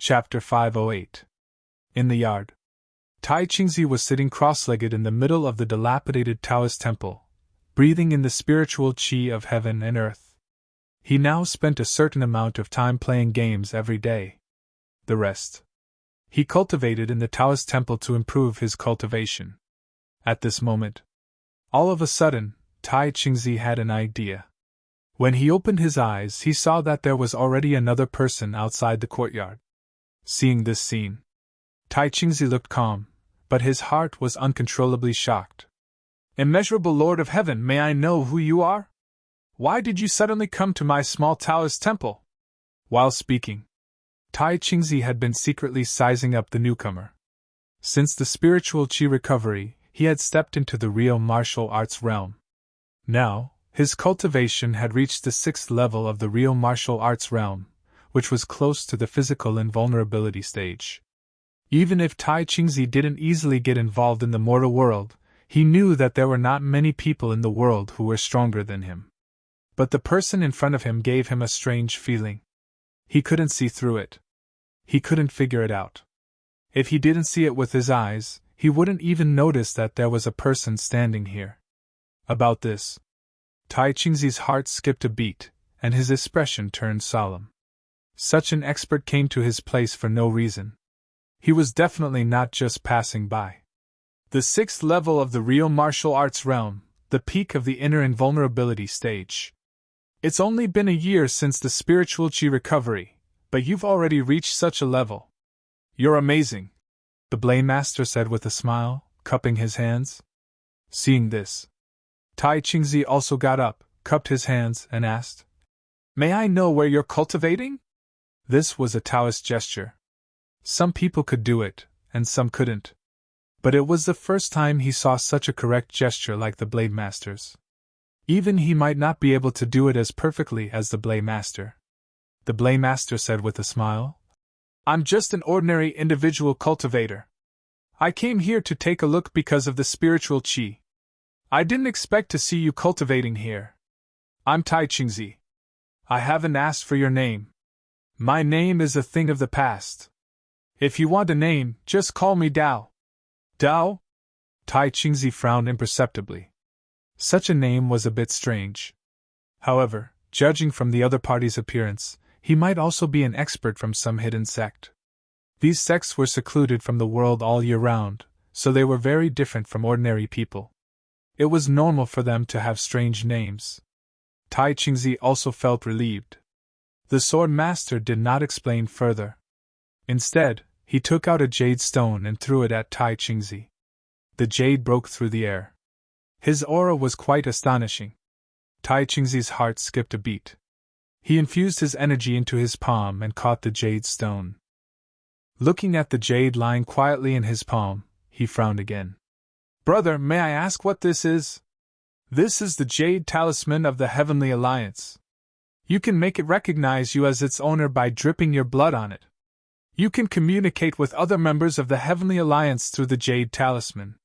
Chapter 508. In the yard. Tai Chingzi was sitting cross-legged in the middle of the dilapidated Taoist temple, breathing in the spiritual qi of heaven and earth. He now spent a certain amount of time playing games every day. The rest he cultivated in the Taoist temple to improve his cultivation. At this moment, all of a sudden, Tai Chingzi had an idea. When he opened his eyes, he saw that there was already another person outside the courtyard. Seeing this scene, Tai Chingzi looked calm, but his heart was uncontrollably shocked. "Immeasurable Lord of Heaven, may I know who you are? Why did you suddenly come to my small Taoist temple?" While speaking, Tai Chingzi had been secretly sizing up the newcomer. Since the spiritual qi recovery, he had stepped into the real martial arts realm. Now, his cultivation had reached the 6th level of the real martial arts realm, which was close to the physical invulnerability stage. Even if Tai Chingzi didn't easily get involved in the mortal world, he knew that there were not many people in the world who were stronger than him. But the person in front of him gave him a strange feeling. He couldn't see through it. He couldn't figure it out. If he didn't see it with his eyes, he wouldn't even notice that there was a person standing here. About this, Tai Chingzi's heart skipped a beat, and his expression turned solemn. Such an expert came to his place for no reason. He was definitely not just passing by. The 6th level of the real martial arts realm, the peak of the inner invulnerability stage. It's only been a year since the spiritual qi recovery, but you've already reached such a level. You're amazing, the Blade Master said with a smile, cupping his hands. Seeing this, Tai Chingzi also got up, cupped his hands, and asked, "May I know where you're cultivating?" This was a Taoist gesture. Some people could do it, and some couldn't. But it was the first time he saw such a correct gesture like the Blade Master's. Even he might not be able to do it as perfectly as the Blade Master. The Blade Master said with a smile, "I'm just an ordinary individual cultivator. I came here to take a look because of the spiritual qi. I didn't expect to see you cultivating here. I'm Tai Chingzi. I haven't asked for your name. My name is a thing of the past. If you want a name, just call me Dao." Dao? Tai Chingzi frowned imperceptibly. Such a name was a bit strange. However, judging from the other party's appearance, he might also be an expert from some hidden sect. These sects were secluded from the world all year round, so they were very different from ordinary people. It was normal for them to have strange names. Tai Chingzi also felt relieved. The sword master did not explain further. Instead, he took out a jade stone and threw it at Tai Chingzi. The jade broke through the air. His aura was quite astonishing. Tai Chingzi's heart skipped a beat. He infused his energy into his palm and caught the jade stone. Looking at the jade lying quietly in his palm, he frowned again. "Brother, may I ask what this is?" "This is the jade talisman of the Heavenly Alliance. You can make it recognize you as its owner by dripping your blood on it. You can communicate with other members of the Heavenly Alliance through the jade talisman.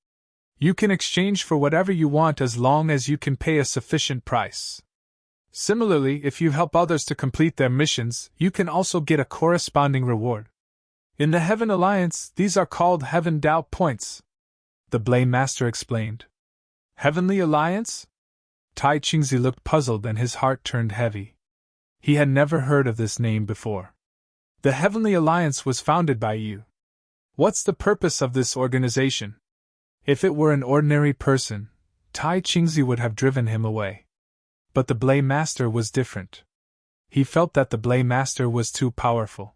You can exchange for whatever you want as long as you can pay a sufficient price. Similarly, if you help others to complete their missions, you can also get a corresponding reward. In the Heaven Alliance, these are called Heaven Dao Points," the Blade Master explained. "Heavenly Alliance?" Tai Chingzi looked puzzled and his heart turned heavy. He had never heard of this name before. "The Heavenly Alliance was founded by you. What's the purpose of this organization?" If it were an ordinary person, Tai Chingzi would have driven him away. But the Blade Master was different. He felt that the Blade Master was too powerful.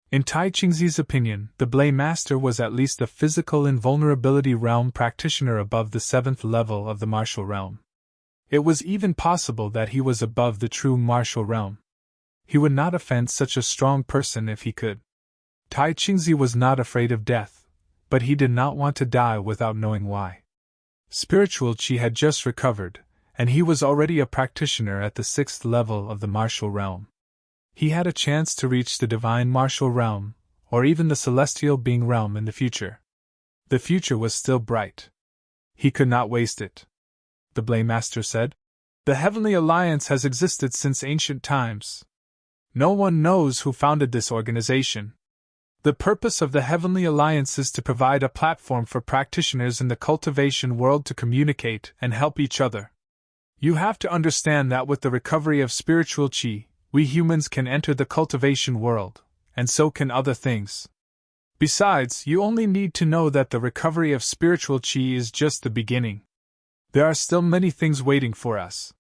In Tai Chingzi's opinion, the Blade Master was at least a physical invulnerability realm practitioner above the 7th level of the martial realm. It was even possible that he was above the true martial realm. He would not offend such a strong person if he could. Tai Chingzi was not afraid of death, but he did not want to die without knowing why. Spiritual qi had just recovered, and he was already a practitioner at the 6th level of the martial realm. He had a chance to reach the divine martial realm, or even the celestial being realm in the future. The future was still bright. He could not waste it. The Blade Master said, "The Heavenly Alliance has existed since ancient times. No one knows who founded this organization. The purpose of the Heavenly Alliance is to provide a platform for practitioners in the cultivation world to communicate and help each other. You have to understand that with the recovery of spiritual chi, we humans can enter the cultivation world, and so can other things. Besides, you only need to know that the recovery of spiritual chi is just the beginning. There are still many things waiting for us.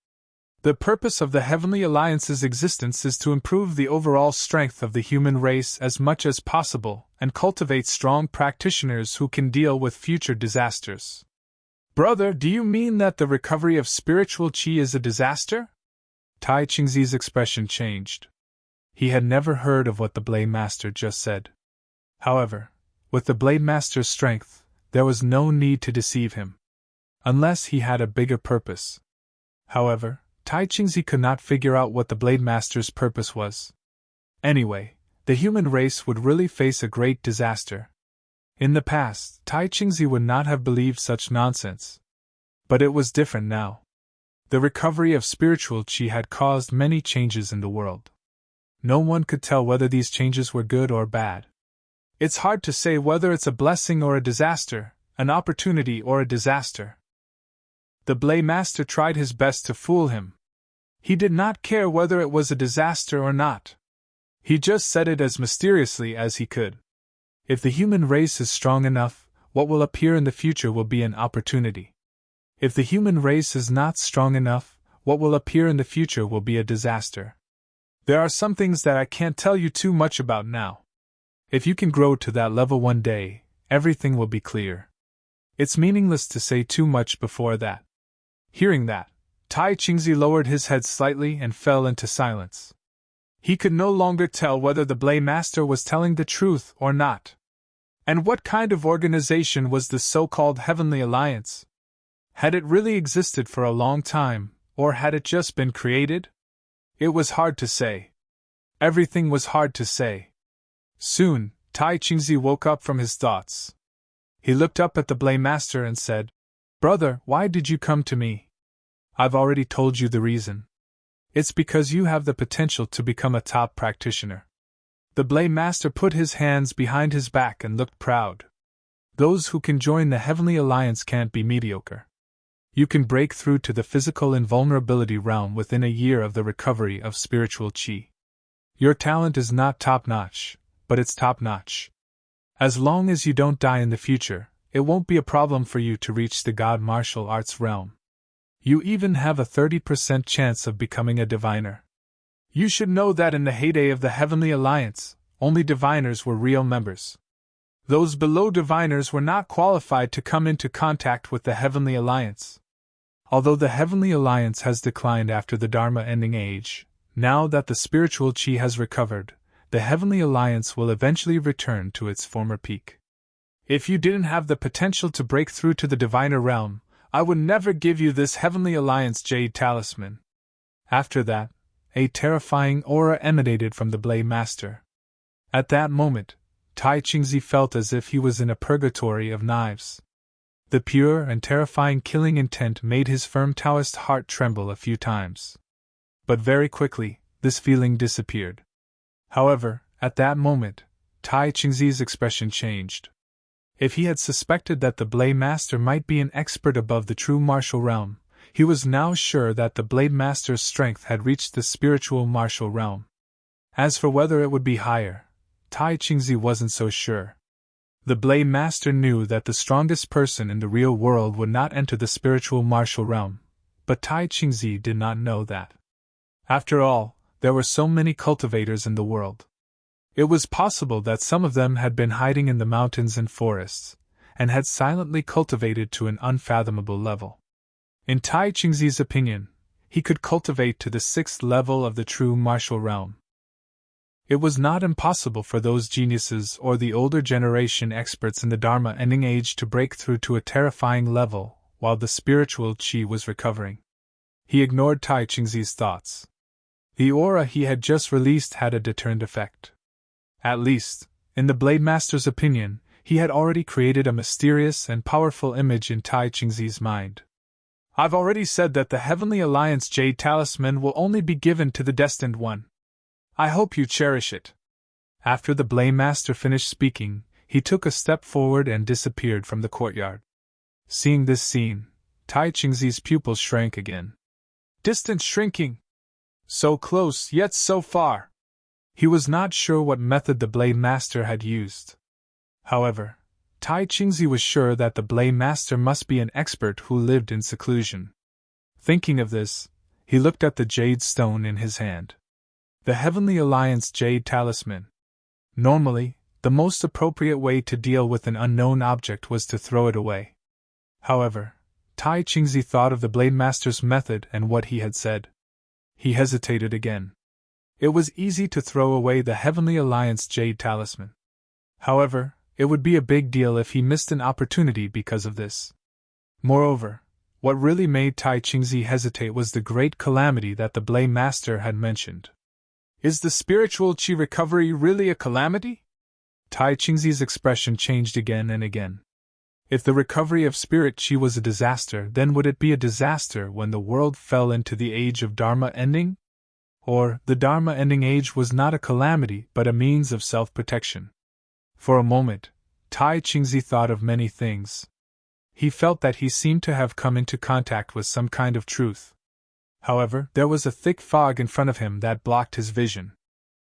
The purpose of the Heavenly Alliance's existence is to improve the overall strength of the human race as much as possible and cultivate strong practitioners who can deal with future disasters. Brother, do you mean that the recovery of spiritual chi is a disaster? Tai Chingzi's expression changed. He had never heard of what the Blade Master just said. However, with the Blade Master's strength, there was no need to deceive him. Unless he had a bigger purpose. However, Tai Chingzi could not figure out what the Blade Master's purpose was. Anyway, the human race would really face a great disaster. In the past, Tai Chingzi would not have believed such nonsense. But it was different now. The recovery of spiritual chi had caused many changes in the world. No one could tell whether these changes were good or bad. It's hard to say whether it's a blessing or a disaster, an opportunity or a disaster. The Blade Master tried his best to fool him. He did not care whether it was a disaster or not. He just said it as mysteriously as he could. If the human race is strong enough, what will appear in the future will be an opportunity. If the human race is not strong enough, what will appear in the future will be a disaster. There are some things that I can't tell you too much about now. If you can grow to that level one day, everything will be clear. It's meaningless to say too much before that. Hearing that, Tai Chingzi lowered his head slightly and fell into silence. He could no longer tell whether the Blade Master was telling the truth or not. And what kind of organization was the so-called Heavenly Alliance? Had it really existed for a long time, or had it just been created? It was hard to say. Everything was hard to say. Soon, Tai Chingzi woke up from his thoughts. He looked up at the Blade Master and said, "Brother, why did you come to me?" "I've already told you the reason. It's because you have the potential to become a top practitioner." The Blade Master put his hands behind his back and looked proud. Those who can join the Heavenly Alliance can't be mediocre. You can break through to the physical invulnerability realm within a year of the recovery of spiritual chi. Your talent is not top-notch, but it's top-notch. As long as you don't die in the future, it won't be a problem for you to reach the God martial arts realm. You even have a 30% chance of becoming a diviner. You should know that in the heyday of the Heavenly Alliance, only diviners were real members. Those below diviners were not qualified to come into contact with the Heavenly Alliance. Although the Heavenly Alliance has declined after the Dharma ending age, now that the spiritual chi has recovered, the Heavenly Alliance will eventually return to its former peak. If you didn't have the potential to break through to the diviner realm, I would never give you this Heavenly Alliance Jade Talisman. After that, a terrifying aura emanated from the Blade Master. At that moment, Tai Chingzi felt as if he was in a purgatory of knives. The pure and terrifying killing intent made his firm Taoist heart tremble a few times. But very quickly, this feeling disappeared. However, at that moment, Tai Chingzi's expression changed. If he had suspected that the Blade Master might be an expert above the true martial realm, he was now sure that the Blade Master's strength had reached the spiritual martial realm. As for whether it would be higher, Tai Chingzi wasn't so sure. The Blade Master knew that the strongest person in the real world would not enter the spiritual martial realm, but Tai Chingzi did not know that. After all, there were so many cultivators in the world. It was possible that some of them had been hiding in the mountains and forests, and had silently cultivated to an unfathomable level. In Tai Chingzi's opinion, he could cultivate to the 6th level of the true martial realm. It was not impossible for those geniuses or the older generation experts in the Dharma ending age to break through to a terrifying level while the spiritual chi was recovering. He ignored Tai Chingzi's thoughts. The aura he had just released had a deterrent effect. At least, in the Blade Master's opinion, he had already created a mysterious and powerful image in Tai Chingzi's mind. I've already said that the Heavenly Alliance Jade Talisman will only be given to the Destined One. I hope you cherish it. After the Blade Master finished speaking, he took a step forward and disappeared from the courtyard. Seeing this scene, Tai Chingzi's pupils shrank again. Distant shrinking! So close, yet so far! He was not sure what method the Blade Master had used. However, Tai Chingzi was sure that the Blade Master must be an expert who lived in seclusion. Thinking of this, he looked at the jade stone in his hand. The Heavenly Alliance Jade Talisman. Normally, the most appropriate way to deal with an unknown object was to throw it away. However, Tai Chingzi thought of the Blade Master's method and what he had said. He hesitated again. It was easy to throw away the Heavenly Alliance Jade Talisman. However, it would be a big deal if he missed an opportunity because of this. Moreover, what really made Tai Chingzi hesitate was the great calamity that the Blade Master had mentioned. Is the spiritual chi recovery really a calamity? Tai Chingzi's expression changed again and again. If the recovery of spirit chi was a disaster, then would it be a disaster when the world fell into the age of Dharma ending? Or, the Dharma ending age was not a calamity but a means of self-protection? For a moment, Tai Chingzi thought of many things. He felt that he seemed to have come into contact with some kind of truth. However, there was a thick fog in front of him that blocked his vision.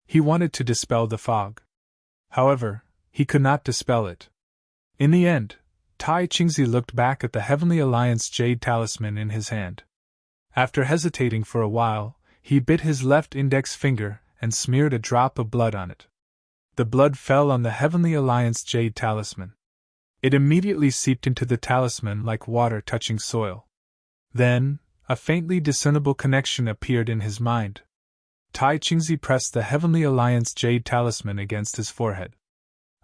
He wanted to dispel the fog. However, he could not dispel it. In the end, Tai Chingzi looked back at the Heavenly Alliance Jade Talisman in his hand. After hesitating for a while, he bit his left index finger and smeared a drop of blood on it. The blood fell on the Heavenly Alliance Jade Talisman. It immediately seeped into the talisman like water touching soil. Then, a faintly discernible connection appeared in his mind. Tai Chingzi pressed the Heavenly Alliance Jade Talisman against his forehead.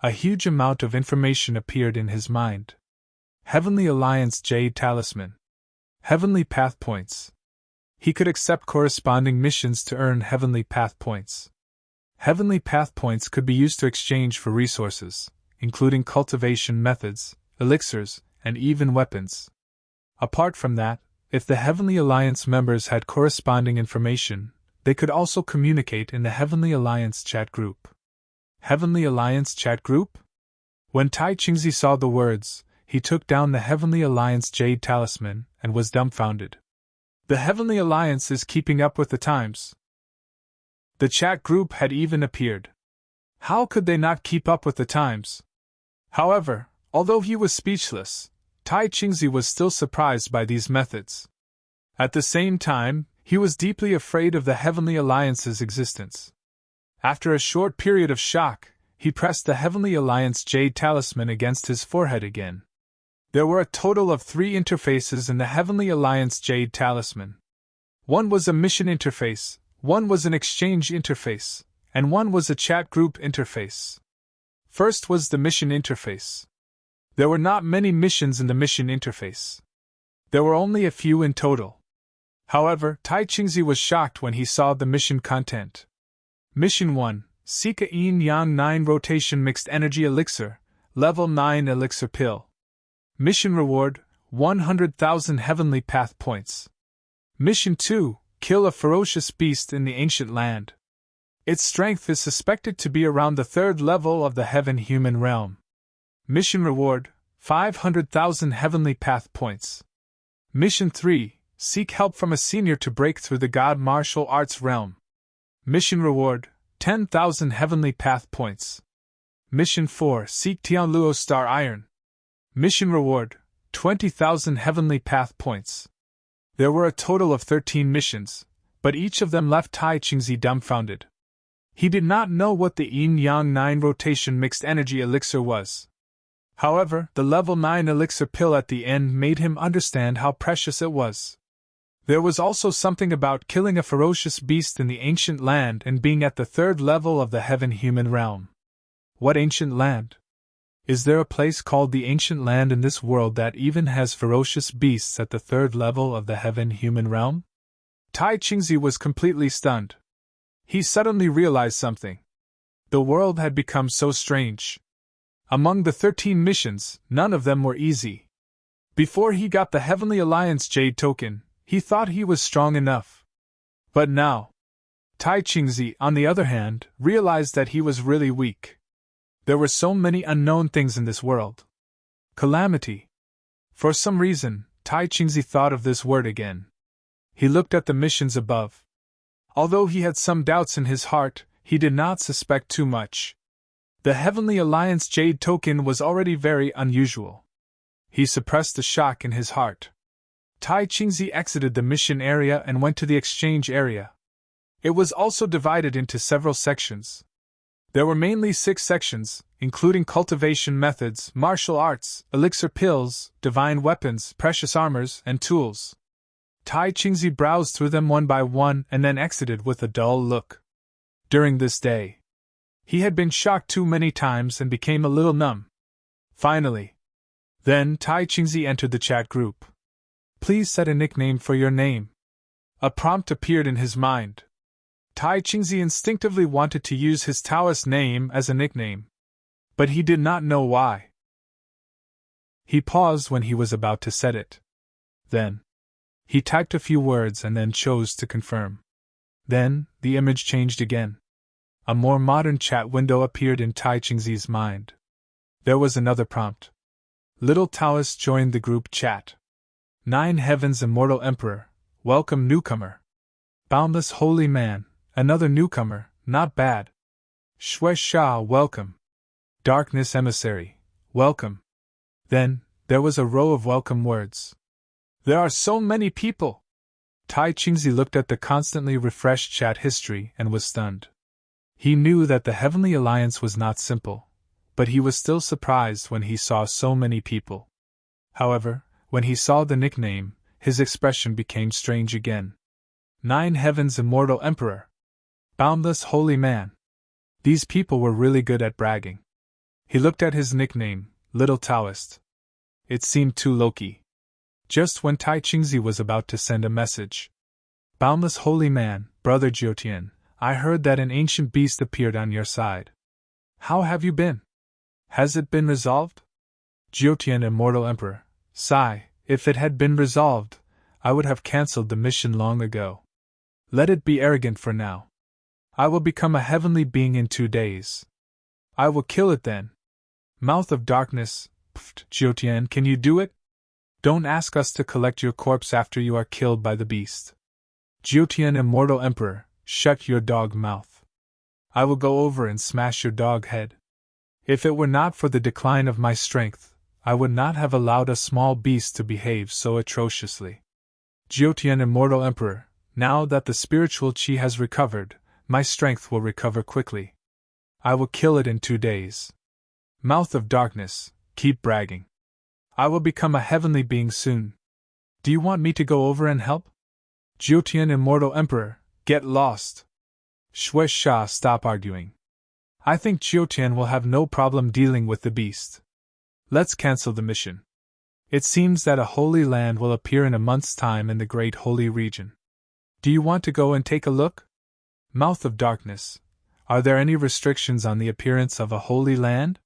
A huge amount of information appeared in his mind. Heavenly Alliance Jade Talisman. Heavenly Path Points. He could accept corresponding missions to earn Heavenly Path Points. Heavenly Path Points could be used to exchange for resources, including cultivation methods, elixirs, and even weapons. Apart from that, if the Heavenly Alliance members had corresponding information, they could also communicate in the Heavenly Alliance chat group. Heavenly Alliance chat group? When Tai Chingzi saw the words, he took down the Heavenly Alliance Jade Talisman and was dumbfounded. The Heavenly Alliance is keeping up with the times. The chat group had even appeared. How could they not keep up with the times? However, although he was speechless, Tai Chingzi was still surprised by these methods. At the same time, he was deeply afraid of the Heavenly Alliance's existence. After a short period of shock, he pressed the Heavenly Alliance Jade Talisman against his forehead again. There were a total of 3 interfaces in the Heavenly Alliance Jade Talisman. One was a mission interface, one was an exchange interface, and one was a chat group interface. First was the mission interface. There were not many missions in the mission interface. There were only a few in total. However, Tai Chingzi was shocked when he saw the mission content. Mission 1, Seek a Yin-Yang 9 Rotation Mixed Energy Elixir, Level 9 Elixir Pill. Mission Reward, 100,000 Heavenly Path Points. Mission 2, Kill a Ferocious Beast in the Ancient Land. Its strength is suspected to be around the 3rd level of the Heaven-Human Realm. Mission Reward, 500,000 Heavenly Path Points. Mission 3, Seek help from a senior to break through the God Martial Arts Realm. Mission Reward, 10,000 Heavenly Path Points. Mission 4, Seek Tianluo Star Iron. Mission Reward, 20,000 Heavenly Path Points. There were a total of 13 missions, but each of them left Tai Chingzi dumbfounded. He did not know what the Yin-Yang 9 Rotation Mixed Energy Elixir was. However, the Level 9 Elixir Pill at the end made him understand how precious it was. There was also something about killing a ferocious beast in the ancient land and being at the 3rd level of the Heaven-Human Realm. What ancient land? Is there a place called the Ancient Land in this world that even has ferocious beasts at the 3rd level of the Heaven-Human Realm? Tai Chingzi was completely stunned. He suddenly realized something. The world had become so strange. Among the 13 missions, none of them were easy. Before he got the Heavenly Alliance Jade Token, he thought he was strong enough. But now, Tai Qingzi, on the other hand, realized that he was really weak. There were so many unknown things in this world. Calamity. For some reason, Tai Qingzi thought of this word again. He looked at the missions above. Although he had some doubts in his heart, he did not suspect too much. The Heavenly Alliance Jade token was already very unusual. He suppressed the shock in his heart. Tai Qingzi exited the mission area and went to the exchange area. It was also divided into several sections. There were mainly 6 sections, including cultivation methods, martial arts, elixir pills, divine weapons, precious armors, and tools. Tai Qingzi browsed through them one by one and then exited with a dull look. During this day, he had been shocked too many times and became a little numb. Finally. Then Tai Qingzi entered the chat group. Please set a nickname for your name. A prompt appeared in his mind. Tai Qingzi instinctively wanted to use his Taoist name as a nickname. But he did not know why. He paused when he was about to set it. Then, he typed a few words and then chose to confirm. Then, the image changed again. A more modern chat window appeared in Tai Qingzi's mind. There was another prompt. Little Taoist joined the group chat. 9 Heavens Immortal Emperor, welcome newcomer. Boundless Holy Man, another newcomer, not bad. Shui Sha, welcome. Darkness Emissary, welcome. Then, there was a row of welcome words. There are so many people! Tai Qingzi looked at the constantly refreshed chat history and was stunned. He knew that the Heavenly Alliance was not simple, but he was still surprised when he saw so many people. However, when he saw the nickname, his expression became strange again. 9 Heavens Immortal Emperor. Boundless Holy Man. These people were really good at bragging. He looked at his nickname, Little Taoist. It seemed too low-key. Just when Tai Qingzi was about to send a message. Boundless Holy Man, Brother Jiutian, I heard that an ancient beast appeared on your side. How have you been? Has it been resolved? Jiutian Immortal Emperor, sigh, if it had been resolved, I would have cancelled the mission long ago. Let it be arrogant for now. I will become a heavenly being in 2 days. I will kill it then. Mouth of Darkness, pfft, Jiutian, can you do it? Don't ask us to collect your corpse after you are killed by the beast. Jiutian Immortal Emperor, shut your dog mouth. I will go over and smash your dog head. If it were not for the decline of my strength, I would not have allowed a small beast to behave so atrociously. Jiutian Immortal Emperor, now that the spiritual qi has recovered, my strength will recover quickly. I will kill it in 2 days. Mouth of Darkness, keep bragging. I will become a heavenly being soon. Do you want me to go over and help? Jiutian Immortal Emperor, get lost. Shui Sha, stop arguing. I think Jiutian will have no problem dealing with the beast. Let's cancel the mission. It seems that a holy land will appear in a month's time in the Great Holy Region. Do you want to go and take a look? Mouth of Darkness, are there any restrictions on the appearance of a holy land?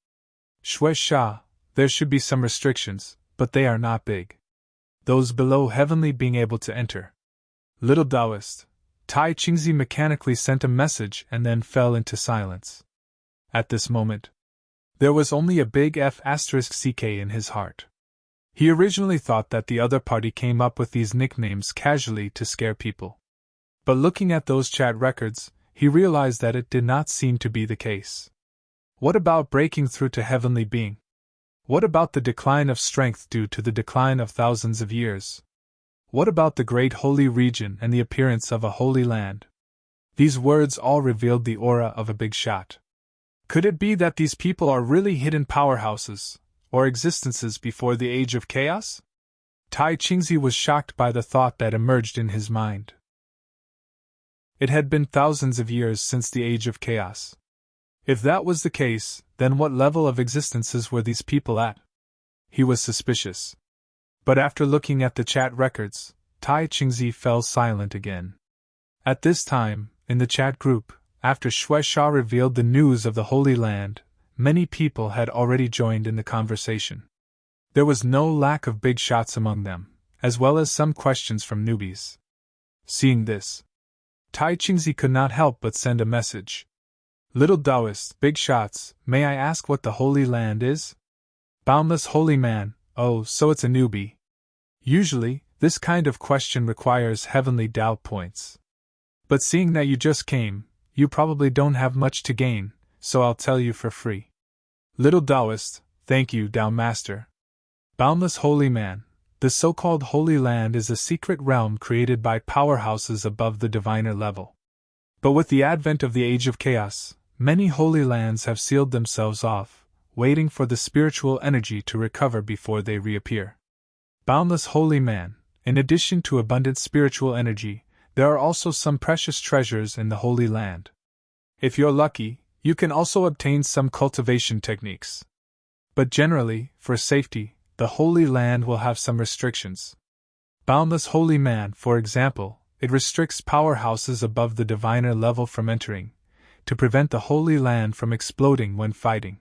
Shui Sha, there should be some restrictions, but they are not big. Those below heavenly being able to enter. Little Taoist, Tai Qingzi mechanically sent a message and then fell into silence. At this moment, there was only a big F***ck in his heart. He originally thought that the other party came up with these nicknames casually to scare people. But looking at those chat records, he realized that it did not seem to be the case. What about breaking through to heavenly being? What about the decline of strength due to the decline of thousands of years? What about the great holy region and the appearance of a holy land? These words all revealed the aura of a big shot. Could it be that these people are really hidden powerhouses, or existences before the age of chaos? Tai Qingzi was shocked by the thought that emerged in his mind. It had been thousands of years since the age of chaos. If that was the case, then what level of existences were these people at? He was suspicious. But after looking at the chat records, Tai Qingzi fell silent again. At this time, in the chat group, after Shui Sha revealed the news of the Holy Land, many people had already joined in the conversation. There was no lack of big shots among them, as well as some questions from newbies. Seeing this, Tai Chingzi could not help but send a message. Little Taoist, big shots, may I ask what the Holy Land is? Boundless holy man, oh, so it's a newbie. Usually, this kind of question requires heavenly Tao points. But seeing that you just came, you probably don't have much to gain, so I'll tell you for free. Little Taoist, thank you, Tao Master. Boundless holy man, the so-called Holy Land is a secret realm created by powerhouses above the diviner level. But with the advent of the Age of Chaos, many holy lands have sealed themselves off, waiting for the spiritual energy to recover before they reappear. Boundless holy man, in addition to abundant spiritual energy, there are also some precious treasures in the Holy Land. If you're lucky, you can also obtain some cultivation techniques. But generally, for safety, the Holy Land will have some restrictions. Boundless holy man, for example, it restricts powerhouses above the diviner level from entering, to prevent the Holy Land from exploding when fighting.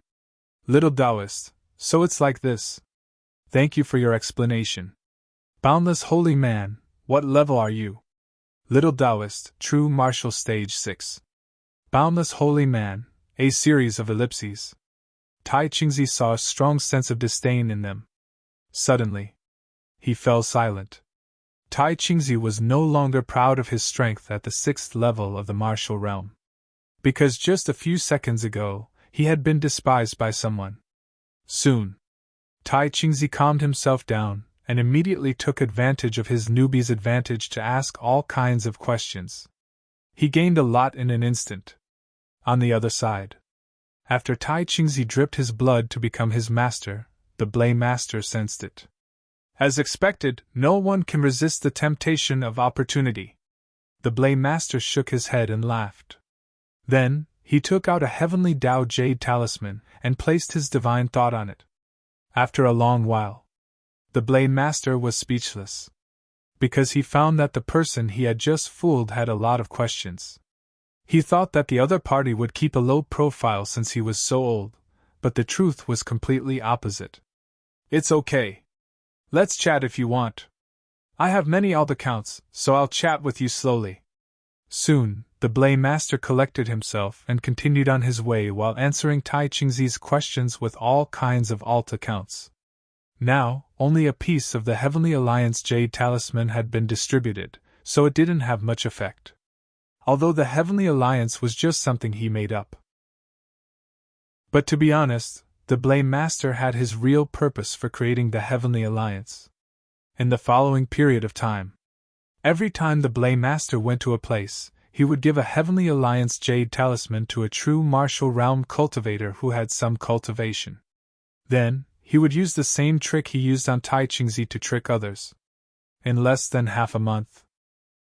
Little Taoist, so it's like this. Thank you for your explanation. Boundless holy man, what level are you? Little Taoist, true martial stage 6. Boundless holy man, a series of ellipses. Tai Chingzi saw a strong sense of disdain in them. Suddenly, he fell silent. Tai Chingzi was no longer proud of his strength at the 6th level of the martial realm. Because just a few seconds ago, he had been despised by someone. Soon, Tai Chingzi calmed himself down and immediately took advantage of his newbie's advantage to ask all kinds of questions. He gained a lot in an instant. On the other side, after Tai Chingzi dripped his blood to become his master, the Blade Master sensed it. As expected, no one can resist the temptation of opportunity. The Blade Master shook his head and laughed. Then, he took out a heavenly Tao jade talisman and placed his divine thought on it. After a long while, the Blade Master was speechless. Because he found that the person he had just fooled had a lot of questions. He thought that the other party would keep a low profile since he was so old, but the truth was completely opposite. It's okay. Let's chat if you want. I have many alt accounts, so I'll chat with you slowly. Soon, the Blade Master collected himself and continued on his way while answering Tai Chingzi's questions with all kinds of alt accounts. Now, only a piece of the Heavenly Alliance Jade Talisman had been distributed, so it didn't have much effect. Although the Heavenly Alliance was just something he made up. But to be honest, the Blade Master had his real purpose for creating the Heavenly Alliance. In the following period of time, every time the Blade Master went to a place, he would give a Heavenly Alliance Jade Talisman to a true martial realm cultivator who had some cultivation. Then, he would use the same trick he used on Tai Chingzi to trick others. In less than half a month,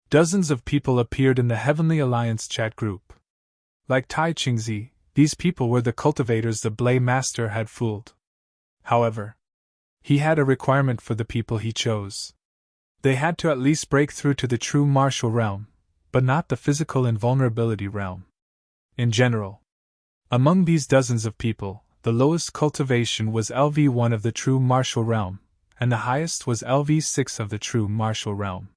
dozens of people appeared in the Heavenly Alliance chat group. Like Tai Chingzi, these people were the cultivators the Blade Master had fooled. However, he had a requirement for the people he chose. They had to at least break through to the true martial realm, but not the physical invulnerability realm. In general, among these dozens of people, the lowest cultivation was LV1 of the true martial realm, and the highest was LV6 of the true martial realm.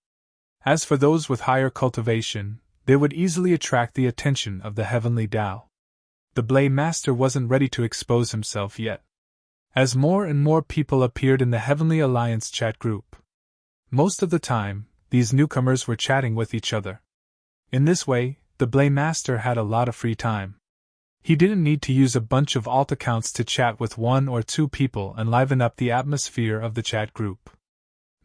As for those with higher cultivation, they would easily attract the attention of the Heavenly Tao. The Blade Master wasn't ready to expose himself yet. As more and more people appeared in the Heavenly Alliance chat group, most of the time, these newcomers were chatting with each other. In this way, the Blade Master had a lot of free time. He didn't need to use a bunch of alt accounts to chat with one or two people and liven up the atmosphere of the chat group.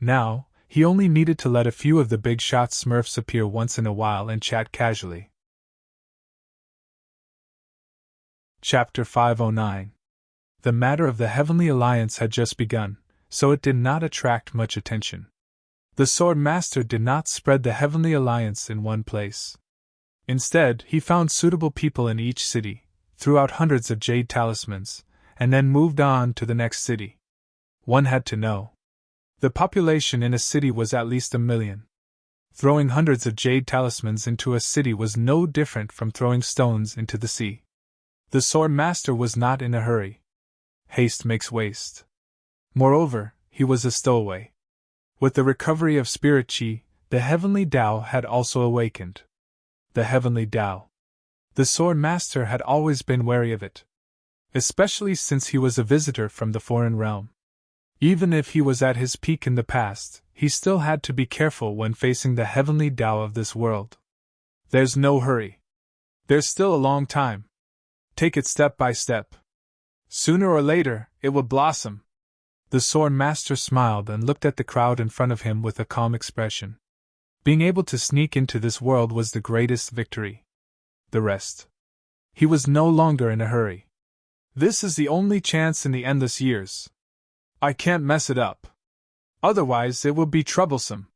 Now, he only needed to let a few of the big shot Smurfs appear once in a while and chat casually. Chapter 509. The matter of the Heavenly Alliance had just begun, so it did not attract much attention. The Sword Master did not spread the Heavenly Alliance in one place. Instead, he found suitable people in each city, threw out hundreds of jade talismans, and then moved on to the next city. One had to know. The population in a city was at least 1 million. Throwing hundreds of jade talismans into a city was no different from throwing stones into the sea. The Sword Master was not in a hurry. Haste makes waste. Moreover, he was a stowaway. With the recovery of spirit chi, the Heavenly Tao had also awakened. The heavenly Tao. The Sword Master had always been wary of it, especially since he was a visitor from the foreign realm. Even if he was at his peak in the past, he still had to be careful when facing the heavenly Tao of this world. There's no hurry. There's still a long time. Take it step by step. Sooner or later, it will blossom. The Sword Master smiled and looked at the crowd in front of him with a calm expression. Being able to sneak into this world was the greatest victory. The rest. He was no longer in a hurry. This is the only chance in the endless years. I can't mess it up. Otherwise, it will be troublesome.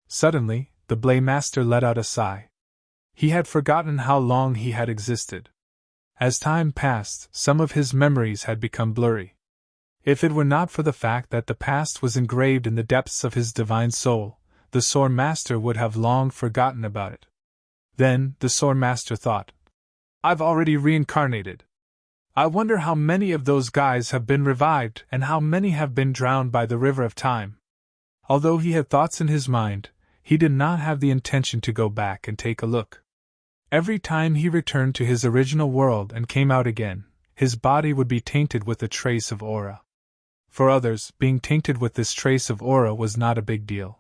Suddenly, the Blade Master let out a sigh. He had forgotten how long he had existed. As time passed, some of his memories had become blurry. If it were not for the fact that the past was engraved in the depths of his divine soul, the Sword Master would have long forgotten about it. Then, the Sword Master thought, I've already reincarnated. I wonder how many of those guys have been revived and how many have been drowned by the river of time. Although he had thoughts in his mind, he did not have the intention to go back and take a look. Every time he returned to his original world and came out again, his body would be tainted with a trace of aura. For others, being tainted with this trace of aura was not a big deal,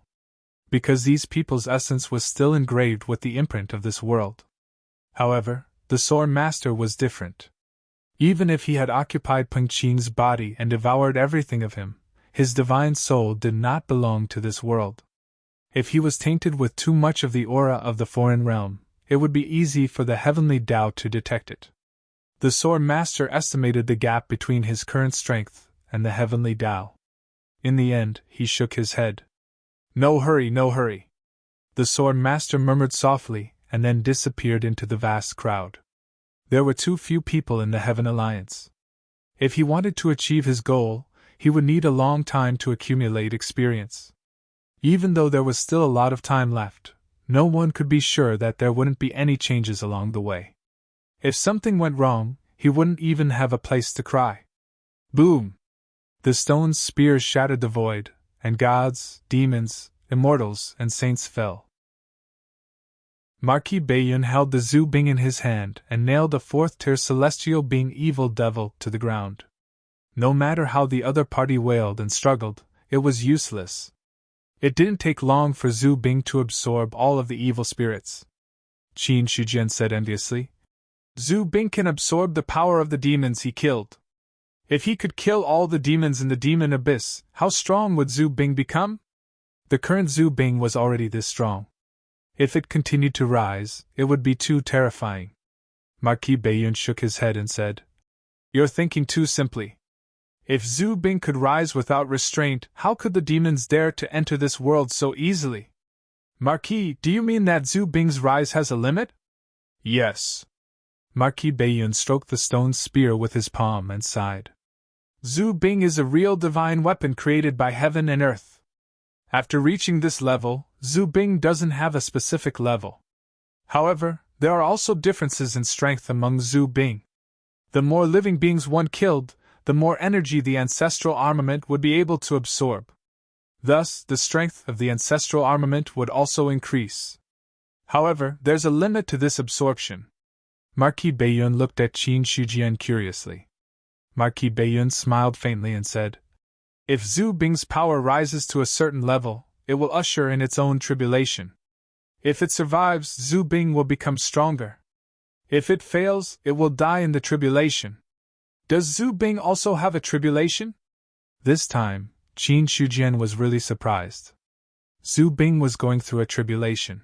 because these people's essence was still engraved with the imprint of this world. However, the Sword Master was different. Even if he had occupied Peng Qing's body and devoured everything of him, his divine soul did not belong to this world. If he was tainted with too much of the aura of the foreign realm, it would be easy for the heavenly Tao to detect it. The Sword Master estimated the gap between his current strength and the heavenly Tao. In the end, he shook his head. No hurry, no hurry. The Sword Master murmured softly and then disappeared into the vast crowd. There were too few people in the Heaven Alliance. If he wanted to achieve his goal, he would need a long time to accumulate experience. Even though there was still a lot of time left, no one could be sure that there wouldn't be any changes along the way. If something went wrong, he wouldn't even have a place to cry. Boom! The stone spears shattered the void, and gods, demons, immortals, and saints fell. Marquis Baiyun held the Zhu Bing in his hand and nailed a fourth-tier celestial being evil devil to the ground. No matter how the other party wailed and struggled, it was useless. It didn't take long for Zhu Bing to absorb all of the evil spirits. Qin Shijian said enviously. Zhu Bing can absorb the power of the demons he killed. If he could kill all the demons in the demon abyss, how strong would Zhu Bing become? The current Zhu Bing was already this strong. If it continued to rise, it would be too terrifying. Marquis Baiyun shook his head and said, You're thinking too simply. If Zhu Bing could rise without restraint, how could the demons dare to enter this world so easily? Marquis, do you mean that Zhu Bing's rise has a limit? Yes. Marquis Baiyun stroked the stone spear with his palm and sighed. Zhu Bing is a real divine weapon created by heaven and earth. After reaching this level, Zhu Bing doesn't have a specific level. However, there are also differences in strength among Zhu Bing. The more living beings one killed, the more energy the ancestral armament would be able to absorb. Thus, the strength of the ancestral armament would also increase. However, there's a limit to this absorption. Marquis Baiyun looked at Qin Shijian curiously. Marquis Baiyun smiled faintly and said, If Zhu Bing's power rises to a certain level, it will usher in its own tribulation. If it survives, Zhu Bing will become stronger. If it fails, it will die in the tribulation. Does Zhu Bing also have a tribulation? This time, Qin Shijian was really surprised. Zhu Bing was going through a tribulation.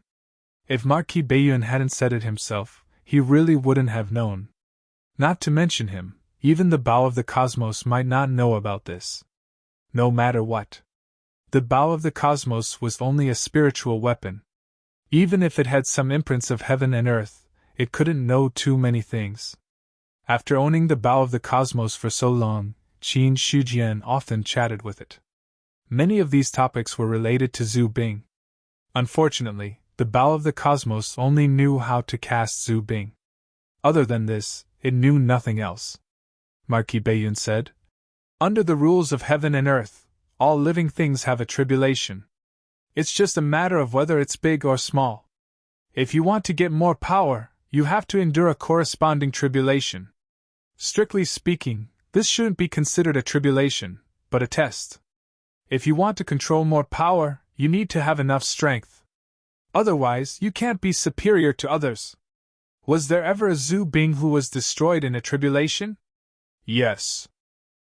If Marquis Baiyun hadn't said it himself, he really wouldn't have known. Not to mention him, even the Bao of the Cosmos might not know about this. No matter what. The Bao of the Cosmos was only a spiritual weapon. Even if it had some imprints of heaven and earth, it couldn't know too many things. After owning the Bao of the Cosmos for so long, Qin Shijian often chatted with it. Many of these topics were related to Zhu Bing. Unfortunately, the Bao of the Cosmos only knew how to cast Zhu Bing. Other than this, it knew nothing else. Marquis Baiyun said, Under the rules of heaven and earth, all living things have a tribulation. It's just a matter of whether it's big or small. If you want to get more power, you have to endure a corresponding tribulation. Strictly speaking, this shouldn't be considered a tribulation, but a test. If you want to control more power, you need to have enough strength. Otherwise, you can't be superior to others. Was there ever a Zhu Bing who was destroyed in a tribulation? Yes.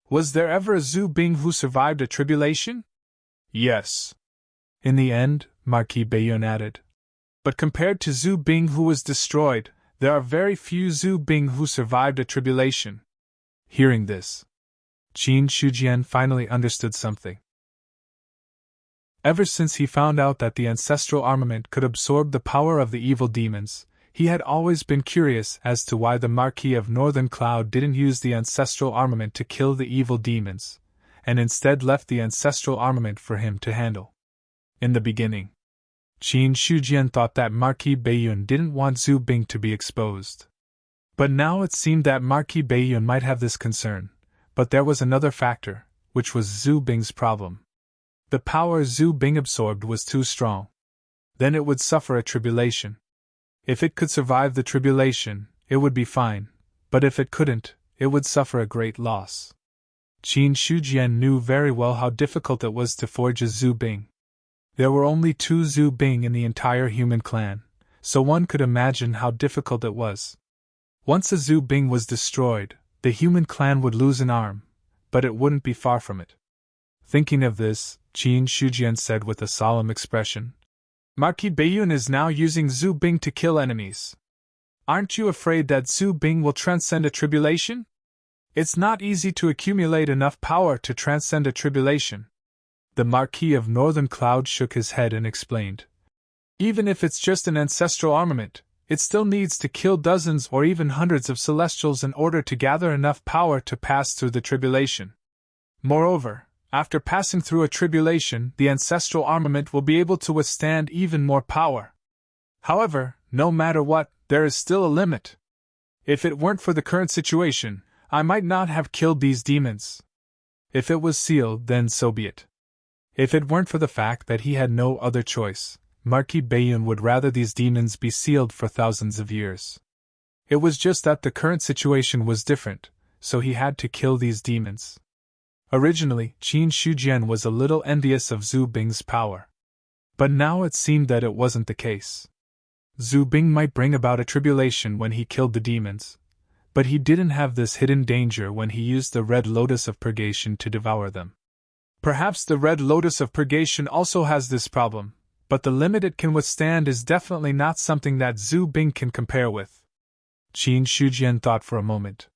Was there ever a Zhu Bing who survived a tribulation? Yes. In the end, Marquis Bayun added. But compared to Zhu Bing who was destroyed, there are very few Zhu Bing who survived a tribulation. Hearing this, Qin Shujian finally understood something. Ever since he found out that the ancestral armament could absorb the power of the evil demons, he had always been curious as to why the Marquis of Northern Cloud didn't use the ancestral armament to kill the evil demons, and instead left the ancestral armament for him to handle. In the beginning, Qin Shujian thought that Marquis Bayun didn't want Zhu Bing to be exposed. But now it seemed that Marquis Bayun might have this concern, but there was another factor, which was Zhu Bing's problem. The power Zhu Bing absorbed was too strong. Then it would suffer a tribulation. If it could survive the tribulation, it would be fine, but if it couldn't, it would suffer a great loss. Qin Shujian knew very well how difficult it was to forge a Zhu Bing. There were only 2 Zhu Bing in the entire human clan, so one could imagine how difficult it was. Once a Zhu Bing was destroyed, the human clan would lose an arm, but it wouldn't be far from it. Thinking of this, Qin Shujian said with a solemn expression, Marquis Bayun is now using Zhu Bing to kill enemies. Aren't you afraid that Zhu Bing will transcend a tribulation? It's not easy to accumulate enough power to transcend a tribulation. The Marquis of Northern Cloud shook his head and explained. Even if it's just an ancestral armament, it still needs to kill dozens or even hundreds of celestials in order to gather enough power to pass through the tribulation. Moreover, after passing through a tribulation, the ancestral armament will be able to withstand even more power. However, no matter what, there is still a limit. If it weren't for the current situation, I might not have killed these demons. If it was sealed, then so be it. If it weren't for the fact that he had no other choice, Marquis Bayun would rather these demons be sealed for thousands of years. It was just that the current situation was different, so he had to kill these demons. Originally, Qin Shujian was a little envious of Zhu Bing's power. But now it seemed that it wasn't the case. Zhu Bing might bring about a tribulation when he killed the demons, but he didn't have this hidden danger when he used the Red Lotus of Purgation to devour them. Perhaps the Red Lotus of Purgation also has this problem, but the limit it can withstand is definitely not something that Zhu Bing can compare with. Qin Shujian thought for a moment.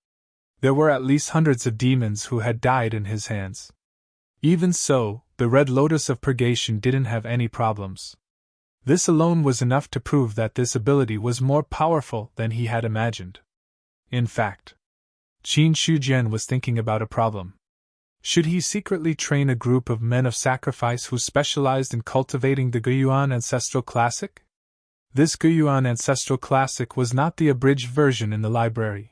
There were at least hundreds of demons who had died in his hands. Even so, the Red Lotus of Purgation didn't have any problems. This alone was enough to prove that this ability was more powerful than he had imagined. In fact, Qin Shujian was thinking about a problem. Should he secretly train a group of men of sacrifice who specialized in cultivating the Guyuan Ancestral Classic? This Guyuan Ancestral Classic was not the abridged version in the library,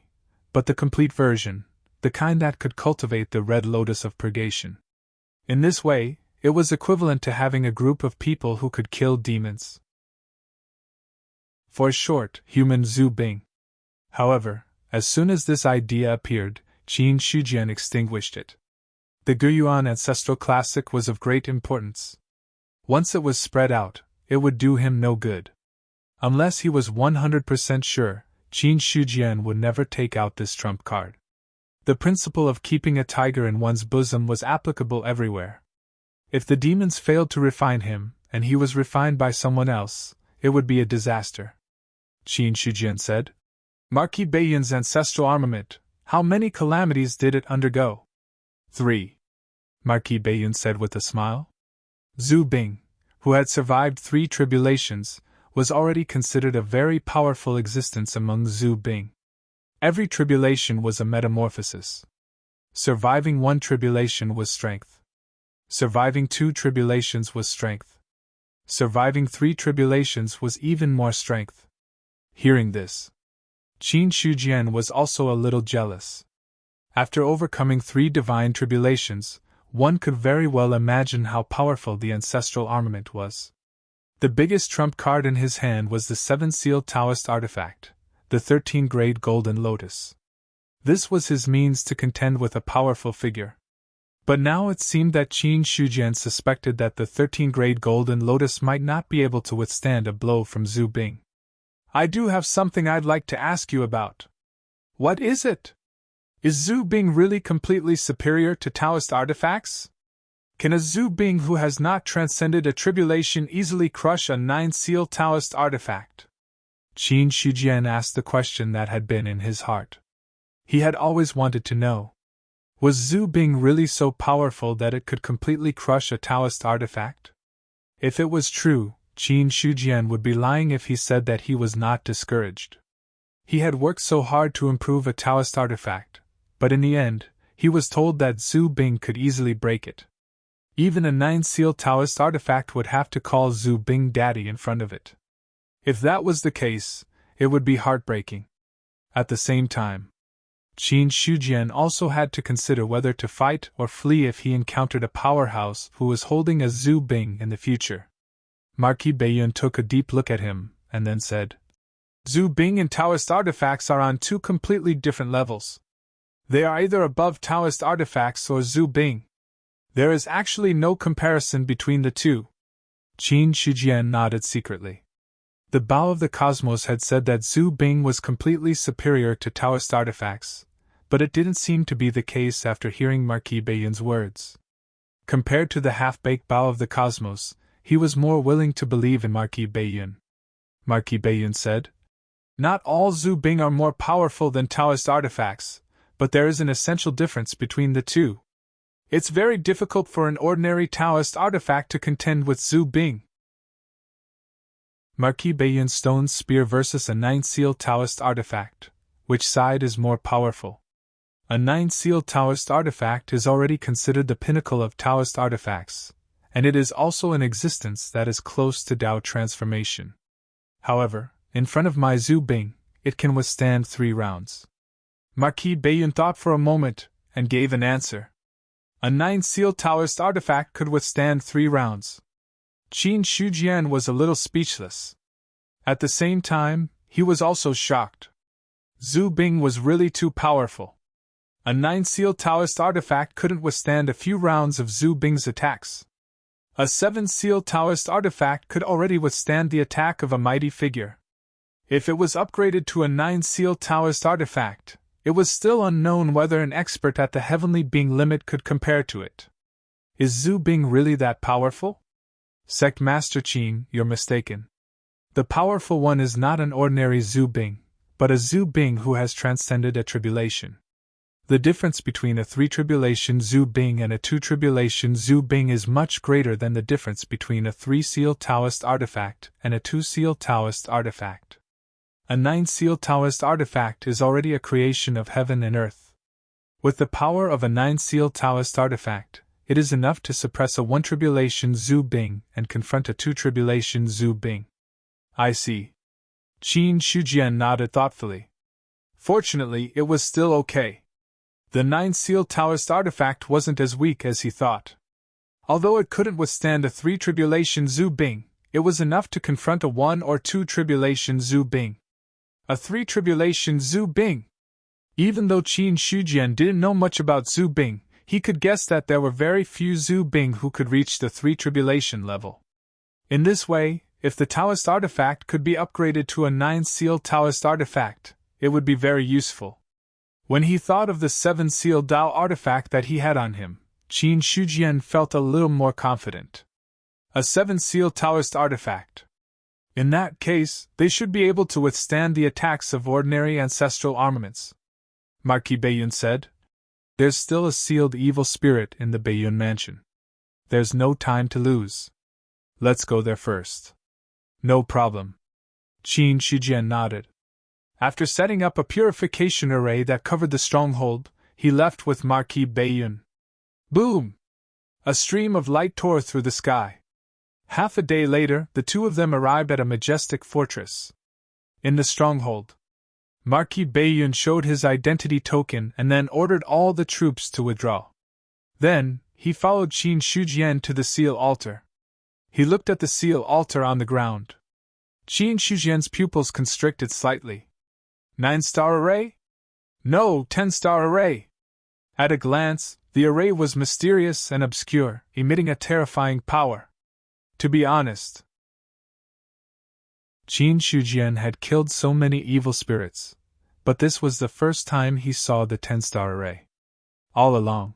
but the complete version, the kind that could cultivate the Red Lotus of Purgation. In this way, it was equivalent to having a group of people who could kill demons. For short, human Zhu Bing. However, as soon as this idea appeared, Qin Shujian extinguished it. The Guyuan Ancestral Classic was of great importance. Once it was spread out, it would do him no good. Unless he was 100% sure, Qin Shujian would never take out this trump card. The principle of keeping a tiger in one's bosom was applicable everywhere. If the demons failed to refine him, and he was refined by someone else, it would be a disaster. Qin Shujian said. Marquis Bayun's ancestral armament, how many calamities did it undergo? 3. Marquis Bayun said with a smile. Zhu Bing, who had survived 3 tribulations, was already considered a very powerful existence among Zhu Bing. Every tribulation was a metamorphosis. Surviving 1 tribulation was strength. Surviving 2 tribulations was strength. Surviving 3 tribulations was even more strength. Hearing this, Qin Shujian was also a little jealous. After overcoming 3 divine tribulations, one could very well imagine how powerful the ancestral armament was. The biggest trump card in his hand was the 7-sealed Taoist artifact, the 13-grade golden lotus. This was his means to contend with a powerful figure. But now it seemed that Qin Shujian suspected that the 13-grade golden lotus might not be able to withstand a blow from Zhu Bing. "I do have something I'd like to ask you about." "What is it?" "Is Zhu Bing really completely superior to Taoist artifacts? Can a Zhu Bing who has not transcended a tribulation easily crush a 9-seal Taoist artifact?" Qin Shujian asked the question that had been in his heart. He had always wanted to know. Was Zhu Bing really so powerful that it could completely crush a Taoist artifact? If it was true, Qin Shujian would be lying if he said that he was not discouraged. He had worked so hard to improve a Taoist artifact, but in the end, he was told that Zhu Bing could easily break it. Even a 9-seal Taoist artifact would have to call Zhu Bing daddy in front of it. If that was the case, it would be heartbreaking. At the same time, Qin Shujian also had to consider whether to fight or flee if he encountered a powerhouse who was holding a Zhu Bing in the future. Marquis Baiyun took a deep look at him, and then said, "Zhu Bing and Taoist artifacts are on two completely different levels. They are either above Taoist artifacts or Zhu Bing. There is actually no comparison between the two." Qin Shujian nodded secretly. The Bao of the Cosmos had said that Zhu Bing was completely superior to Taoist artifacts, but it didn't seem to be the case after hearing Marquis Baiyun's words. Compared to the half-baked Bao of the Cosmos, he was more willing to believe in Marquis Baiyun. Marquis Baiyun said, "Not all Zhu Bing are more powerful than Taoist artifacts, but there is an essential difference between the two. It's very difficult for an ordinary Taoist artifact to contend with Zhu Bing." Marquis Baiyun's stone spear versus a 9-seal Taoist artifact. Which side is more powerful? A 9-seal Taoist artifact is already considered the pinnacle of Taoist artifacts, and it is also an existence that is close to Tao transformation. However, in front of my Zhu Bing, it can withstand 3 rounds. Marquis Baiyun thought for a moment, and gave an answer. A 9-seal Taoist artifact could withstand 3 rounds. Qin Shujian was a little speechless. At the same time, he was also shocked. Zhu Bing was really too powerful. A 9-seal Taoist artifact couldn't withstand a few rounds of Zhu Bing's attacks. A 7-seal Taoist artifact could already withstand the attack of a mighty figure. If it was upgraded to a 9-seal Taoist artifact, it was still unknown whether an expert at the heavenly being limit could compare to it. Is Zhu Bing really that powerful? Sect Master Qin, you're mistaken. The powerful one is not an ordinary Zhu Bing, but a Zhu Bing who has transcended a tribulation. The difference between a 3-tribulation Zhu Bing and a 2-tribulation Zhu Bing is much greater than the difference between a 3-seal Taoist artifact and a 2-seal Taoist artifact. A 9-seal Taoist artifact is already a creation of heaven and earth. With the power of a 9-seal Taoist artifact, it is enough to suppress a 1-tribulation Zhu Bing and confront a 2-tribulation Zhu Bing. I see. Qin Shujian nodded thoughtfully. Fortunately, it was still okay. The 9-seal Taoist artifact wasn't as weak as he thought. Although it couldn't withstand a 3-tribulation Zhu Bing, it was enough to confront a 1 or 2-tribulation Zhu Bing. A 3-tribulation Zhu Bing! Even though Qin Shujian didn't know much about Zhu Bing, he could guess that there were very few Zhu Bing who could reach the 3-tribulation level. In this way, if the Taoist artifact could be upgraded to a 9-seal Taoist artifact, it would be very useful. When he thought of the 7-seal Tao artifact that he had on him, Qin Shujian felt a little more confident. A 7-seal Taoist artifact. In that case, they should be able to withstand the attacks of ordinary ancestral armaments. Marquis Baiyun said, "There's still a sealed evil spirit in the Baiyun mansion. There's no time to lose. Let's go there first." "No problem." Qin Shujian nodded. After setting up a purification array that covered the stronghold, he left with Marquis Baiyun. Boom! A stream of light tore through the sky. Half a day later, the two of them arrived at a majestic fortress. In the stronghold, Marquis Baiyun showed his identity token and then ordered all the troops to withdraw. Then, he followed Qin Shujian to the seal altar. He looked at the seal altar on the ground. Qin Shujian's pupils constricted slightly. 9-star array? No, 10-star array. At a glance, the array was mysterious and obscure, emitting a terrifying power. To be honest, Qin Shujian had killed so many evil spirits, but this was the first time he saw the 10-star array. All along,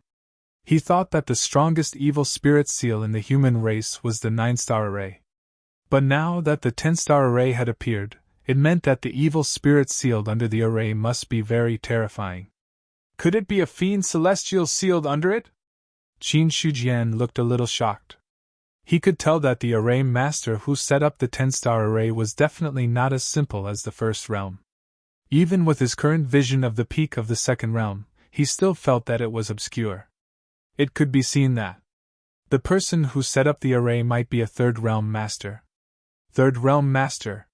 he thought that the strongest evil spirit seal in the human race was the 9-star array. But now that the 10-star array had appeared, it meant that the evil spirit sealed under the array must be very terrifying. Could it be a fiend celestial sealed under it? Qin Shujian looked a little shocked. He could tell that the array master who set up the 10-star array was definitely not as simple as the first realm. Even with his current vision of the peak of the second realm, he still felt that it was obscure. It could be seen that the person who set up the array might be a third realm master. Third realm master.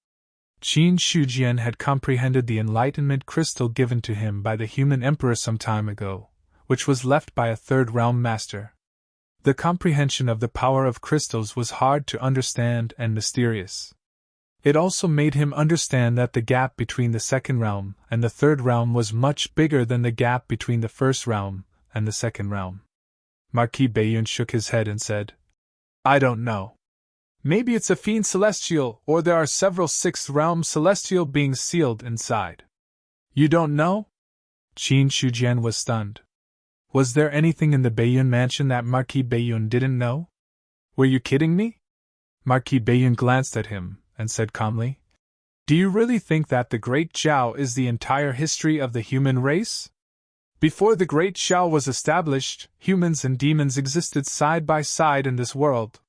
Qin Shujian had comprehended the enlightenment crystal given to him by the human emperor some time ago, which was left by a third realm master. The comprehension of the power of crystals was hard to understand and mysterious. It also made him understand that the gap between the second realm and the third realm was much bigger than the gap between the first realm and the second realm. Marquis Bayun shook his head and said, I don't know. Maybe it's a fiend celestial, or there are several sixth realm celestial beings sealed inside. You don't know? Qin Shujian was stunned. Was there anything in the Bayun mansion that Marquis Bayun didn't know? Were you kidding me? Marquis Bayun glanced at him and said calmly, Do you really think that the Great Zhao is the entire history of the human race? Before the Great Zhao was established, humans and demons existed side by side in this world.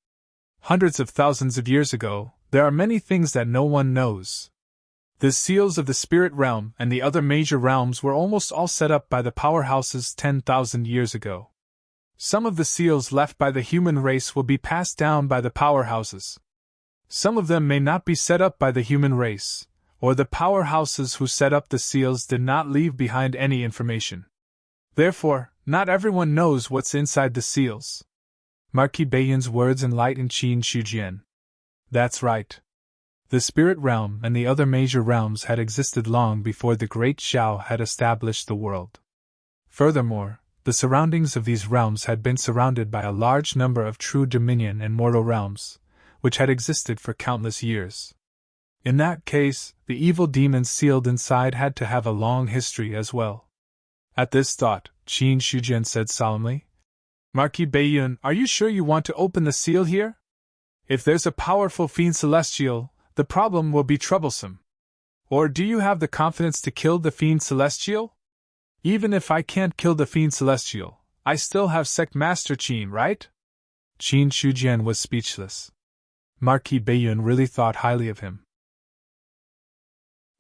Hundreds of thousands of years ago, there are many things that no one knows. The seals of the spirit realm and the other major realms were almost all set up by the powerhouses 10,000 years ago. Some of the seals left by the human race will be passed down by the powerhouses. Some of them may not be set up by the human race, or the powerhouses who set up the seals did not leave behind any information. Therefore, not everyone knows what's inside the seals. Marquis Bayun's words enlightened Qin Shujian. That's right. The spirit realm and the other major realms had existed long before the Great Zhao had established the world. Furthermore, the surroundings of these realms had been surrounded by a large number of true dominion and mortal realms, which had existed for countless years. In that case, the evil demons sealed inside had to have a long history as well. At this thought, Qin Shujian said solemnly, Marquis Bayun, are you sure you want to open the seal here? If there's a powerful fiend celestial, the problem will be troublesome. Or do you have the confidence to kill the fiend celestial? Even if I can't kill the fiend celestial, I still have Sect Master Qin, right? Qin Shujian was speechless. Marquis Bayun really thought highly of him.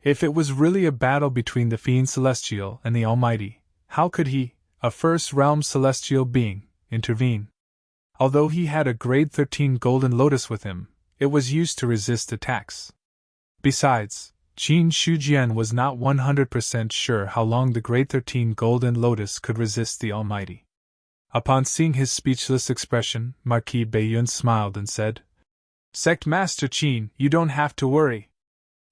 If it was really a battle between the fiend celestial and the Almighty, how could he, a first realm celestial being, intervene? Although he had a grade 13 golden lotus with him, it was used to resist attacks. Besides, Qin Shujian was not 100% sure how long the grade 13 golden lotus could resist the Almighty. Upon seeing his speechless expression, Marquis Bayun smiled and said, Sect Master Qin, you don't have to worry.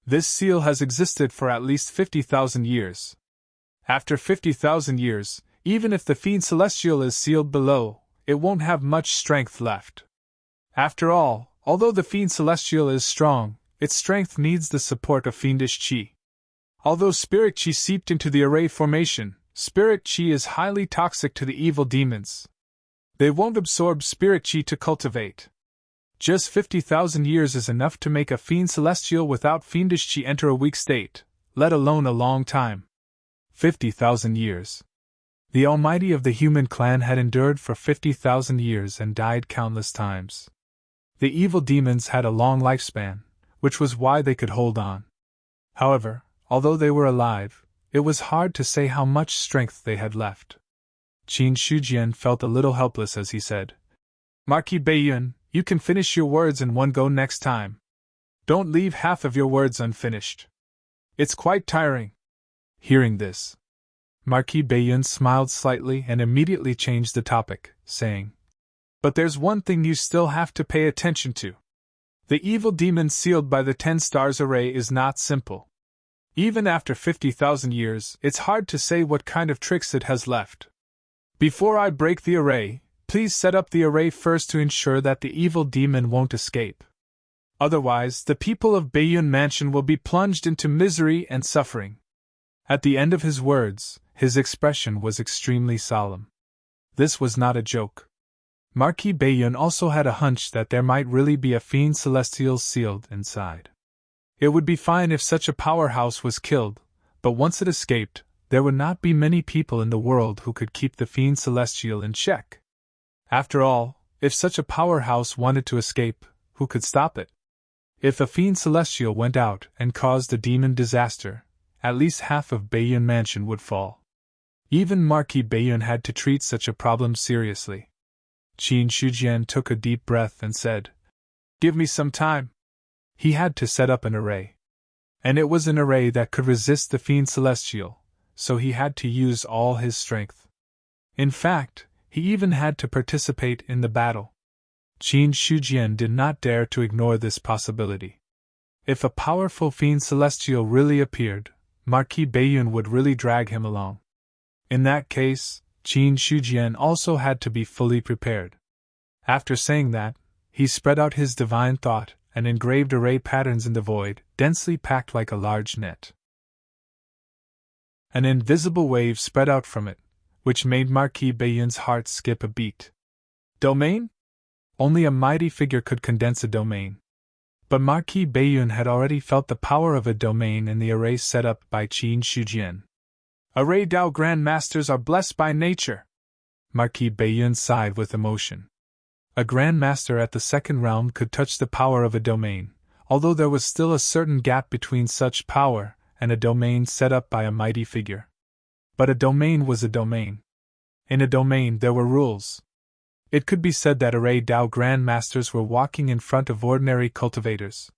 This seal has existed for at least 50,000 years. After 50,000 years, even if the fiend celestial is sealed below, it won't have much strength left. After all, although the fiend celestial is strong, its strength needs the support of fiendish qi. Although spirit qi seeped into the array formation, spirit qi is highly toxic to the evil demons. They won't absorb spirit qi to cultivate. Just 50,000 years is enough to make a fiend celestial without fiendish qi enter a weak state, let alone a long time. 50,000 years. The Almighty of the human clan had endured for 50,000 years and died countless times. The evil demons had a long lifespan, which was why they could hold on. However, although they were alive, it was hard to say how much strength they had left. Qin Shujian felt a little helpless as he said, Marquis Bayun, you can finish your words in one go next time. Don't leave half of your words unfinished. It's quite tiring. Hearing this, Marquis Bayun smiled slightly and immediately changed the topic, saying, But there's one thing you still have to pay attention to. The evil demon sealed by the 10 stars array is not simple. Even after 50,000 years, it's hard to say what kind of tricks it has left. Before I break the array, please set up the array first to ensure that the evil demon won't escape. Otherwise, the people of Bayun Mansion will be plunged into misery and suffering. At the end of his words, his expression was extremely solemn. This was not a joke. Marquis Bayun also had a hunch that there might really be a fiend celestial sealed inside. It would be fine if such a powerhouse was killed, but once it escaped, there would not be many people in the world who could keep the fiend celestial in check. After all, if such a powerhouse wanted to escape, who could stop it? If a fiend celestial went out and caused a demon disaster, at least half of Bayun Mansion would fall. Even Marquis Bayun had to treat such a problem seriously. Qin Shujian took a deep breath and said, "Give me some time." He had to set up an array. And it was an array that could resist the fiend celestial, so he had to use all his strength. In fact, he even had to participate in the battle. Qin Shujian did not dare to ignore this possibility. If a powerful fiend celestial really appeared, Marquis Bayun would really drag him along. In that case, Qin Shujian also had to be fully prepared. After saying that, he spread out his divine thought and engraved array patterns in the void, densely packed like a large net. An invisible wave spread out from it, which made Marquis Bayun's heart skip a beat. Domain? Only a mighty figure could condense a domain. But Marquis Bayun had already felt the power of a domain in the array set up by Qin Shujian. Array Dao Grand Masters are blessed by nature. Marquis Bayun sighed with emotion. A Grand Master at the second realm could touch the power of a domain, although there was still a certain gap between such power and a domain set up by a mighty figure. But a domain was a domain. In a domain there were rules. It could be said that Array Dao Grand Masters were walking in front of ordinary cultivators.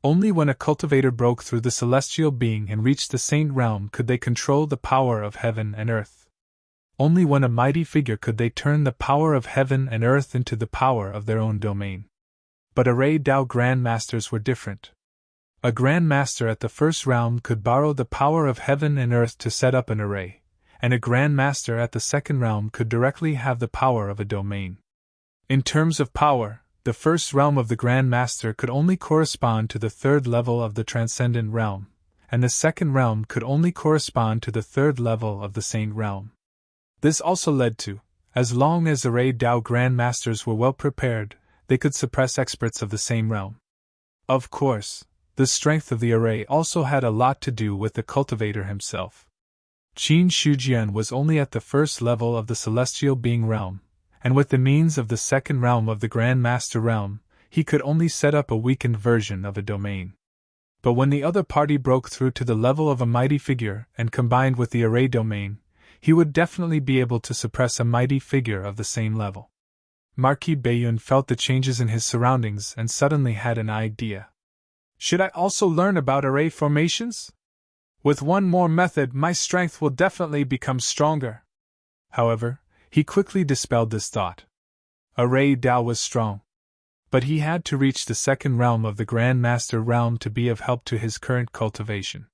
Only when a cultivator broke through the celestial being and reached the saint realm could they control the power of heaven and earth. Only when a mighty figure could they turn the power of heaven and earth into the power of their own domain. But Array Dao Grand Masters were different. A Grand Master at the first realm could borrow the power of heaven and earth to set up an array, and a Grand Master at the second realm could directly have the power of a domain. In terms of power, the first realm of the Grand Master could only correspond to the third level of the Transcendent Realm, and the second realm could only correspond to the third level of the Saint Realm. This also led to, as long as Array Dao Grand Masters were well prepared, they could suppress experts of the same realm. Of course, the strength of the array also had a lot to do with the cultivator himself. Qin Shujian was only at the first level of the celestial being realm, and with the means of the second realm of the Grand Master realm, he could only set up a weakened version of a domain. But when the other party broke through to the level of a mighty figure and combined with the array domain, he would definitely be able to suppress a mighty figure of the same level. Marquis Bayun felt the changes in his surroundings and suddenly had an idea. Should I also learn about array formations? With one more method, my strength will definitely become stronger. However, he quickly dispelled this thought. Array Dao was strong. But he had to reach the second realm of the Grand Master realm to be of help to his current cultivation.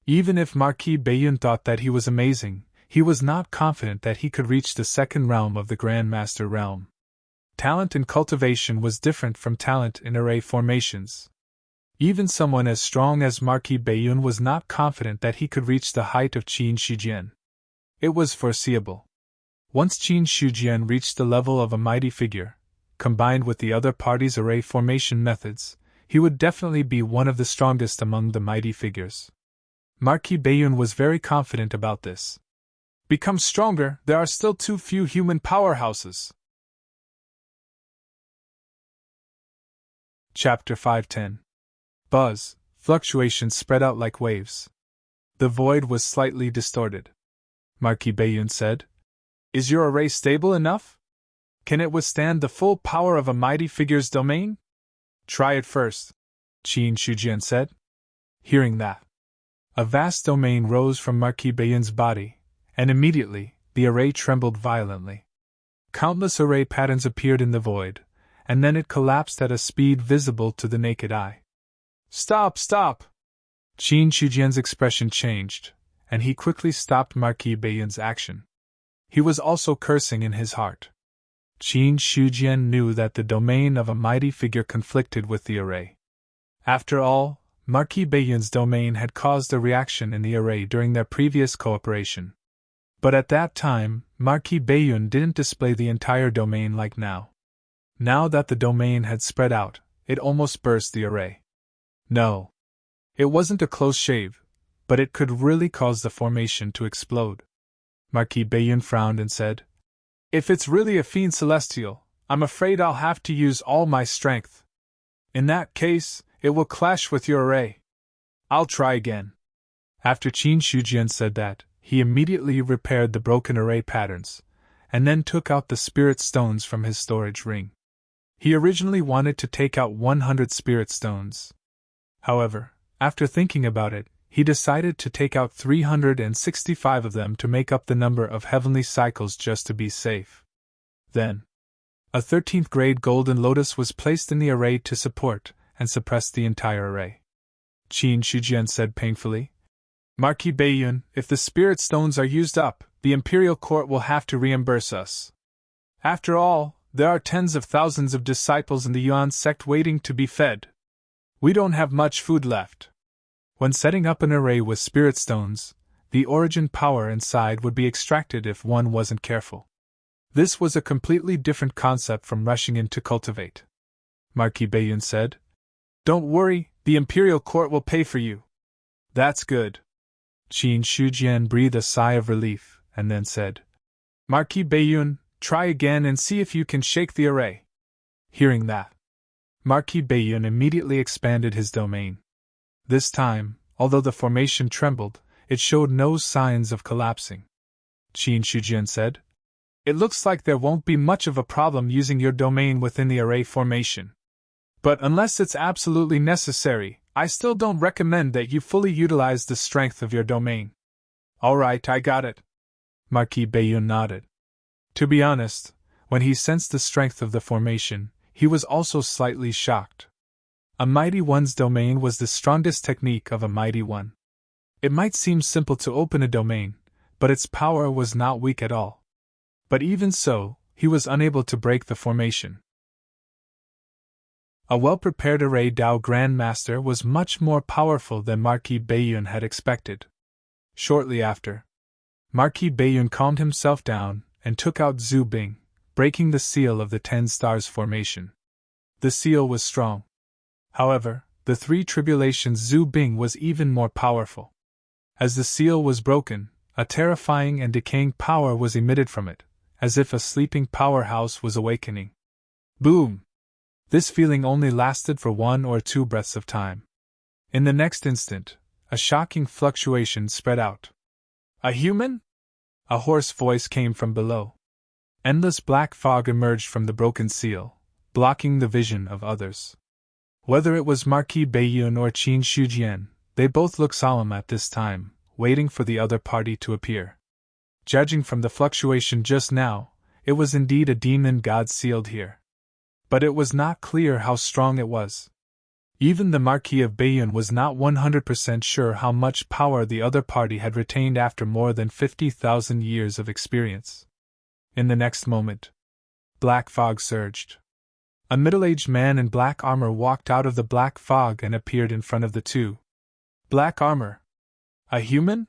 Even if Marquis Bayun thought that he was amazing, he was not confident that he could reach the second realm of the Grand Master realm. Talent in cultivation was different from talent in array formations. Even someone as strong as Marquis Bayun was not confident that he could reach the height of Qin Shujian. It was foreseeable. Once Qin Shujian reached the level of a mighty figure, combined with the other party's array formation methods, he would definitely be one of the strongest among the mighty figures. Marquis Bayun was very confident about this. Become stronger, there are still too few human powerhouses. Chapter 510. Buzz, fluctuations spread out like waves. The void was slightly distorted. Marquis Bayun said, "Is your array stable enough? Can it withstand the full power of a mighty figure's domain?" "Try it first," Qin Shujian said. Hearing that, a vast domain rose from Marquis Bayun's body, and immediately, the array trembled violently. Countless array patterns appeared in the void, and then it collapsed at a speed visible to the naked eye. Stop, stop! Qin Shujian's expression changed, and he quickly stopped Marquis Baiyun's action. He was also cursing in his heart. Qin Shujian knew that the domain of a mighty figure conflicted with the array. After all, Marquis Baiyun's domain had caused a reaction in the array during their previous cooperation. But at that time, Marquis Baiyun didn't display the entire domain like now. Now that the domain had spread out, it almost burst the array. No. It wasn't a close shave, but it could really cause the formation to explode. Marquis Baiyun frowned and said, "If it's really a fiend celestial, I'm afraid I'll have to use all my strength. In that case, it will clash with your array. I'll try again." After Qin Shujian said that, he immediately repaired the broken array patterns, and then took out the spirit stones from his storage ring. He originally wanted to take out 100 spirit stones. However, after thinking about it, he decided to take out 365 of them to make up the number of heavenly cycles just to be safe. Then, a 13th grade golden lotus was placed in the array to support and suppress the entire array. Qin Shujian said painfully, "Marquis Baiyun, if the spirit stones are used up, the Imperial Court will have to reimburse us. After all, there are tens of thousands of disciples in the Yuan sect waiting to be fed. We don't have much food left." When setting up an array with spirit stones, the origin power inside would be extracted if one wasn't careful. This was a completely different concept from rushing in to cultivate. Marquis Baiyun said, "Don't worry, the Imperial Court will pay for you." "That's good." Qin Shujian breathed a sigh of relief, and then said, "Marquis Baiyun, try again and see if you can shake the array." Hearing that, Marquis Baiyun immediately expanded his domain. This time, although the formation trembled, it showed no signs of collapsing. Qin Shujian said, "It looks like there won't be much of a problem using your domain within the array formation. But unless it's absolutely necessary, I still don't recommend that you fully utilize the strength of your domain." "All right, I got it." Marquis Baiyun nodded. To be honest, when he sensed the strength of the formation, he was also slightly shocked. A mighty one's domain was the strongest technique of a mighty one. It might seem simple to open a domain, but its power was not weak at all. But even so, he was unable to break the formation. A well-prepared array Dao Grandmaster was much more powerful than Marquis Baiyun had expected. Shortly after, Marquis Baiyun calmed himself down and took out Zhu Bing, breaking the seal of the 10 stars formation. The seal was strong. However, the 3 tribulations Zhu Bing was even more powerful. As the seal was broken, a terrifying and decaying power was emitted from it, as if a sleeping powerhouse was awakening. Boom! This feeling only lasted for 1 or 2 breaths of time. In the next instant, a shocking fluctuation spread out. "A human?" A hoarse voice came from below. Endless black fog emerged from the broken seal, blocking the vision of others. Whether it was Marquis Baiyun or Qin Shujian, they both looked solemn at this time, waiting for the other party to appear. Judging from the fluctuation just now, it was indeed a demon god sealed here. But it was not clear how strong it was. Even the Marquis of Baiyun was not 100% sure how much power the other party had retained after more than 50,000 years of experience. In the next moment, black fog surged. A middle-aged man in black armor walked out of the black fog and appeared in front of the two. Black armor? A human?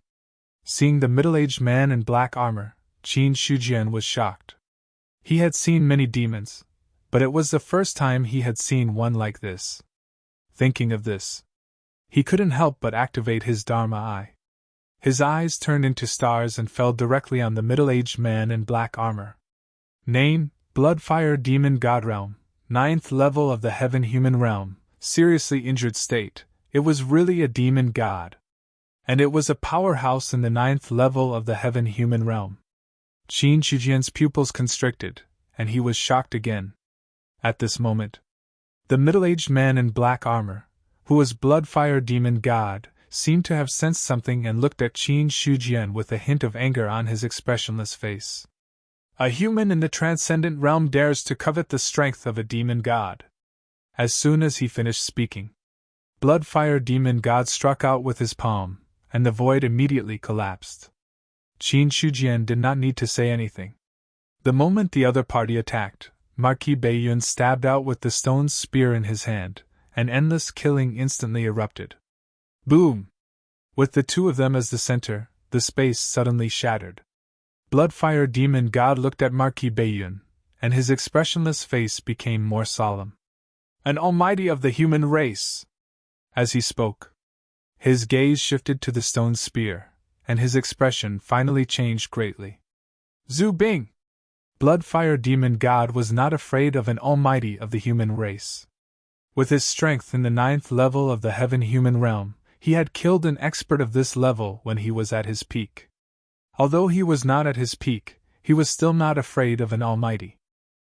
Seeing the middle-aged man in black armor, Qin Shujian was shocked. He had seen many demons, but it was the first time he had seen one like this. Thinking of this, he couldn't help but activate his Dharma eye. His eyes turned into stars and fell directly on the middle-aged man in black armor. Name: Bloodfire Demon God Realm, 9th level of the Heaven-Human Realm, seriously injured state. It was really a demon god. And it was a powerhouse in the 9th level of the Heaven-Human Realm. Qin Shujian's pupils constricted, and he was shocked again. At this moment, the middle-aged man in black armor, who was Bloodfire Demon God, seemed to have sensed something and looked at Qin Shujian with a hint of anger on his expressionless face. A human in the transcendent realm dares to covet the strength of a demon god. As soon as he finished speaking, Bloodfire Demon God struck out with his palm, and the void immediately collapsed. Qin Shujian did not need to say anything. The moment the other party attacked, Marquis Beiyun stabbed out with the stone spear in his hand, and endless killing instantly erupted. Boom! With the two of them as the center, the space suddenly shattered. Bloodfire Demon God looked at Marquis Beiyun, and his expressionless face became more solemn. An almighty of the human race! As he spoke, his gaze shifted to the stone spear, and his expression finally changed greatly. Zhu Bing! Bloodfire Demon God was not afraid of an almighty of the human race. With his strength in the 9th level of the heaven-human realm, he had killed an expert of this level when he was at his peak. Although he was not at his peak, he was still not afraid of an almighty.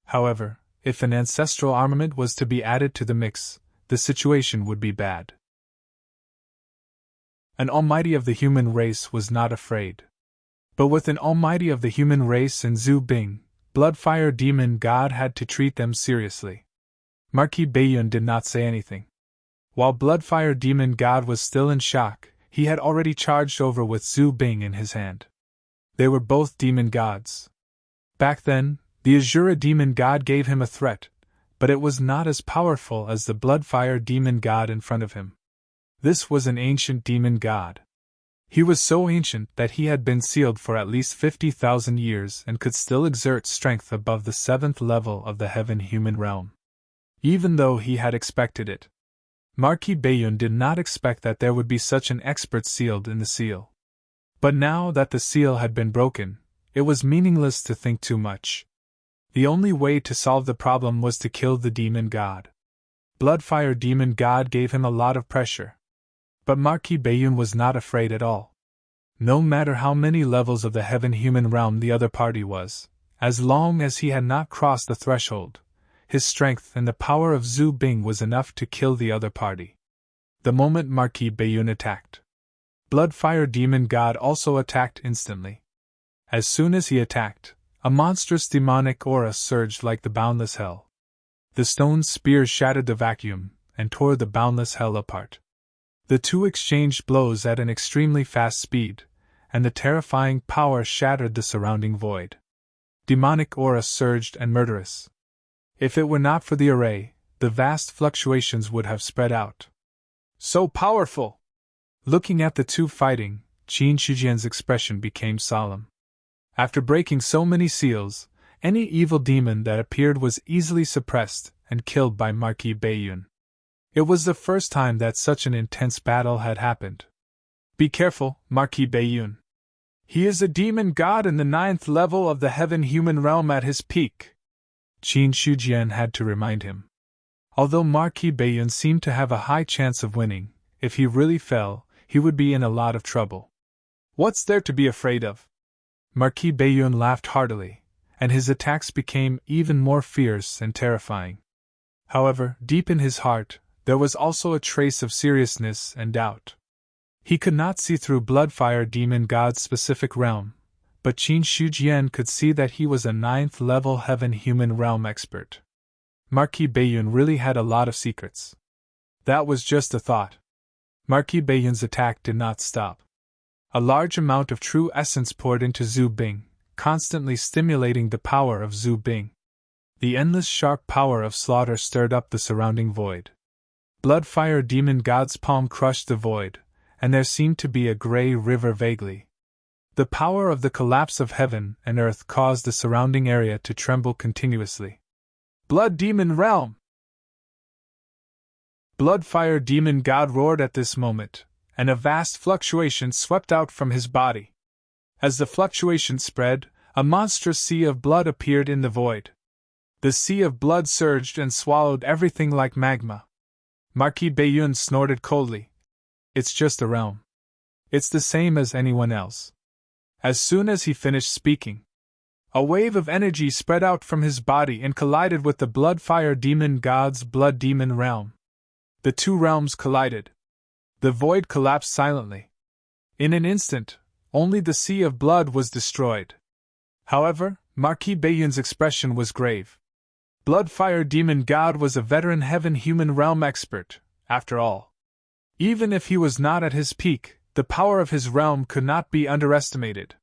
However, if an ancestral armament was to be added to the mix, the situation would be bad. An almighty of the human race was not afraid. But with an almighty of the human race and Zhu Bing, Bloodfire Demon God had to treat them seriously. Marquis Beiyun did not say anything. While Bloodfire Demon God was still in shock, he had already charged over with Zhu Bing in his hand. They were both demon gods. Back then, the Azura Demon God gave him a threat, but it was not as powerful as the Bloodfire Demon God in front of him. This was an ancient demon god. He was so ancient that he had been sealed for at least 50,000 years and could still exert strength above the 7th level of the heaven-human realm. Even though he had expected it. Marquis Beiyun did not expect that there would be such an expert sealed in the seal. But now that the seal had been broken, it was meaningless to think too much. The only way to solve the problem was to kill the demon god. Bloodfire Demon God gave him a lot of pressure. But Marquis Beiyun was not afraid at all. No matter how many levels of the heaven-human realm the other party was, as long as he had not crossed the threshold, his strength and the power of Zhu Bing was enough to kill the other party. The moment Marquis Beiyun attacked, Bloodfire Demon God also attacked instantly. As soon as he attacked, a monstrous demonic aura surged like the boundless hell. The stone spears shattered the vacuum and tore the boundless hell apart. The two exchanged blows at an extremely fast speed, and the terrifying power shattered the surrounding void. Demonic aura surged and murderous. If it were not for the array, the vast fluctuations would have spread out. So powerful! Looking at the two fighting, Qin Shujian's expression became solemn. After breaking so many seals, any evil demon that appeared was easily suppressed and killed by Marquis Beiyun. It was the first time that such an intense battle had happened. Be careful, Marquis Beiyun. He is a demon god in the 9th level of the heaven-human realm at his peak. Qin Shujian had to remind him. Although Marquis Beiyun seemed to have a high chance of winning, if he really fell, he would be in a lot of trouble. What's there to be afraid of? Marquis Beiyun laughed heartily, and his attacks became even more fierce and terrifying. However, deep in his heart, there was also a trace of seriousness and doubt. He could not see through Bloodfire Demon God's specific realm, but Qin Shujian could see that he was a 9th level heaven-human realm expert. Marquis Beiyun really had a lot of secrets. That was just a thought. Marquis Beiyun's attack did not stop. A large amount of true essence poured into Zhu Bing, constantly stimulating the power of Zhu Bing. The endless sharp power of slaughter stirred up the surrounding void. Bloodfire Demon God's palm crushed the void, and there seemed to be a gray river vaguely. The power of the collapse of heaven and earth caused the surrounding area to tremble continuously. Blood Demon Realm! Bloodfire Demon God roared at this moment, and a vast fluctuation swept out from his body. As the fluctuation spread, a monstrous sea of blood appeared in the void. The sea of blood surged and swallowed everything like magma. Marquis Beiyun snorted coldly. It's just a realm. It's the same as anyone else. As soon as he finished speaking, a wave of energy spread out from his body and collided with the Bloodfire Demon God's Blood Demon realm. The two realms collided. The void collapsed silently. In an instant, only the sea of blood was destroyed. However, Marquis Bayun's expression was grave. Bloodfire Demon God was a veteran heaven-human realm expert, after all. Even if he was not at his peak, the power of his realm could not be underestimated.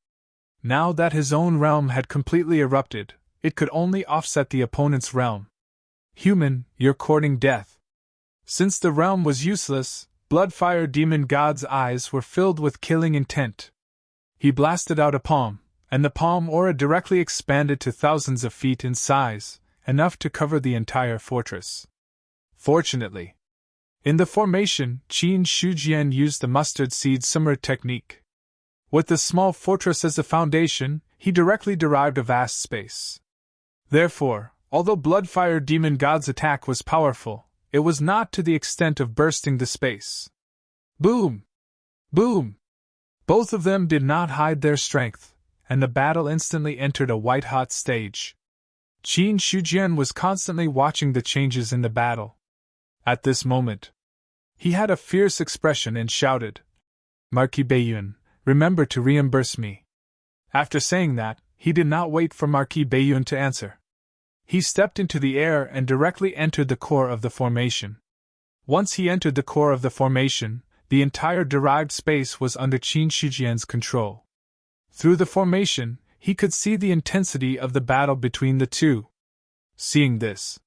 Now that his own realm had completely erupted, it could only offset the opponent's realm. Human, you're courting death. Since the realm was useless, Bloodfire Demon God's eyes were filled with killing intent. He blasted out a palm, and the palm aura directly expanded to thousands of feet in size, enough to cover the entire fortress. Fortunately, in the formation, Qin Shujian used the mustard seed simmer technique. With the small fortress as a foundation, he directly derived a vast space. Therefore, although Bloodfire Demon God's attack was powerful, it was not to the extent of bursting the space. Boom! Boom! Both of them did not hide their strength, and the battle instantly entered a white-hot stage. Qin Shujian was constantly watching the changes in the battle. At this moment, he had a fierce expression and shouted, "Marquis Bayun, remember to reimburse me." After saying that, he did not wait for Marquis Bayun to answer. He stepped into the air and directly entered the core of the formation. Once he entered the core of the formation, the entire derived space was under Qin Shujian's control. Through the formation, he could see the intensity of the battle between the two. Seeing this,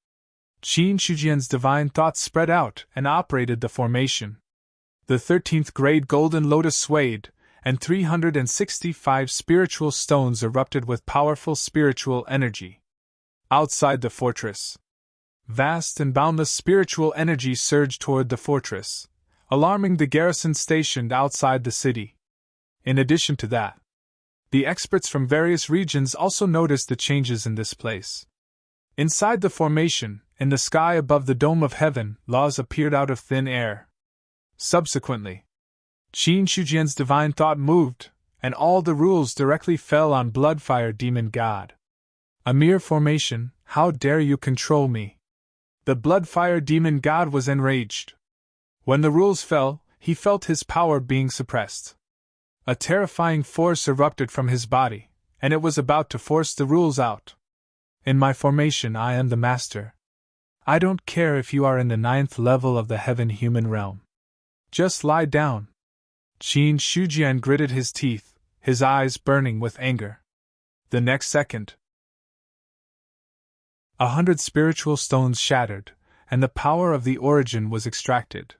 Qin Shujian's divine thoughts spread out and operated the formation. The 13th grade golden lotus swayed, and 365 spiritual stones erupted with powerful spiritual energy. Outside the fortress, vast and boundless spiritual energy surged toward the fortress, alarming the garrison stationed outside the city. In addition to that, the experts from various regions also noticed the changes in this place. Inside the formation, in the sky above the dome of heaven, laws appeared out of thin air. Subsequently, Qin Shujian's divine thought moved, and all the rules directly fell on Bloodfire Demon God. A mere formation, how dare you control me? The Bloodfire Demon God was enraged. When the rules fell, he felt his power being suppressed. A terrifying force erupted from his body, and it was about to force the rules out. In my formation I am the master. I don't care if you are in the 9th level of the heaven-human realm. Just lie down. Qin Shujian gritted his teeth, his eyes burning with anger. The next second, 100 spiritual stones shattered, and the power of the origin was extracted.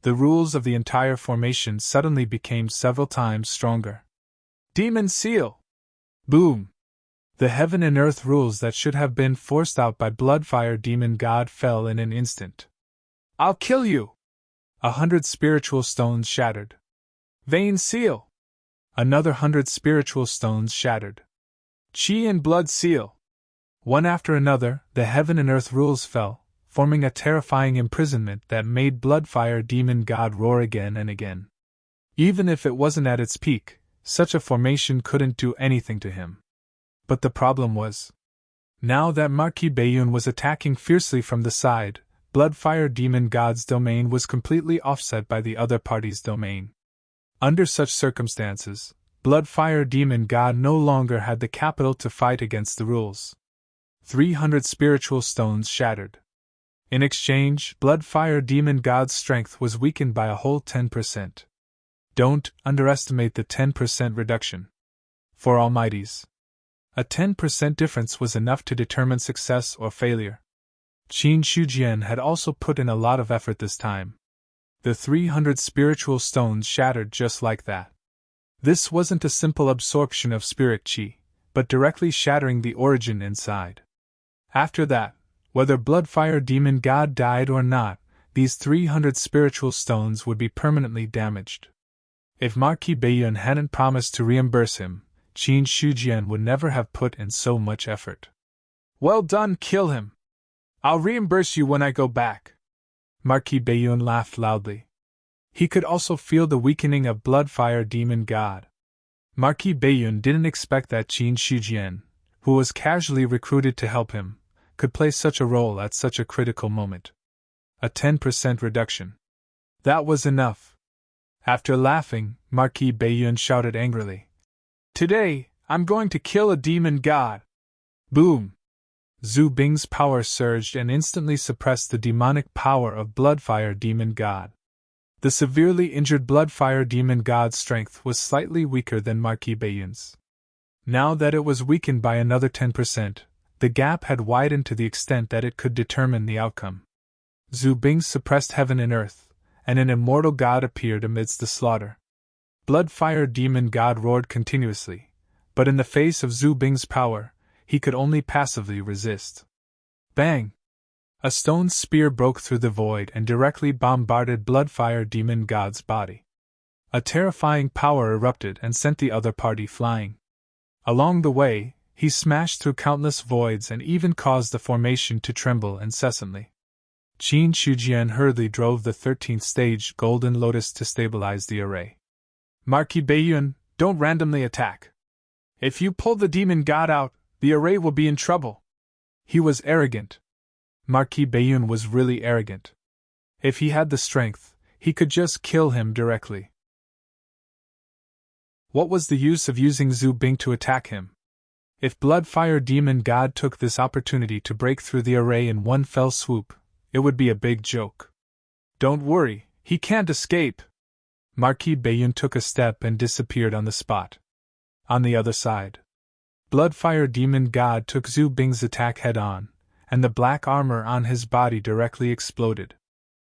The rules of the entire formation suddenly became several times stronger. Demon Seal! Boom! The heaven and earth rules that should have been forced out by Bloodfire Demon God fell in an instant. I'll kill you! 100 spiritual stones shattered. Vein Seal! Another 100 spiritual stones shattered. Chi and Blood Seal! One after another, the heaven and earth rules fell, forming a terrifying imprisonment that made Bloodfire Demon God roar again and again. Even if it wasn't at its peak, such a formation couldn't do anything to him. But the problem was, now that Marquis Bayun was attacking fiercely from the side, Bloodfire Demon God's domain was completely offset by the other party's domain. Under such circumstances, Bloodfire Demon God no longer had the capital to fight against the rules. 300 spiritual stones shattered. In exchange, Bloodfire Demon God's strength was weakened by a whole 10%. Don't underestimate the 10% reduction. For Almighties, a 10% difference was enough to determine success or failure. Qin Shujian had also put in a lot of effort this time. The 300 spiritual stones shattered just like that. This wasn't a simple absorption of spirit chi, but directly shattering the origin inside. After that, whether Bloodfire Demon God died or not, these 300 spiritual stones would be permanently damaged. If Marquis Bayun hadn't promised to reimburse him, Qin Shujian would never have put in so much effort. Well done, kill him! I'll reimburse you when I go back. Marquis Bayun laughed loudly. He could also feel the weakening of Bloodfire Demon God. Marquis Bayun didn't expect that Qin Shujian, who was casually recruited to help him, could play such a role at such a critical moment. A 10% reduction. That was enough. After laughing, Marquis Bayun shouted angrily, "Today, I'm going to kill a demon god." Boom! Zhu Bing's power surged and instantly suppressed the demonic power of Bloodfire Demon God. The severely injured Bloodfire Demon God's strength was slightly weaker than Marquis Bayun's. Now that it was weakened by another 10%, the gap had widened to the extent that it could determine the outcome. Zhu Bing suppressed heaven and earth, and an immortal god appeared amidst the slaughter. Bloodfire Demon God roared continuously, but in the face of Zhu Bing's power, he could only passively resist. Bang! A stone spear broke through the void and directly bombarded Bloodfire Demon God's body. A terrifying power erupted and sent the other party flying. Along the way, he smashed through countless voids and even caused the formation to tremble incessantly. Qin Shujian hurriedly drove the 13th stage Golden Lotus to stabilize the array. Marquis Bayun, don't randomly attack. If you pull the demon god out, the array will be in trouble. He was arrogant. Marquis Bayun was really arrogant. If he had the strength, he could just kill him directly. What was the use of using Zhu Bing to attack him? If Bloodfire Demon God took this opportunity to break through the array in one fell swoop, it would be a big joke. Don't worry, he can't escape. Marquis Bayun took a step and disappeared on the spot. On the other side, Bloodfire Demon God took Zhu Bing's attack head-on, and the black armor on his body directly exploded.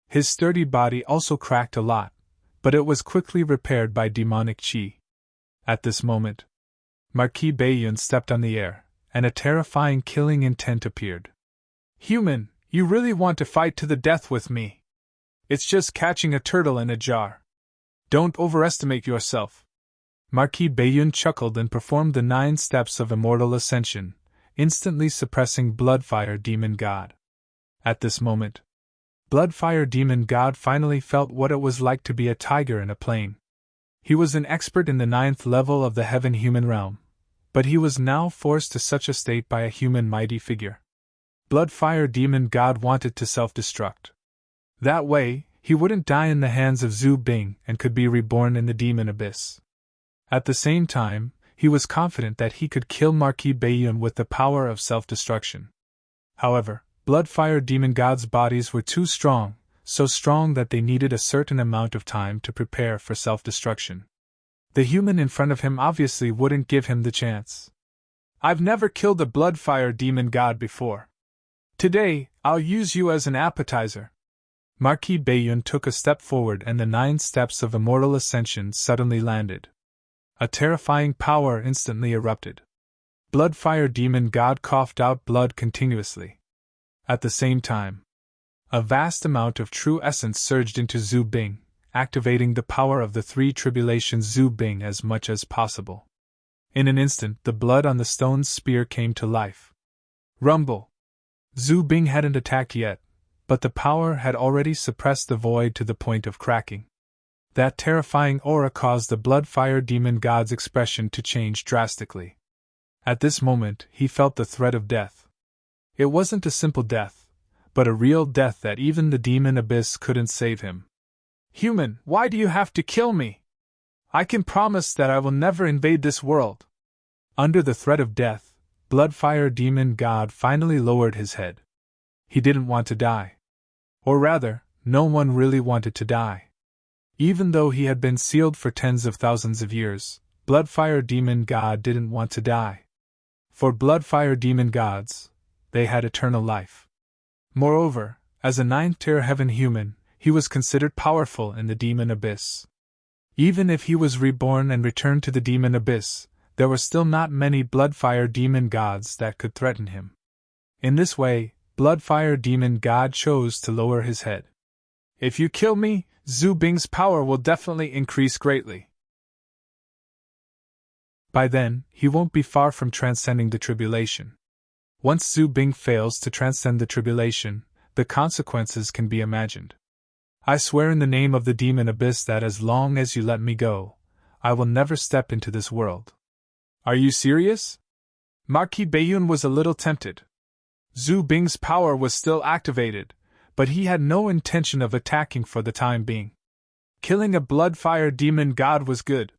His sturdy body also cracked a lot, but it was quickly repaired by demonic chi. At this moment, Marquis Bayun stepped on the air, and a terrifying killing intent appeared. Human, you really want to fight to the death with me? It's just catching a turtle in a jar. Don't overestimate yourself. Marquis Bayun chuckled and performed the 9 steps of immortal ascension, instantly suppressing Bloodfire Demon God. At this moment, Bloodfire Demon God finally felt what it was like to be a tiger in a plain. He was an expert in the 9th level of the heaven-human realm, but he was now forced to such a state by a human mighty figure. Bloodfire Demon God wanted to self-destruct. That way, he wouldn't die in the hands of Zhu Bing and could be reborn in the demon abyss. At the same time, he was confident that he could kill Marquis Bayun with the power of self-destruction. However, Bloodfire Demon God's bodies were too strong, so strong that they needed a certain amount of time to prepare for self-destruction. The human in front of him obviously wouldn't give him the chance. I've never killed a Bloodfire Demon God before. Today, I'll use you as an appetizer. Marquis Bayun took a step forward and the 9 steps of immortal ascension suddenly landed. A terrifying power instantly erupted. Bloodfire Demon God coughed out blood continuously. At the same time, a vast amount of true essence surged into Zhu Bing, activating the power of the 3 tribulations Zhu Bing as much as possible. In an instant, the blood on the stone spear came to life. Rumble! Zhu Bing hadn't attacked yet, but the power had already suppressed the void to the point of cracking. That terrifying aura caused the Bloodfire Demon God's expression to change drastically. At this moment, he felt the threat of death. It wasn't a simple death, but a real death that even the demon abyss couldn't save him. Human, why do you have to kill me? I can promise that I will never invade this world. Under the threat of death, Bloodfire Demon God finally lowered his head. He didn't want to die. Or rather, no one really wanted to die. Even though he had been sealed for tens of thousands of years, Bloodfire Demon God didn't want to die. For Bloodfire Demon Gods, they had eternal life. Moreover, as a 9th-tier heaven human, he was considered powerful in the demon abyss. Even if he was reborn and returned to the demon abyss, there were still not many Bloodfire Demon Gods that could threaten him. In this way, Bloodfire Demon God chose to lower his head. If you kill me, Zhu Bing's power will definitely increase greatly. By then, he won't be far from transcending the tribulation. Once Zhu Bing fails to transcend the tribulation, the consequences can be imagined. I swear in the name of the demon abyss that as long as you let me go, I will never step into this world. Are you serious? Marquis Bayun was a little tempted. Zhu Bing's power was still activated, but he had no intention of attacking for the time being. Killing a Bloodfire Demon God was good.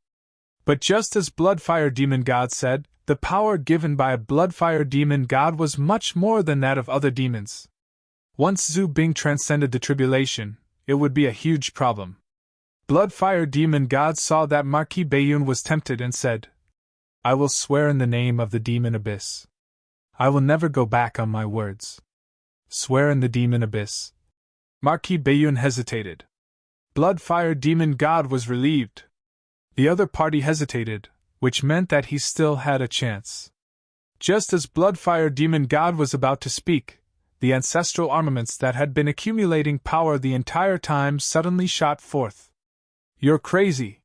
But just as Bloodfire Demon God said, The power given by a bloodfire demon god was much more than that of other demons. Once Zhu Bing transcended the tribulation, it would be a huge problem. Bloodfire demon god saw that Marquis Bayun was tempted and said, "I will swear in the name of the demon abyss. I will never go back on my words." Swear in the demon abyss. Marquis Bayun hesitated. Bloodfire demon god was relieved. The other party hesitated, which meant that he still had a chance. Just as Bloodfire demon god was about to speak, the ancestral armaments that had been accumulating power the entire time suddenly shot forth. "You're crazy!"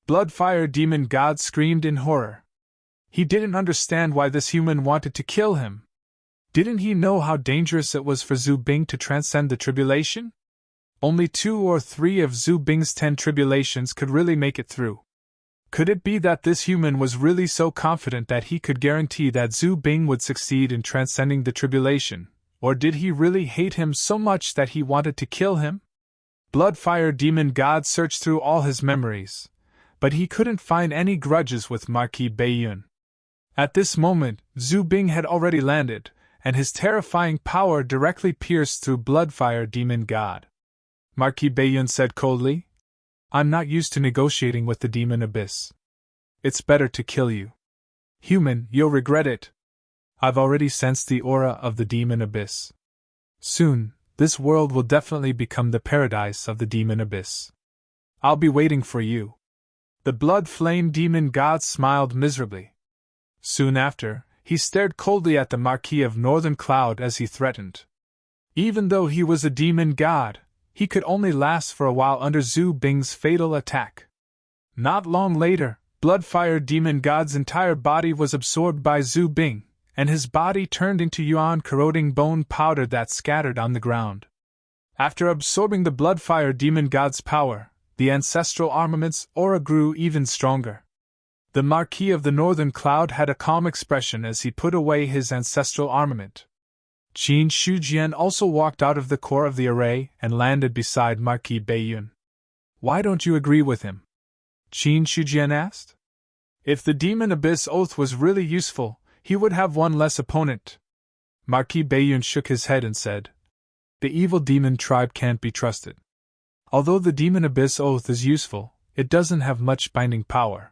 Bloodfire demon god screamed in horror. He didn't understand why this human wanted to kill him. Didn't he know how dangerous it was for Zhu Bing to transcend the tribulation? Only 2 or 3 of Zhu Bing's 10 tribulations could really make it through. Could it be that this human was really so confident that he could guarantee that Zhu Bing would succeed in transcending the tribulation, or did he really hate him so much that he wanted to kill him? Bloodfire demon god searched through all his memories, but he couldn't find any grudges with Marquis Bayun. At this moment, Zhu Bing had already landed, and his terrifying power directly pierced through Bloodfire demon god. Marquis Bayun said coldly, "I'm not used to negotiating with the demon abyss. It's better to kill you. Human, you'll regret it. I've already sensed the aura of the demon abyss. Soon, this world will definitely become the paradise of the demon abyss. I'll be waiting for you." The blood flame demon god smiled miserably. Soon after, he stared coldly at the Marquis of Northern Cloud as he threatened. Even though he was a demon god, he could only last for a while under Zhu Bing's fatal attack. Not long later, Bloodfire demon god's entire body was absorbed by Zhu Bing, and his body turned into yuan-corroding bone powder that scattered on the ground. After absorbing the Bloodfire demon god's power, the ancestral armament's aura grew even stronger. The Marquis of the Northern Cloud had a calm expression as he put away his ancestral armament. Qin Shujian also walked out of the core of the array and landed beside Marquis Bayun. "Why don't you agree with him?" Qin Shujian asked. "If the Demon Abyss Oath was really useful, he would have one less opponent." Marquis Bayun shook his head and said, "The evil demon tribe can't be trusted. Although the Demon Abyss Oath is useful, it doesn't have much binding power.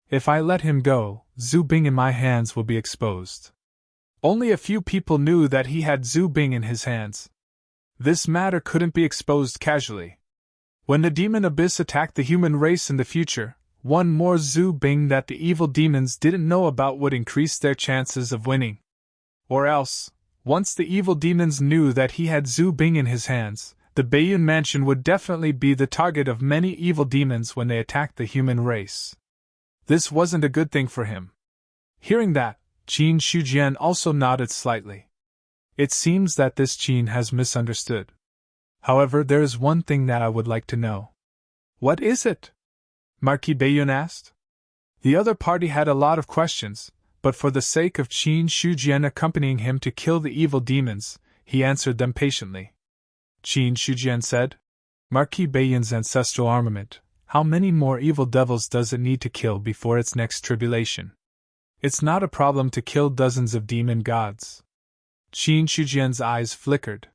If I let him go, Zhu Bing in my hands will be exposed." Only a few people knew that he had Zhu Bing in his hands. This matter couldn't be exposed casually. When the demon abyss attacked the human race in the future, one more Zhu Bing that the evil demons didn't know about would increase their chances of winning. Or else, once the evil demons knew that he had Zhu Bing in his hands, the Bayun Mansion would definitely be the target of many evil demons when they attacked the human race. This wasn't a good thing for him. Hearing that, Qin Shujian also nodded slightly. It seems that this Qin has misunderstood. However, there is one thing that I would like to know. "What is it?" Marquis Bayun asked. The other party had a lot of questions, but for the sake of Qin Shujian accompanying him to kill the evil demons, he answered them patiently. Qin Shujian said, "Marquis Bayun's ancestral armament, how many more evil devils does it need to kill before its next tribulation? It's not a problem to kill dozens of demon gods." Qin Shujian's eyes flickered.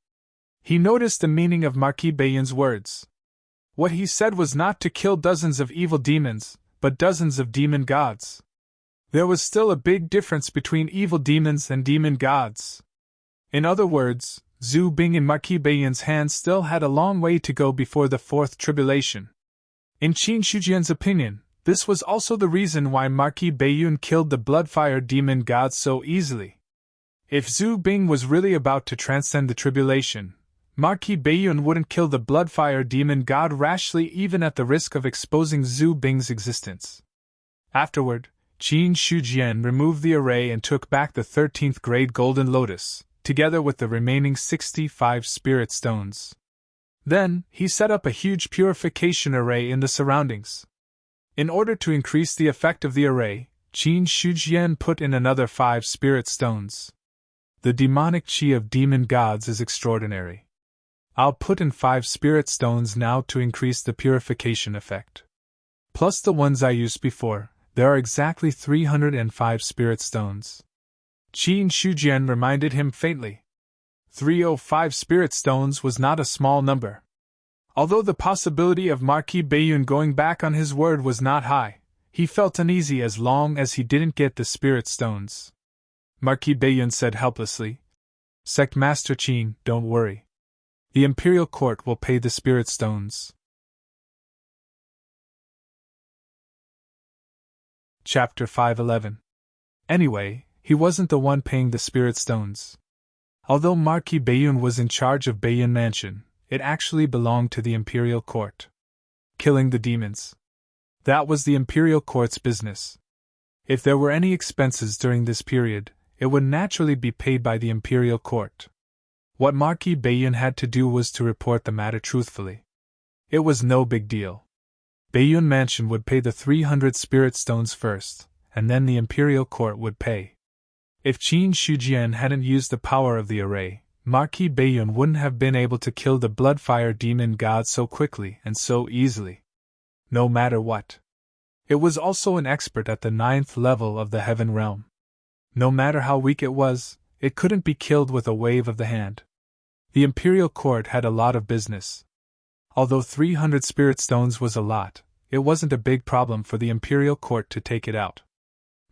He noticed the meaning of Marquis Bayun's words. What he said was not to kill dozens of evil demons, but dozens of demon gods. There was still a big difference between evil demons and demon gods. In other words, Zhu Bing in Marquis Bayun's hands still had a long way to go before the fourth tribulation. In Qin Shujian's opinion, this was also the reason why Marquis Bayun killed the Bloodfire demon god so easily. If Zhu Bing was really about to transcend the tribulation, Marquis Bayun wouldn't kill the Bloodfire demon god rashly even at the risk of exposing Zhu Bing's existence. Afterward, Qin Shujian removed the array and took back the 13th grade Golden Lotus, together with the remaining 65 spirit stones. Then, he set up a huge purification array in the surroundings. In order to increase the effect of the array, Qin Shujian put in another 5 spirit stones. The demonic chi of demon gods is extraordinary. I'll put in 5 spirit stones now to increase the purification effect. Plus the ones I used before, There are exactly 305 spirit stones. Qin Shujian reminded him faintly. 305 spirit stones was not a small number. Although the possibility of Marquis Bayun going back on his word was not high, he felt uneasy as long as he didn't get the spirit stones. Marquis Bayun said helplessly, Sect Master Qin, don't worry. The Imperial Court will pay the spirit stones. Chapter 511. Anyway, he wasn't the one paying the spirit stones. Although Marquis Bayun was in charge of Bayun Mansion, it actually belonged to the Imperial Court. Killing the demons. That was the Imperial Court's business. If there were any expenses during this period, it would naturally be paid by the Imperial Court. What Marquis Bayun had to do was to report the matter truthfully. It was no big deal. Bayun Mansion would pay the 300 spirit stones first, and then the Imperial Court would pay. If Qin Shujian hadn't used the power of the array, Marquis Bayun wouldn't have been able to kill the Bloodfire Demon God so quickly and so easily. No matter what. It was also an expert at the 9th level of the Heaven Realm. No matter how weak it was, it couldn't be killed with a wave of the hand. The Imperial Court had a lot of business. Although 300 spirit stones was a lot, it wasn't a big problem for the Imperial Court to take it out.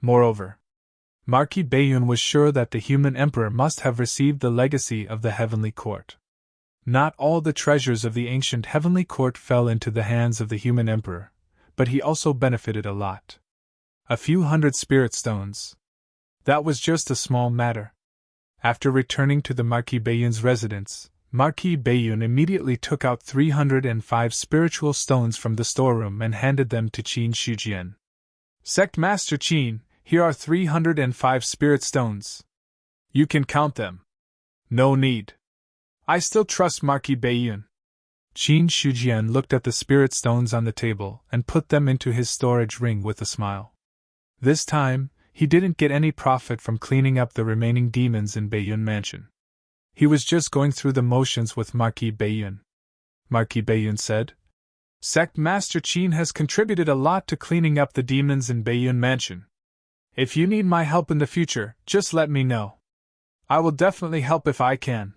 Moreover, Marquis Bayun was sure that the human emperor must have received the legacy of the Heavenly Court. Not all the treasures of the ancient Heavenly Court fell into the hands of the human emperor, but he also benefited a lot. A few hundred spirit stones. That was just a small matter. After returning to the Marquis Bayun's residence, Marquis Bayun immediately took out 305 spiritual stones from the storeroom and handed them to Qin Shujian. Sect Master Qin, here are 305 spirit stones. You can count them. No need. I still trust Marquis Bayun. Qin Shujian looked at the spirit stones on the table and put them into his storage ring with a smile. This time, he didn't get any profit from cleaning up the remaining demons in Bayun Mansion. He was just going through the motions with Marquis Bayun. Marquis Bayun said, Sect Master Qin has contributed a lot to cleaning up the demons in Bayun Mansion. If you need my help in the future, just let me know. I will definitely help if I can.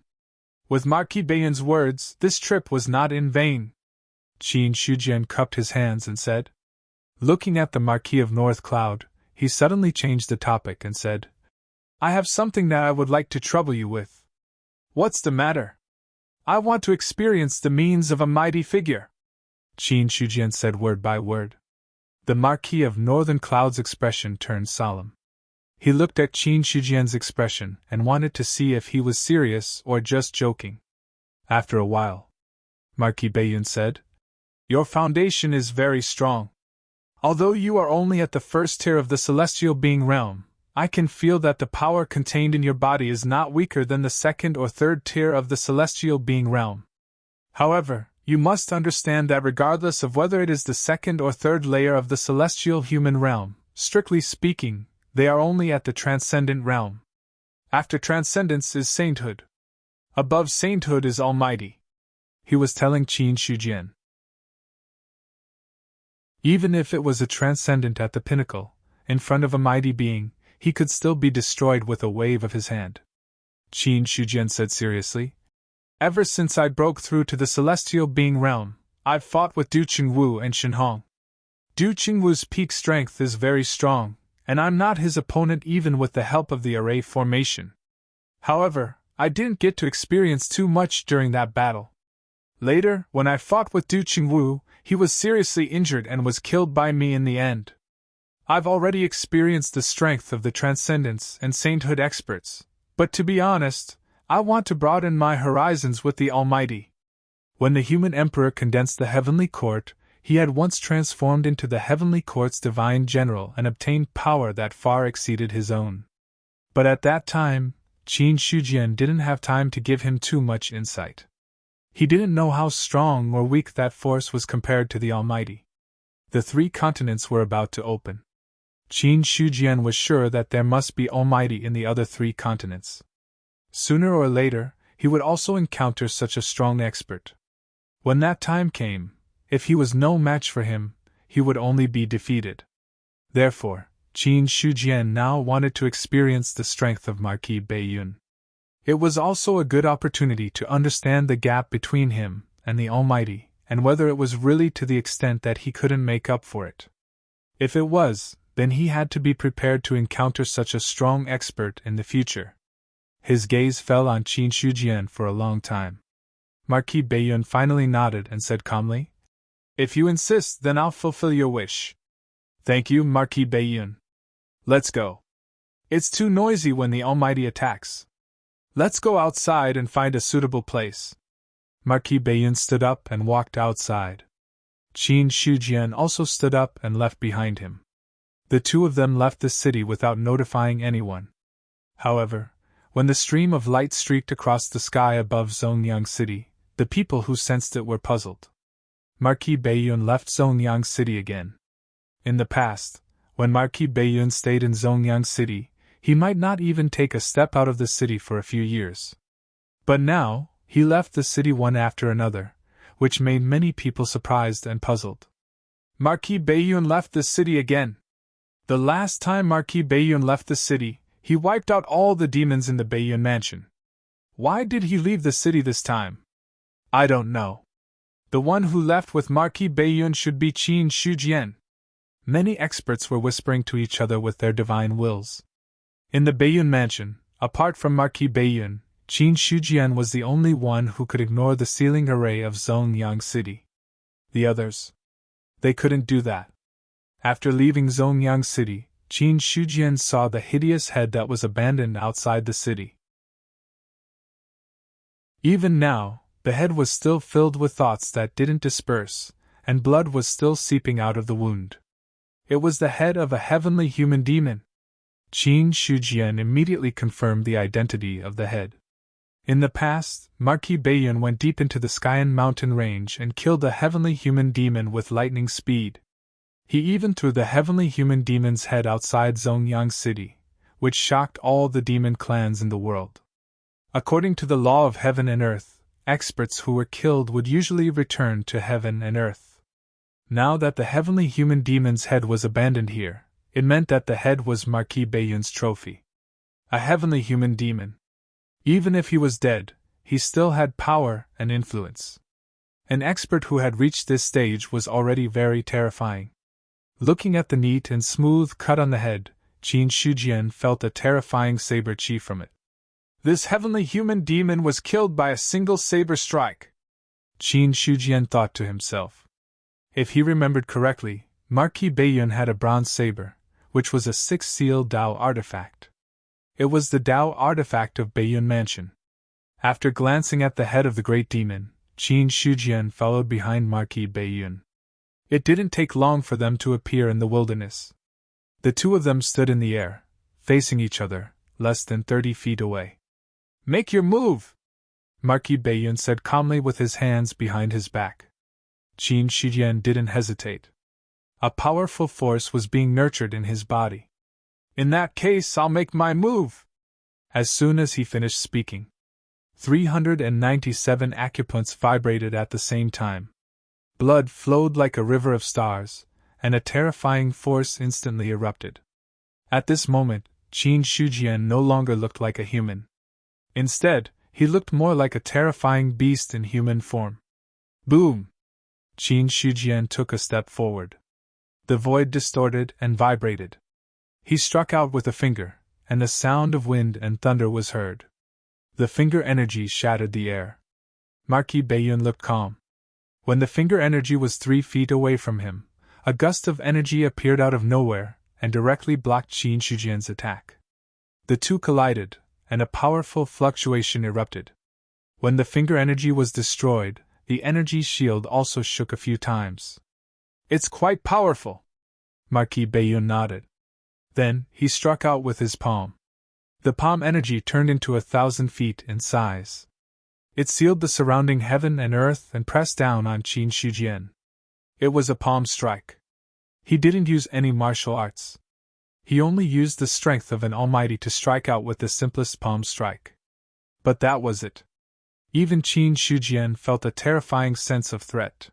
With Marquis Bayun's words, this trip was not in vain. Qin Shujian cupped his hands and said, looking at the Marquis of North Cloud, he suddenly changed the topic and said, I have something that I would like to trouble you with. What's the matter? I want to experience the means of a mighty figure. Qin Shujian said word by word. The Marquis of Northern Cloud's expression turned solemn. He looked at Qin Shujian's expression and wanted to see if he was serious or just joking. After a while, Marquis Bayun said, Your foundation is very strong. Although you are only at the first tier of the celestial being realm, I can feel that the power contained in your body is not weaker than the second or third tier of the celestial being realm. However, you must understand that regardless of whether it is the second or third layer of the celestial human realm, strictly speaking, they are only at the transcendent realm. After transcendence is sainthood. Above sainthood is Almighty. He was telling Qin Shujian. Even if it was a transcendent at the pinnacle, in front of a mighty being, he could still be destroyed with a wave of his hand. Qin Shujian said seriously, Ever since I broke through to the celestial being realm, I've fought with Du Qingwu and Shenhong. Du Qingwu's peak strength is very strong, and I'm not his opponent even with the help of the array formation. However, I didn't get to experience too much during that battle. Later, when I fought with Du Qingwu, he was seriously injured and was killed by me in the end. I've already experienced the strength of the Transcendence and Sainthood experts, but to be honest, I want to broaden my horizons with the Almighty. When the human emperor condensed the Heavenly Court, he had once transformed into the Heavenly Court's divine general and obtained power that far exceeded his own. But at that time, Qin Shujian didn't have time to give him too much insight. He didn't know how strong or weak that force was compared to the Almighty. The 3 continents were about to open. Qin Shujian was sure that there must be Almighty in the other 3 continents. Sooner or later, he would also encounter such a strong expert. When that time came, if he was no match for him, he would only be defeated. Therefore, Qin Shujian now wanted to experience the strength of Marquis Beiyun. It was also a good opportunity to understand the gap between him and the Almighty, and whether it was really to the extent that he couldn't make up for it. If it was, then he had to be prepared to encounter such a strong expert in the future. His gaze fell on Qin Shujian for a long time. Marquis Beiyun finally nodded and said calmly, "If you insist, then I'll fulfill your wish." "Thank you, Marquis Beiyun. Let's go. It's too noisy when the Almighty attacks. Let's go outside and find a suitable place." Marquis Beiyun stood up and walked outside. Qin Shujian also stood up and left behind him. The two of them left the city without notifying anyone. However, when the stream of light streaked across the sky above Zongyang City, the people who sensed it were puzzled. Marquis Beiyun left Zongyang City again. In the past, when Marquis Beiyun stayed in Zongyang City, he might not even take a step out of the city for a few years. But now, he left the city one after another, which made many people surprised and puzzled. Marquis Beiyun left the city again. The last time Marquis Beiyun left the city, he wiped out all the demons in the Beiyun mansion. Why did he leave the city this time? I don't know. The one who left with Marquis Beiyun should be Qin Shujian. Many experts were whispering to each other with their divine wills. In the Beiyun mansion, apart from Marquis Beiyun, Qin Shujian was the only one who could ignore the sealing array of Zongyang City. The others? They couldn't do that. After leaving Zongyang City, Qin Shujian saw the hideous head that was abandoned outside the city. Even now, the head was still filled with thoughts that didn't disperse, and blood was still seeping out of the wound. It was the head of a heavenly human demon. Qin Shujian immediately confirmed the identity of the head. In the past, Marquis Beiyun went deep into the Skyan mountain range and killed a heavenly human demon with lightning speed. He even threw the heavenly human demon's head outside Zongyang City, which shocked all the demon clans in the world. According to the law of heaven and earth, experts who were killed would usually return to heaven and earth. Now that the heavenly human demon's head was abandoned here, it meant that the head was Marquis Beiyun's trophy. A heavenly human demon. Even if he was dead, he still had power and influence. An expert who had reached this stage was already very terrifying. Looking at the neat and smooth cut on the head, Qin Shujian felt a terrifying saber chi from it. This heavenly human demon was killed by a single saber strike. Qin Shujian thought to himself. If he remembered correctly, Marquis Beiyun had a bronze saber, which was a six-sealed Dao artifact. It was the Dao artifact of Beiyun Mansion. After glancing at the head of the great demon, Qin Shujian followed behind Marquis Beiyun. It didn't take long for them to appear in the wilderness. The two of them stood in the air, facing each other, less than 30 feet away. "Make your move!" Marquis Beiyun said calmly with his hands behind his back. Qin Shujian didn't hesitate. A powerful force was being nurtured in his body. "In that case, I'll make my move!" As soon as he finished speaking, 397 acupoints vibrated at the same time. Blood flowed like a river of stars, and a terrifying force instantly erupted. At this moment, Qin Shujian no longer looked like a human. Instead, he looked more like a terrifying beast in human form. Boom! Qin Shujian took a step forward. The void distorted and vibrated. He struck out with a finger, and the sound of wind and thunder was heard. The finger energy shattered the air. Marquis Beiyun looked calm. When the finger energy was 3 feet away from him, a gust of energy appeared out of nowhere and directly blocked Qin Shujian's attack. The two collided, and a powerful fluctuation erupted. When the finger energy was destroyed, the energy shield also shook a few times. "It's quite powerful," Marquis Beiyun nodded. Then, he struck out with his palm. The palm energy turned into 1,000 feet in size. It sealed the surrounding heaven and earth and pressed down on Qin Shujian. It was a palm strike. He didn't use any martial arts. He only used the strength of an almighty to strike out with the simplest palm strike. But that was it. Even Qin Shujian felt a terrifying sense of threat.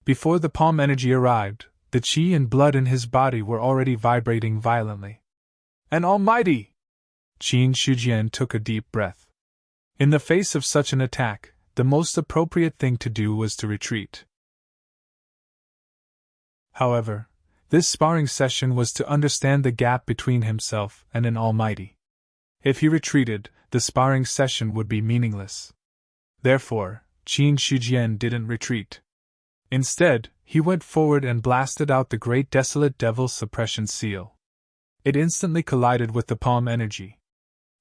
Before the palm energy arrived, The qi and blood in his body were already vibrating violently. An almighty! Qin Shujian took a deep breath. In the face of such an attack, the most appropriate thing to do was to retreat. However, this sparring session was to understand the gap between himself and an almighty. If he retreated, the sparring session would be meaningless. Therefore, Qin Shujian didn't retreat. Instead, he went forward and blasted out the great desolate devil suppression seal. It instantly collided with the palm energy.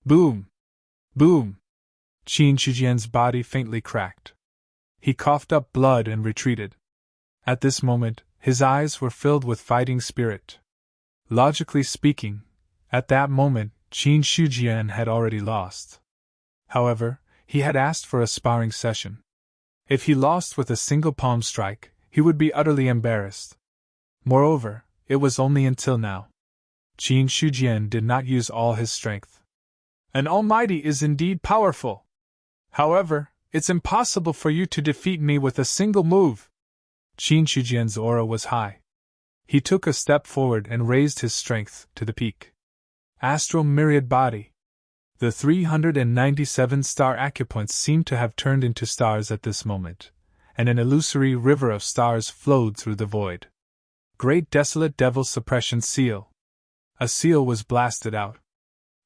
Boom! Boom! Qin Shujian's body faintly cracked. He coughed up blood and retreated. At this moment, his eyes were filled with fighting spirit. Logically speaking, at that moment, Qin Shujian had already lost. However, he had asked for a sparring session. If he lost with a single palm strike, he would be utterly embarrassed. Moreover, it was only until now. Qin Shujian did not use all his strength. An almighty is indeed powerful. However, it's impossible for you to defeat me with a single move. Qin Shujian's aura was high. He took a step forward and raised his strength to the peak. Astral myriad body. The 397 star acupoints seemed to have turned into stars at this moment, and an illusory river of stars flowed through the void. Great desolate devil suppression seal. A seal was blasted out.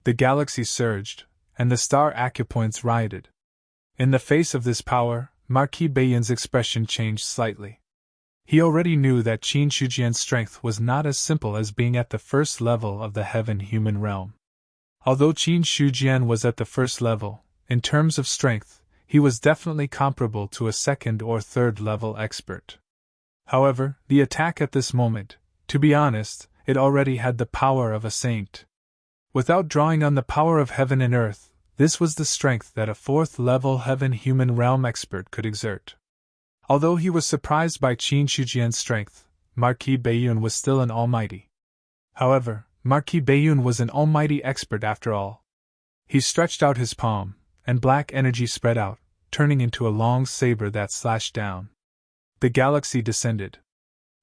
The galaxy surged, and the star acupoints rioted. In the face of this power, Marquis Baiyun's expression changed slightly. He already knew that Qin Shujian's strength was not as simple as being at the first level of the heaven-human realm. Although Qin Shujian was at the first level, in terms of strength, he was definitely comparable to a second or third level expert. However, the attack at this moment, to be honest, it already had the power of a saint. Without drawing on the power of heaven and earth, this was the strength that a fourth-level heaven-human realm expert could exert. Although he was surprised by Qin Shujian's strength, Marquis Baiyun was still an almighty. However, Marquis Baiyun was an almighty expert after all. He stretched out his palm, and black energy spread out, turning into a long saber that slashed down. The galaxy descended.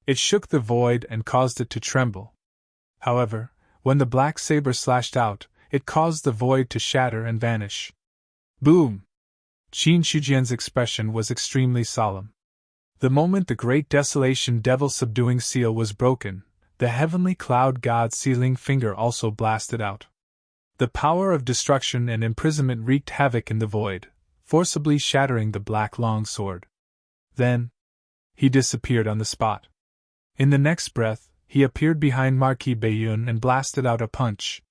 It shook the void and caused it to tremble. However, when the black saber slashed out, it caused the void to shatter and vanish. Boom! Qin Shujian's expression was extremely solemn. The moment the great desolation devil subduing seal was broken, the heavenly cloud god sealing finger also blasted out. The power of destruction and imprisonment wreaked havoc in the void, forcibly shattering the black longsword. Then, he disappeared on the spot. In the next breath, he appeared behind Marquis Baiyun and blasted out a punch.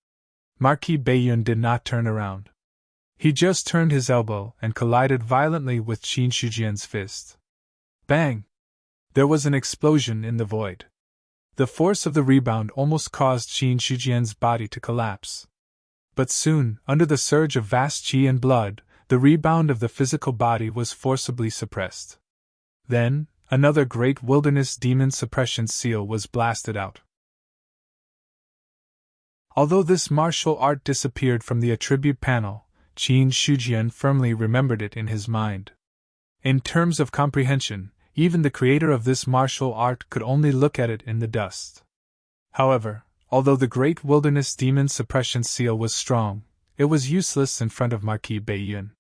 Marquis Baiyun did not turn around. He just turned his elbow and collided violently with Qin Shujian's fist. Bang! There was an explosion in the void. The force of the rebound almost caused Qin Shujian's body to collapse. But soon, under the surge of vast qi and blood, the rebound of the physical body was forcibly suppressed. Then, another great wilderness demon suppression seal was blasted out. Although this martial art disappeared from the attribute panel, Qin Shujian firmly remembered it in his mind. In terms of comprehension, even the creator of this martial art could only look at it in the dust. However, although the great wilderness demon suppression seal was strong, it was useless in front of Marquis Baiyun.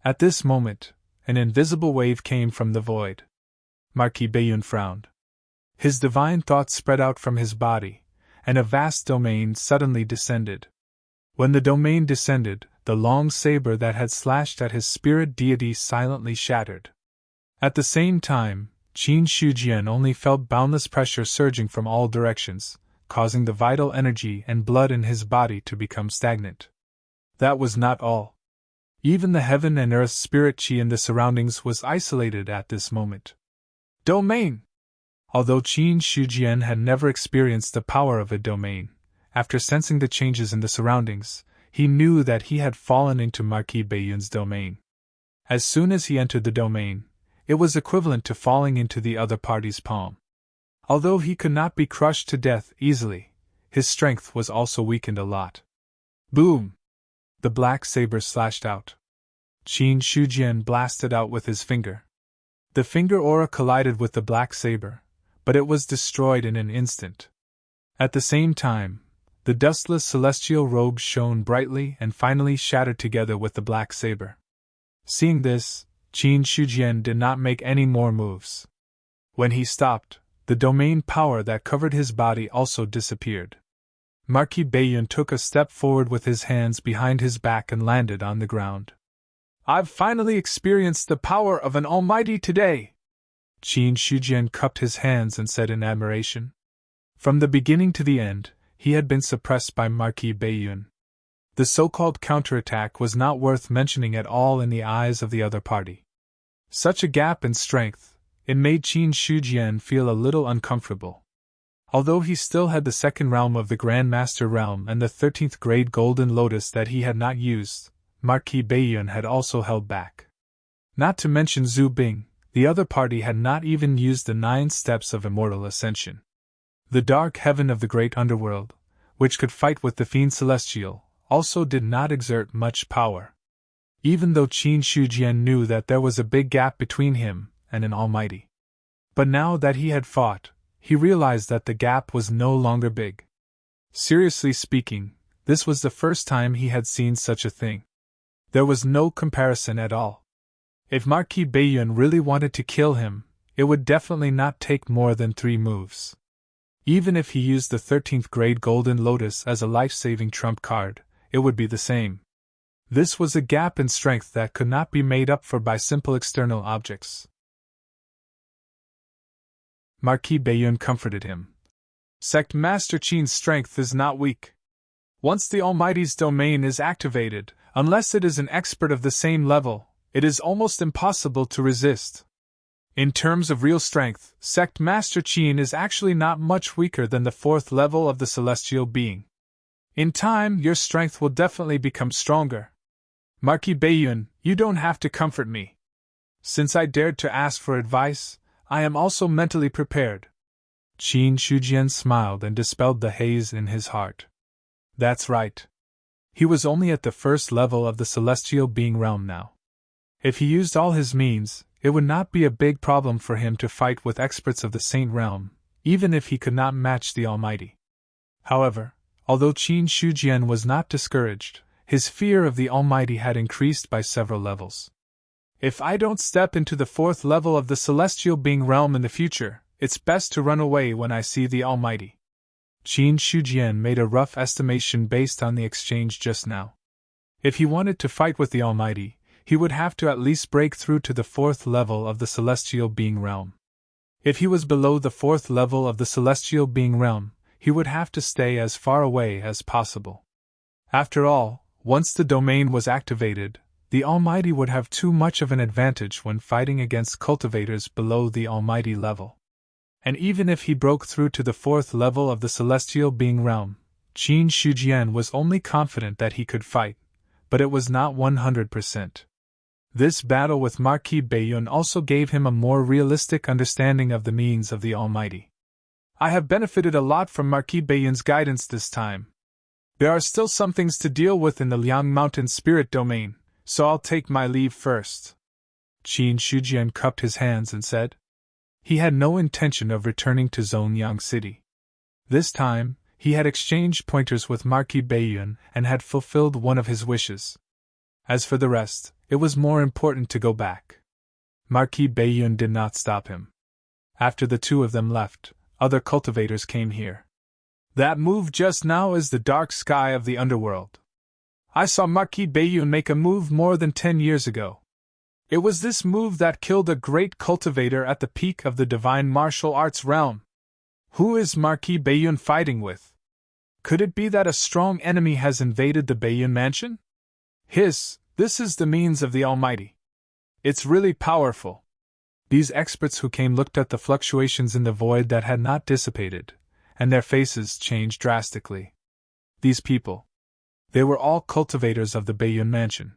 At this moment, an invisible wave came from the void. Marquis Baiyun frowned. His divine thoughts spread out from his body, and a vast domain suddenly descended. When the domain descended, the long saber that had slashed at his spirit deity silently shattered. At the same time, Qin Shujian only felt boundless pressure surging from all directions, causing the vital energy and blood in his body to become stagnant. That was not all. Even the heaven and earth spirit qi in the surroundings was isolated at this moment. Domain! Although Qin Shujian had never experienced the power of a domain, after sensing the changes in the surroundings, he knew that he had fallen into Marquis Baiyun's domain. As soon as he entered the domain, it was equivalent to falling into the other party's palm. Although he could not be crushed to death easily, his strength was also weakened a lot. Boom! The black saber slashed out. Qin Shujian blasted out with his finger. The finger aura collided with the black saber, but it was destroyed in an instant. At the same time, the dustless celestial robes shone brightly and finally shattered together with the black saber. Seeing this, Qin Shujian did not make any more moves. When he stopped, the domain power that covered his body also disappeared. Marquis Baiyun took a step forward with his hands behind his back and landed on the ground. "I've finally experienced the power of an almighty today!" Qin Shujian cupped his hands and said in admiration. From the beginning to the end, he had been suppressed by Marquis Baiyun. The so-called counterattack was not worth mentioning at all in the eyes of the other party. Such a gap in strength, it made Qin Shujian feel a little uncomfortable. Although he still had the second realm of the Grand Master realm and the 13th grade Golden Lotus that he had not used, Marquis Baiyun had also held back. Not to mention Zhu Bing, the other party had not even used the 9 steps of immortal ascension. The dark heaven of the great underworld, which could fight with the fiend celestial, also did not exert much power. Even though Qin Shujian knew that there was a big gap between him and an almighty. But now that he had fought, he realized that the gap was no longer big. Seriously speaking, this was the first time he had seen such a thing. There was no comparison at all. If Marquis Baiyun really wanted to kill him, it would definitely not take more than 3 moves. Even if he used the 13th grade Golden Lotus as a life-saving trump card, it would be the same. This was a gap in strength that could not be made up for by simple external objects. Marquis Baiyun comforted him. "Sect Master Qin's strength is not weak. Once the Almighty's domain is activated, unless it is an expert of the same level, it is almost impossible to resist. In terms of real strength, Sect Master Qin is actually not much weaker than the 4th level of the celestial being. In time, your strength will definitely become stronger. Marquis Baiyun, you don't have to comfort me. Since I dared to ask for advice, I am also mentally prepared." Qin Shujian smiled and dispelled the haze in his heart. That's right. He was only at the 1st level of the celestial being realm now. If he used all his means, it would not be a big problem for him to fight with experts of the Saint realm, even if he could not match the Almighty. However, although Qin Shujian was not discouraged, his fear of the Almighty had increased by several levels. "If I don't step into the 4th level of the celestial being realm in the future, it's best to run away when I see the Almighty." Qin Shujian made a rough estimation based on the exchange just now. If he wanted to fight with the Almighty, he would have to at least break through to the 4th level of the celestial being realm. If he was below the 4th level of the celestial being realm, he would have to stay as far away as possible. After all, once the domain was activated, the Almighty would have too much of an advantage when fighting against cultivators below the Almighty level. And even if he broke through to the 4th level of the celestial being realm, Qin Shujian was only confident that he could fight, but it was not 100%. This battle with Marquis Baiyun also gave him a more realistic understanding of the means of the Almighty. "I have benefited a lot from Marquis Baiyun's guidance this time. There are still some things to deal with in the Liang Mountain Spirit Domain, so I'll take my leave first." Qin Shujian cupped his hands and said. He had no intention of returning to Zhongyang City. This time, he had exchanged pointers with Marquis Baiyun and had fulfilled one of his wishes. As for the rest, it was more important to go back. Marquis Baiyun did not stop him. After the 2 of them left, other cultivators came here. "That move just now is the dark sky of the underworld. I saw Marquis Baiyun make a move more than 10 years ago. It was this move that killed a great cultivator at the peak of the divine martial arts realm. Who is Marquis Baiyun fighting with? Could it be that a strong enemy has invaded the Baiyun mansion? This is the means of the Almighty. It's really powerful." These experts who came looked at the fluctuations in the void that had not dissipated, and their faces changed drastically. These people. They were all cultivators of the Baiyun mansion.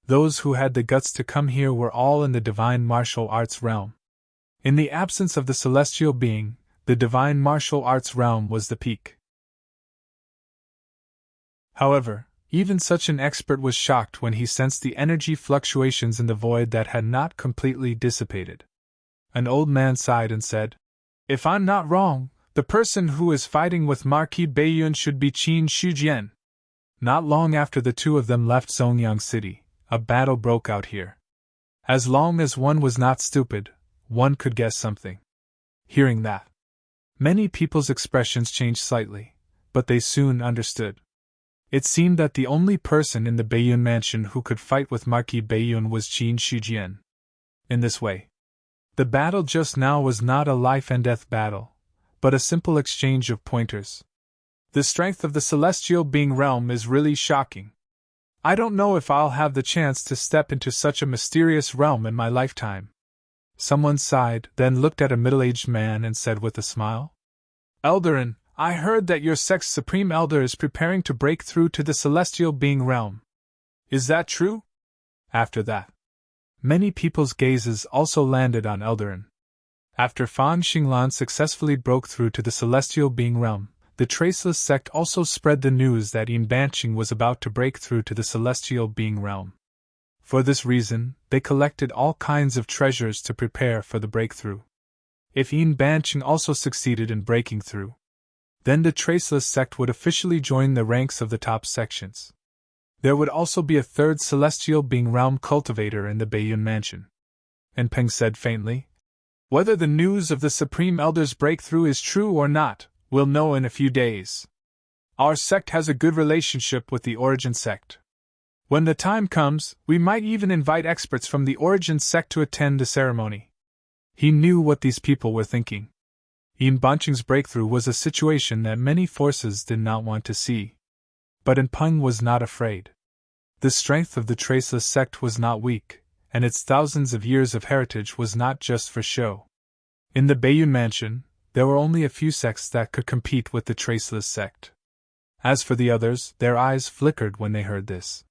Those who had the guts to come here were all in the divine martial arts realm. In the absence of the celestial being, the divine martial arts realm was the peak. However, even such an expert was shocked when he sensed the energy fluctuations in the void that had not completely dissipated. An old man sighed and said, If I'm not wrong, the person who is fighting with Marquis Baiyun should be Qin Shujian. Not long after the two of them left Zongyang City, a battle broke out here. As long as one was not stupid, one could guess something. Hearing that, many people's expressions changed slightly, but they soon understood. It seemed that the only person in the Baiyun mansion who could fight with Marquis Baiyun was Qin Shujian. In this way, the battle just now was not a life-and-death battle, but a simple exchange of pointers. The strength of the celestial being realm is really shocking. I don't know if I'll have the chance to step into such a mysterious realm in my lifetime. Someone sighed, then looked at a middle-aged man and said with a smile, Eldarin, I heard that your sect's Supreme Elder is preparing to break through to the celestial being realm. Is that true? After that, many people's gazes also landed on Eldarin. After Fan Xinglan successfully broke through to the celestial being realm, the Traceless sect also spread the news that Yin Banqing was about to break through to the celestial being realm. For this reason, they collected all kinds of treasures to prepare for the breakthrough. If Yin Banqing also succeeded in breaking through, then the Traceless sect would officially join the ranks of the top sections. There would also be a third celestial being realm cultivator in the Baiyun mansion. And Peng said faintly, Whether the news of the Supreme Elder's breakthrough is true or not, we'll know in a few days. Our sect has a good relationship with the Origin sect. When the time comes, we might even invite experts from the Origin sect to attend the ceremony. He knew what these people were thinking. Yin Banqing's breakthrough was a situation that many forces did not want to see. But Peng was not afraid. The strength of the Traceless sect was not weak, and its thousands of years of heritage was not just for show. In the Baiyun mansion, there were only a few sects that could compete with the Traceless sect. As for the others, their eyes flickered when they heard this.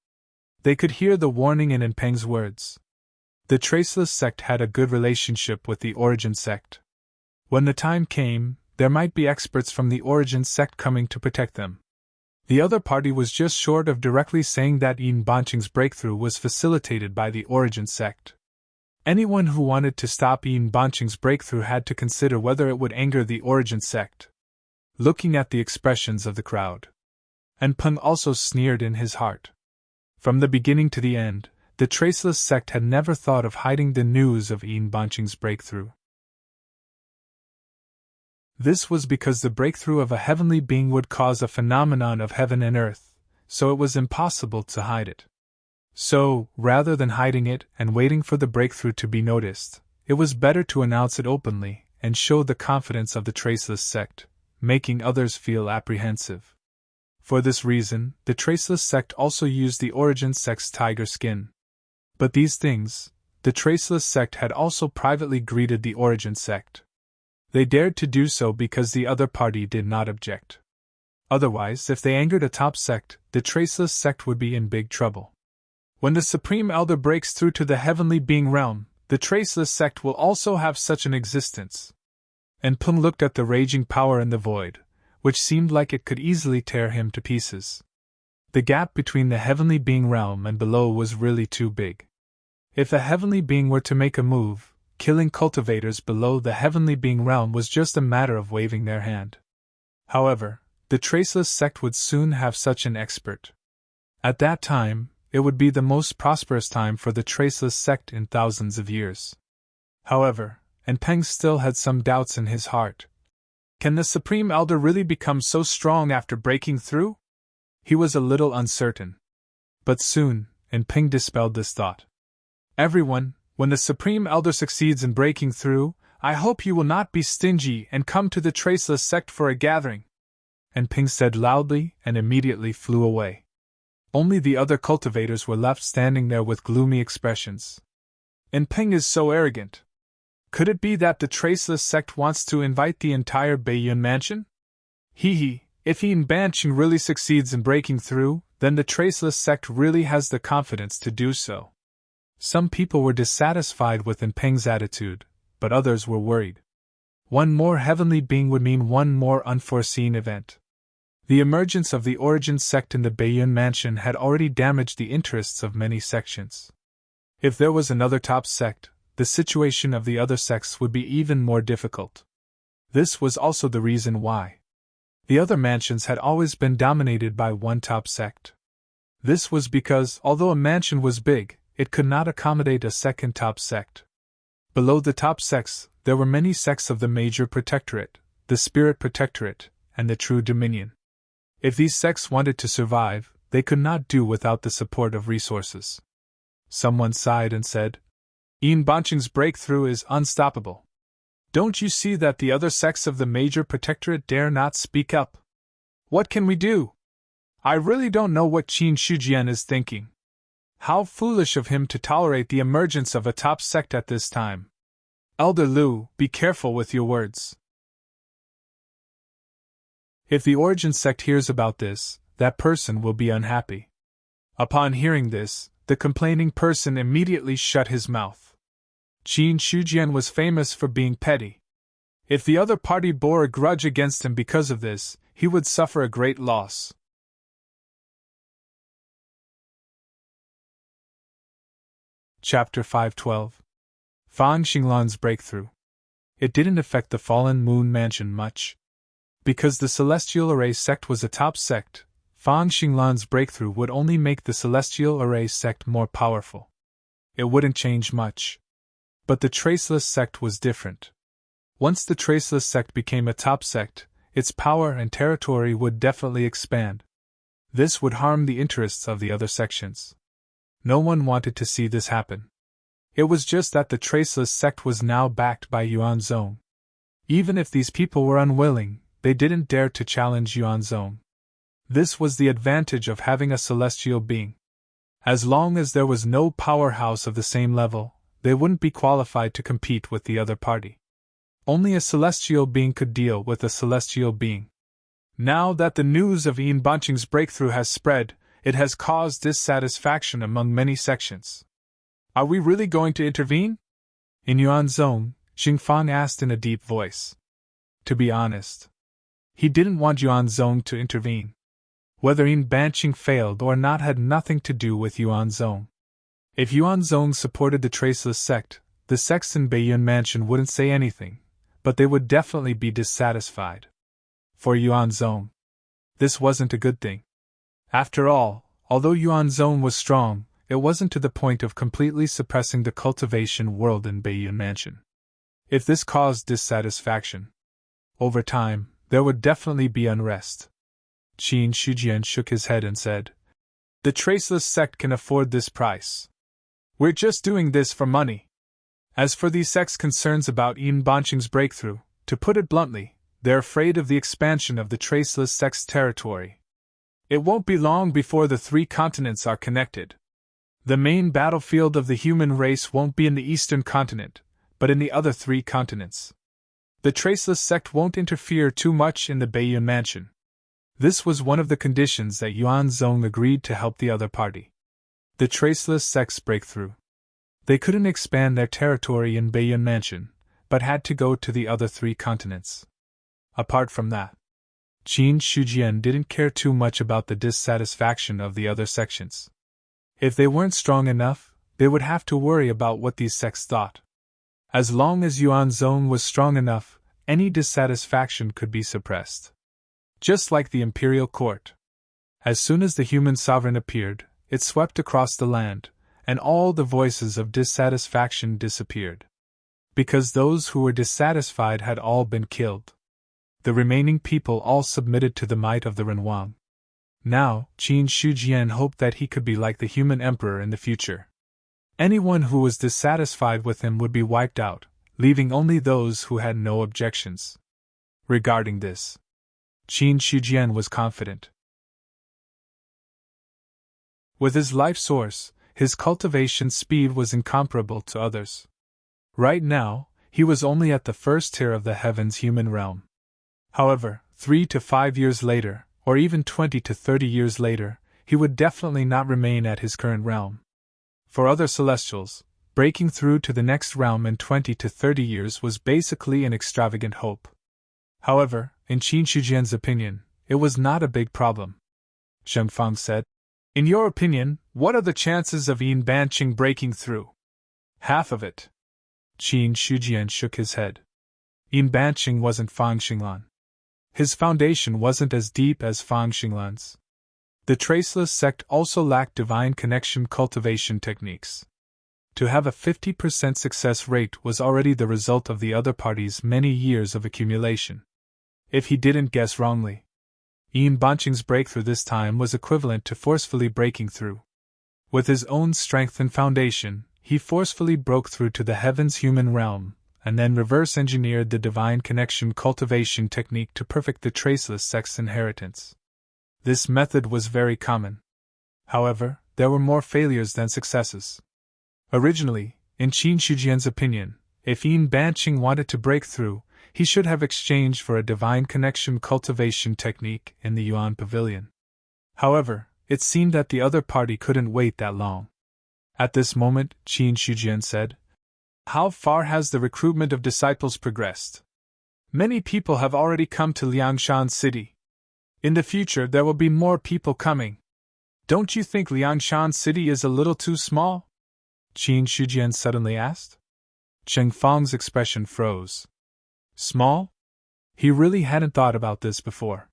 They could hear the warning in Peng's words. The Traceless sect had a good relationship with the Origin sect. When the time came, there might be experts from the Origin sect coming to protect them. The other party was just short of directly saying that Yin Banqing's breakthrough was facilitated by the Origin sect. Anyone who wanted to stop Yin Banqing's breakthrough had to consider whether it would anger the Origin sect. Looking at the expressions of the crowd, Peng also sneered in his heart. From the beginning to the end, the Traceless sect had never thought of hiding the news of Yin Banqing's breakthrough. This was because the breakthrough of a heavenly being would cause a phenomenon of heaven and earth, so it was impossible to hide it. So, rather than hiding it and waiting for the breakthrough to be noticed, it was better to announce it openly and show the confidence of the Traceless sect, making others feel apprehensive. For this reason, the Traceless sect also used the Origin sect's tiger skin. But these things, the Traceless sect had also privately greeted the Origin sect. They dared to do so because the other party did not object. Otherwise, if they angered a top sect, the Traceless sect would be in big trouble. When the Supreme Elder breaks through to the heavenly being realm, the Traceless sect will also have such an existence. Peng looked at the raging power in the void, which seemed like it could easily tear him to pieces. The gap between the heavenly being realm and below was really too big. If a heavenly being were to make a move, killing cultivators below the heavenly being realm was just a matter of waving their hand. However, the Traceless sect would soon have such an expert. At that time, it would be the most prosperous time for the Traceless sect in thousands of years. However, Peng still had some doubts in his heart. Can the Supreme Elder really become so strong after breaking through? He was a little uncertain. But soon, Peng dispelled this thought. Everyone, when the Supreme Elder succeeds in breaking through, I hope you will not be stingy and come to the Traceless sect for a gathering. Peng said loudly and immediately flew away. Only the other cultivators were left standing there with gloomy expressions. Peng is so arrogant. Could it be that the Traceless sect wants to invite the entire Baiyun mansion? If Yin Banqing really succeeds in breaking through, then the Traceless sect really has the confidence to do so. Some people were dissatisfied with Peng's attitude, but others were worried. One more heavenly being would mean one more unforeseen event. The emergence of the Origin sect in the Baiyun mansion had already damaged the interests of many sections. If there was another top sect, the situation of the other sects would be even more difficult. This was also the reason why the other mansions had always been dominated by one top sect. This was because, although a mansion was big, it could not accommodate a second top sect. Below the top sects, there were many sects of the Major Protectorate, the Spirit Protectorate, and the True Dominion. If these sects wanted to survive, they could not do without the support of resources. Someone sighed and said, Enbanching's breakthrough is unstoppable. Don't you see that the other sects of the Major Protectorate dare not speak up? What can we do? I really don't know what Qin Shujian is thinking. How foolish of him to tolerate the emergence of a top sect at this time. Elder Lu, be careful with your words. If the Origin sect hears about this, that person will be unhappy. Upon hearing this, the complaining person immediately shut his mouth. Qin Shujian was famous for being petty. If the other party bore a grudge against him because of this, he would suffer a great loss. Chapter 512. Fan Xinglan's Breakthrough. It didn't affect the Fallen Moon Mansion much. Because the Celestial Array sect was a top sect, Fan Xinglan's breakthrough would only make the Celestial Array sect more powerful. It wouldn't change much. But the Traceless sect was different. Once the Traceless sect became a top sect, its power and territory would definitely expand. This would harm the interests of the other sections. No one wanted to see this happen. It was just that the Traceless sect was now backed by Yuanzong. Even if these people were unwilling, they didn't dare to challenge Yuanzong. This was the advantage of having a celestial being. As long as there was no powerhouse of the same level, they wouldn't be qualified to compete with the other party. Only a celestial being could deal with a celestial being. Now that the news of Enbanching's breakthrough has spread, it has caused dissatisfaction among many sections. Are we really going to intervene? In Yuanzong, Xingfang asked in a deep voice. To be honest, he didn't want Yuanzong to intervene. Whether Enbanching failed or not had nothing to do with Yuanzong. If Yuanzong supported the Traceless sect, the sects in Beiyun Mansion wouldn't say anything, but they would definitely be dissatisfied. For Yuanzong, this wasn't a good thing. After all, although Yuanzong was strong, it wasn't to the point of completely suppressing the cultivation world in Beiyun Mansion. If this caused dissatisfaction, over time, there would definitely be unrest. Qin Shujian shook his head and said, The Traceless sect can afford this price. We're just doing this for money. As for these sects' concerns about Enbanching's breakthrough, to put it bluntly, they're afraid of the expansion of the Traceless sect's territory. It won't be long before the 3 continents are connected. The main battlefield of the human race won't be in the eastern continent, but in the other 3 continents. The Traceless sect won't interfere too much in the Beiyun Mansion. This was one of the conditions that Yuanzong agreed to help the other party. The Traceless sect's breakthrough. They couldn't expand their territory in Beiyun Mansion, but had to go to the other 3 continents. Apart from that, Qin Shujian didn't care too much about the dissatisfaction of the other sections. If they weren't strong enough, they would have to worry about what these sects thought. As long as Yuanzong was strong enough, any dissatisfaction could be suppressed. Just like the imperial court. As soon as the human sovereign appeared, it swept across the land, and all the voices of dissatisfaction disappeared. Because those who were dissatisfied had all been killed. The remaining people all submitted to the might of the Renwang. Now, Qin Shujian hoped that he could be like the human emperor in the future. Anyone who was dissatisfied with him would be wiped out, leaving only those who had no objections. Regarding this, Qin Shujian was confident. With his life source, his cultivation speed was incomparable to others. Right now, he was only at the first tier of the heavens human realm. However, 3 to 5 years later, or even 20 to 30 years later, he would definitely not remain at his current realm. For other celestials, breaking through to the next realm in 20 to 30 years was basically an extravagant hope. However, in Qin Shujian's opinion, it was not a big problem. Zheng Fang said, In your opinion, what are the chances of Enbanching breaking through? Half of it. Qin Shujian shook his head. Yin Banqing wasn't Fang Xinglan. His foundation wasn't as deep as Fang Xinglan's. The Traceless sect also lacked divine connection cultivation techniques. To have a 50% success rate was already the result of the other party's many years of accumulation. If he didn't guess wrongly, Yin Banqing's breakthrough this time was equivalent to forcefully breaking through. With his own strength and foundation, he forcefully broke through to the heavens human realm, and then reverse-engineered the divine connection cultivation technique to perfect the Traceless sect's inheritance. This method was very common. However, there were more failures than successes. Originally, in Qin Shijian's opinion, if Yin Banqing wanted to break through, he should have exchanged for a divine connection cultivation technique in the Yuan Pavilion. However, it seemed that the other party couldn't wait that long. At this moment, Qin Shijian said, "How far has the recruitment of disciples progressed? Many people have already come to Liangshan City. In the future there will be more people coming. Don't you think Liangshan City is a little too small?" Qin Shijian suddenly asked. Cheng Fang's expression froze. Small? He really hadn't thought about this before.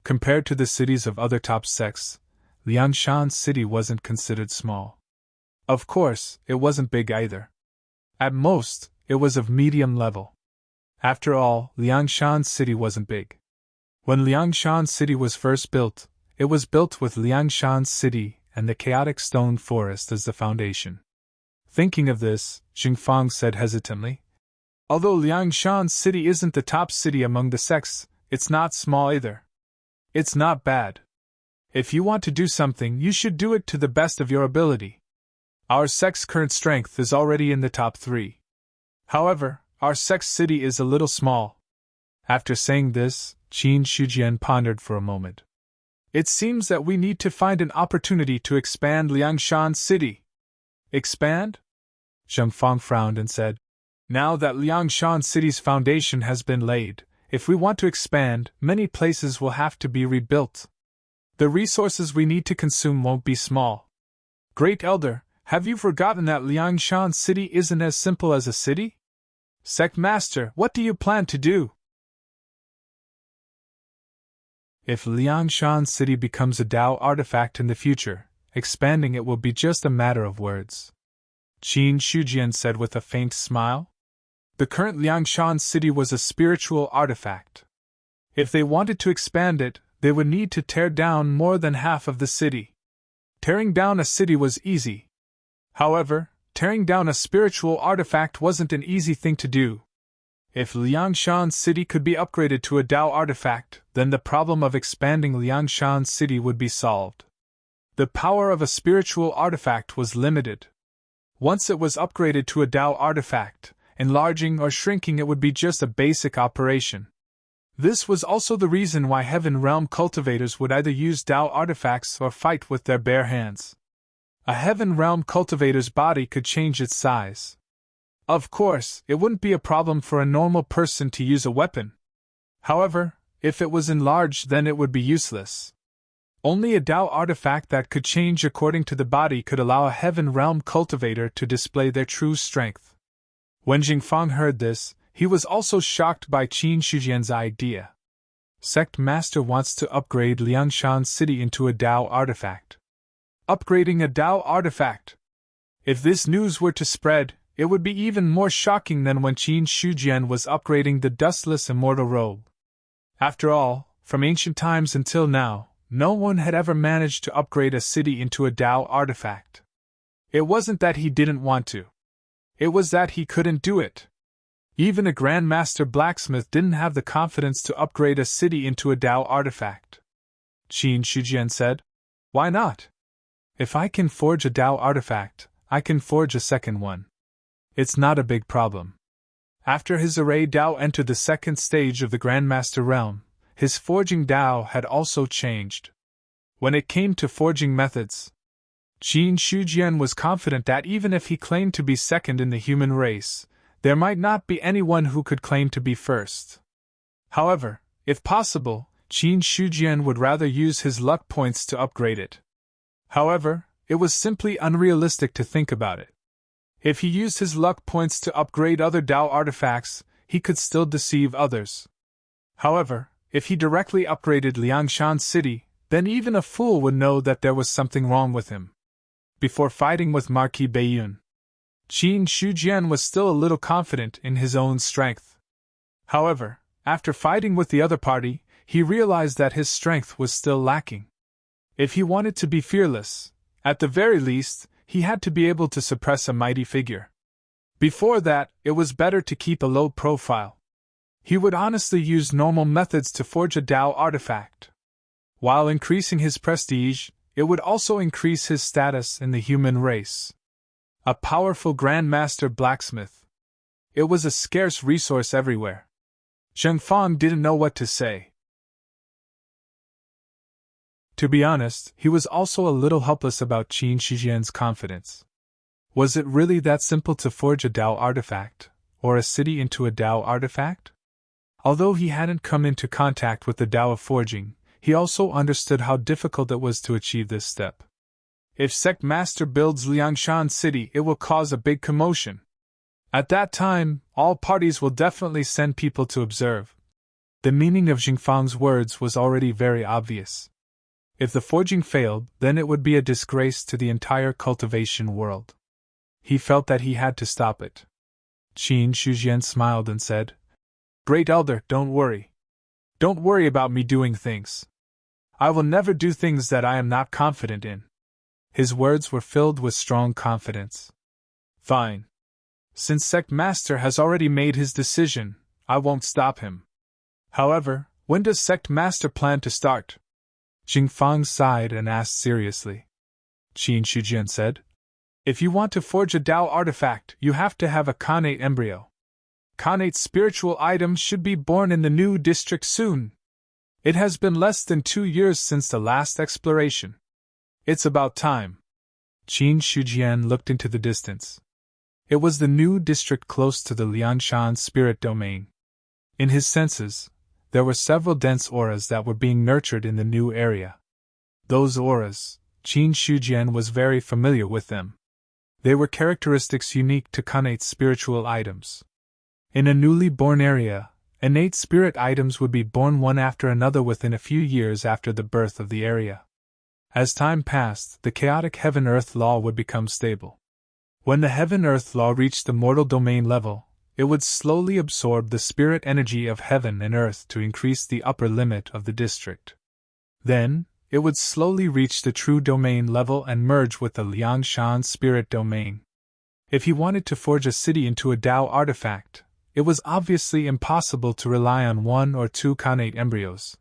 Compared to the cities of other top sects, Liangshan City wasn't considered small. Of course, it wasn't big either. At most, it was of medium level. After all, Liangshan City wasn't big. When Liangshan City was first built, it was built with Liangshan City and the chaotic stone forest as the foundation. Thinking of this, Xingfang said hesitantly, "Although Liangshan City isn't the top city among the sects, it's not small either. It's not bad. If you want to do something, you should do it to the best of your ability. Our sect's current strength is already in the top 3. However, our sect's city is a little small." After saying this, Qin Shijian pondered for a moment. "It seems that we need to find an opportunity to expand Liangshan City." "Expand?" Zheng Fang frowned and said, "Now that Liangshan City's foundation has been laid, if we want to expand, many places will have to be rebuilt. The resources we need to consume won't be small. Great Elder, have you forgotten that Liangshan City isn't as simple as a city? Sect Master, what do you plan to do?" If Liangshan City becomes a Dao artifact in the future, expanding it will be just a matter of words," Qin Shijian said with a faint smile. The current Liangshan City was a spiritual artifact. If they wanted to expand it, they would need to tear down more than half of the city. Tearing down a city was easy. However, tearing down a spiritual artifact wasn't an easy thing to do. If Liangshan City could be upgraded to a Dao artifact, then the problem of expanding Liangshan City would be solved. The power of a spiritual artifact was limited. Once it was upgraded to a Dao artifact, enlarging or shrinking it would be just a basic operation. This was also the reason why Heaven Realm cultivators would either use Dao artifacts or fight with their bare hands. A Heaven Realm cultivator's body could change its size. Of course, it wouldn't be a problem for a normal person to use a weapon. However, if it was enlarged, then it would be useless. Only a Dao artifact that could change according to the body could allow a Heaven Realm cultivator to display their true strength. When Jingfang heard this, he was also shocked by Qin Shijian's idea. Sect Master wants to upgrade Liangshan City into a Dao artifact. Upgrading a Dao artifact! If this news were to spread, it would be even more shocking than when Qin Shijian was upgrading the dustless immortal robe. After all, from ancient times until now, no one had ever managed to upgrade a city into a Dao artifact. It wasn't that he didn't want to. It was that he couldn't do it. Even a Grandmaster Blacksmith didn't have the confidence to upgrade a city into a Dao artifact. Qin Shijian said, "Why not? If I can forge a Dao artifact, I can forge a second one. It's not a big problem." After his array Dao entered the second stage of the Grandmaster realm, his forging Dao had also changed. When it came to forging methods, Qin Shijian was confident that even if he claimed to be second in the human race, there might not be anyone who could claim to be first. However, if possible, Qin Shijian would rather use his luck points to upgrade it. However, it was simply unrealistic to think about it. If he used his luck points to upgrade other Dao artifacts, he could still deceive others. However, if he directly upgraded Liangshan City, then even a fool would know that there was something wrong with him. Before fighting with Marquis Baiyun, Qin Shujian was still a little confident in his own strength. However, after fighting with the other party, he realized that his strength was still lacking. If he wanted to be fearless, at the very least, he had to be able to suppress a mighty figure. Before that, it was better to keep a low profile. He would honestly use normal methods to forge a Dao artifact. While increasing his prestige, it would also increase his status in the human race. A powerful Grandmaster blacksmith. It was a scarce resource everywhere. Zheng Fang didn't know what to say. To be honest, he was also a little helpless about Qin Shijian's confidence. Was it really that simple to forge a Dao artifact, or a city into a Dao artifact? Although he hadn't come into contact with the Dao of forging, he also understood how difficult it was to achieve this step. If Sect Master builds Liangshan City, it will cause a big commotion. At that time, all parties will definitely send people to observe. The meaning of Jingfang's words was already very obvious. If the forging failed, then it would be a disgrace to the entire cultivation world. He felt that he had to stop it. Qin Shujian smiled and said, "Great Elder, don't worry. Don't worry about me doing things. I will never do things that I am not confident in." His words were filled with strong confidence. "Fine. Since Sect Master has already made his decision, I won't stop him. However, when does Sect Master plan to start?" Jingfang sighed and asked seriously. Qin Shujian said, "If you want to forge a Dao artifact, you have to have a Khanate embryo. Khanate spiritual items should be born in the new district soon. It has been less than 2 years since the last exploration. It's about time." Qin Shujian looked into the distance. It was the new district close to the Liangshan spirit domain. In his senses, there were several dense auras that were being nurtured in the new area. Those auras, Qin Shujian was very familiar with them. They were characteristics unique to Khanate spiritual items. In a newly born area, innate spirit items would be born one after another within a few years after the birth of the area. As time passed, the chaotic heaven-earth law would become stable. When the heaven-earth law reached the mortal domain level, it would slowly absorb the spirit energy of heaven and earth to increase the upper limit of the district. Then, it would slowly reach the true domain level and merge with the Liangshan spirit domain. If he wanted to forge a city into a Dao artifact, it was obviously impossible to rely on 1 or 2 Khanate embryos.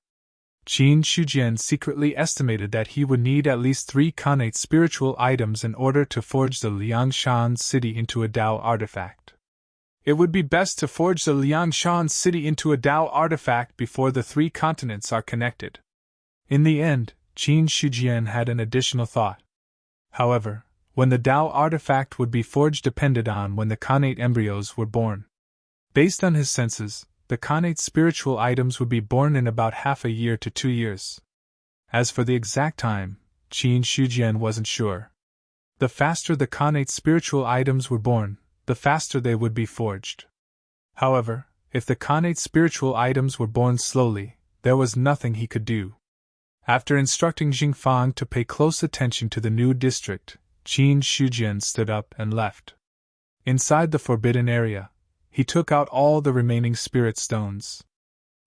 Qin Shujian secretly estimated that he would need at least 3 Khanate spiritual items in order to forge the Liangshan city into a Dao artifact. It would be best to forge the Liangshan city into a Dao artifact before the 3 continents are connected. In the end, Qin Shujian had an additional thought. However, when the Dao artifact would be forged depended on when the Khanate embryos were born. Based on his senses, the Khanate spiritual items would be born in about half a year to 2 years. As for the exact time, Qin Shujian wasn't sure. The faster the Khanate spiritual items were born, the faster they would be forged. However, if the Khanate spiritual items were born slowly, there was nothing he could do. After instructing Jingfang to pay close attention to the new district, Qin Shujian stood up and left. Inside the forbidden area, he took out all the remaining spirit stones.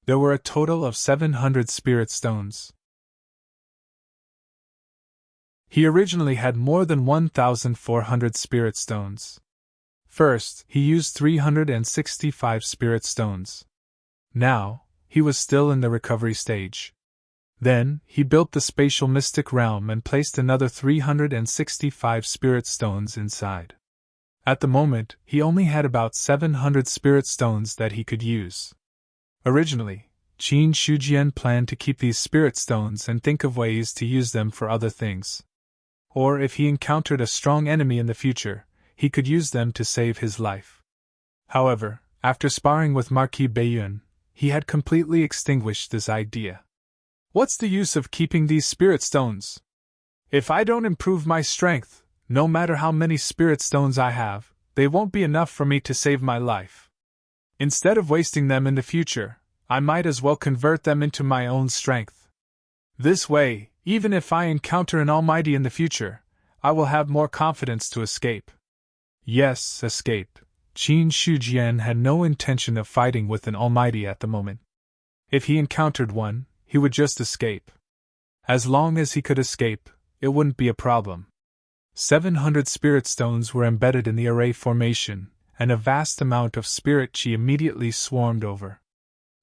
There were a total of 700 spirit stones. He originally had more than 1,400 spirit stones. First, he used 365 spirit stones. Now, he was still in the recovery stage. Then, he built the spatial mystic realm and placed another 365 spirit stones inside. At the moment, he only had about 700 spirit stones that he could use. Originally, Qin Shujian planned to keep these spirit stones and think of ways to use them for other things. Or if he encountered a strong enemy in the future, he could use them to save his life. However, after sparring with Marquis Baiyun, he had completely extinguished this idea. What's the use of keeping these spirit stones? If I don't improve my strength, no matter how many spirit stones I have, they won't be enough for me to save my life. Instead of wasting them in the future, I might as well convert them into my own strength. This way, even if I encounter an almighty in the future, I will have more confidence to escape. Yes, escape. Qin Shujian had no intention of fighting with an almighty at the moment. If he encountered one, he would just escape. As long as he could escape, it wouldn't be a problem. 700 spirit stones were embedded in the array formation, and a vast amount of spirit chi immediately swarmed over.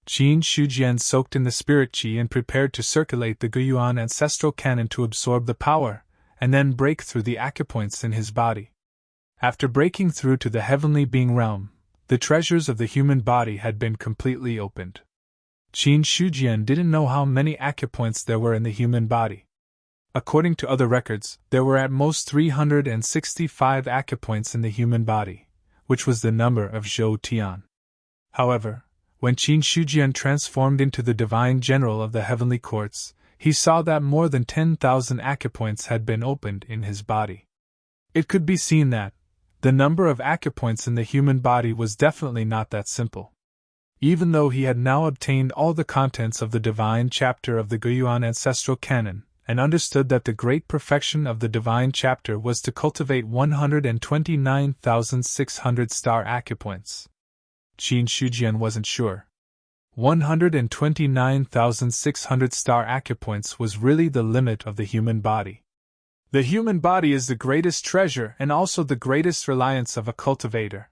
Qin Shujian soaked in the spirit chi and prepared to circulate the Guiyuan ancestral cannon to absorb the power, and then break through the acupoints in his body. After breaking through to the heavenly being realm, the treasures of the human body had been completely opened. Qin Shujian didn't know how many acupoints there were in the human body. According to other records, there were at most 365 acupoints in the human body, which was the number of Zhou Tian. However, when Qin Shujian transformed into the divine general of the heavenly courts, he saw that more than 10,000 acupoints had been opened in his body. It could be seen that the number of acupoints in the human body was definitely not that simple. Even though he had now obtained all the contents of the divine chapter of the Guiyuan ancestral canon, and understood that the great perfection of the divine chapter was to cultivate 129,600 star acupoints, Qin Shujian wasn't sure. 129,600 star acupoints was really the limit of the human body. The human body is the greatest treasure and also the greatest reliance of a cultivator.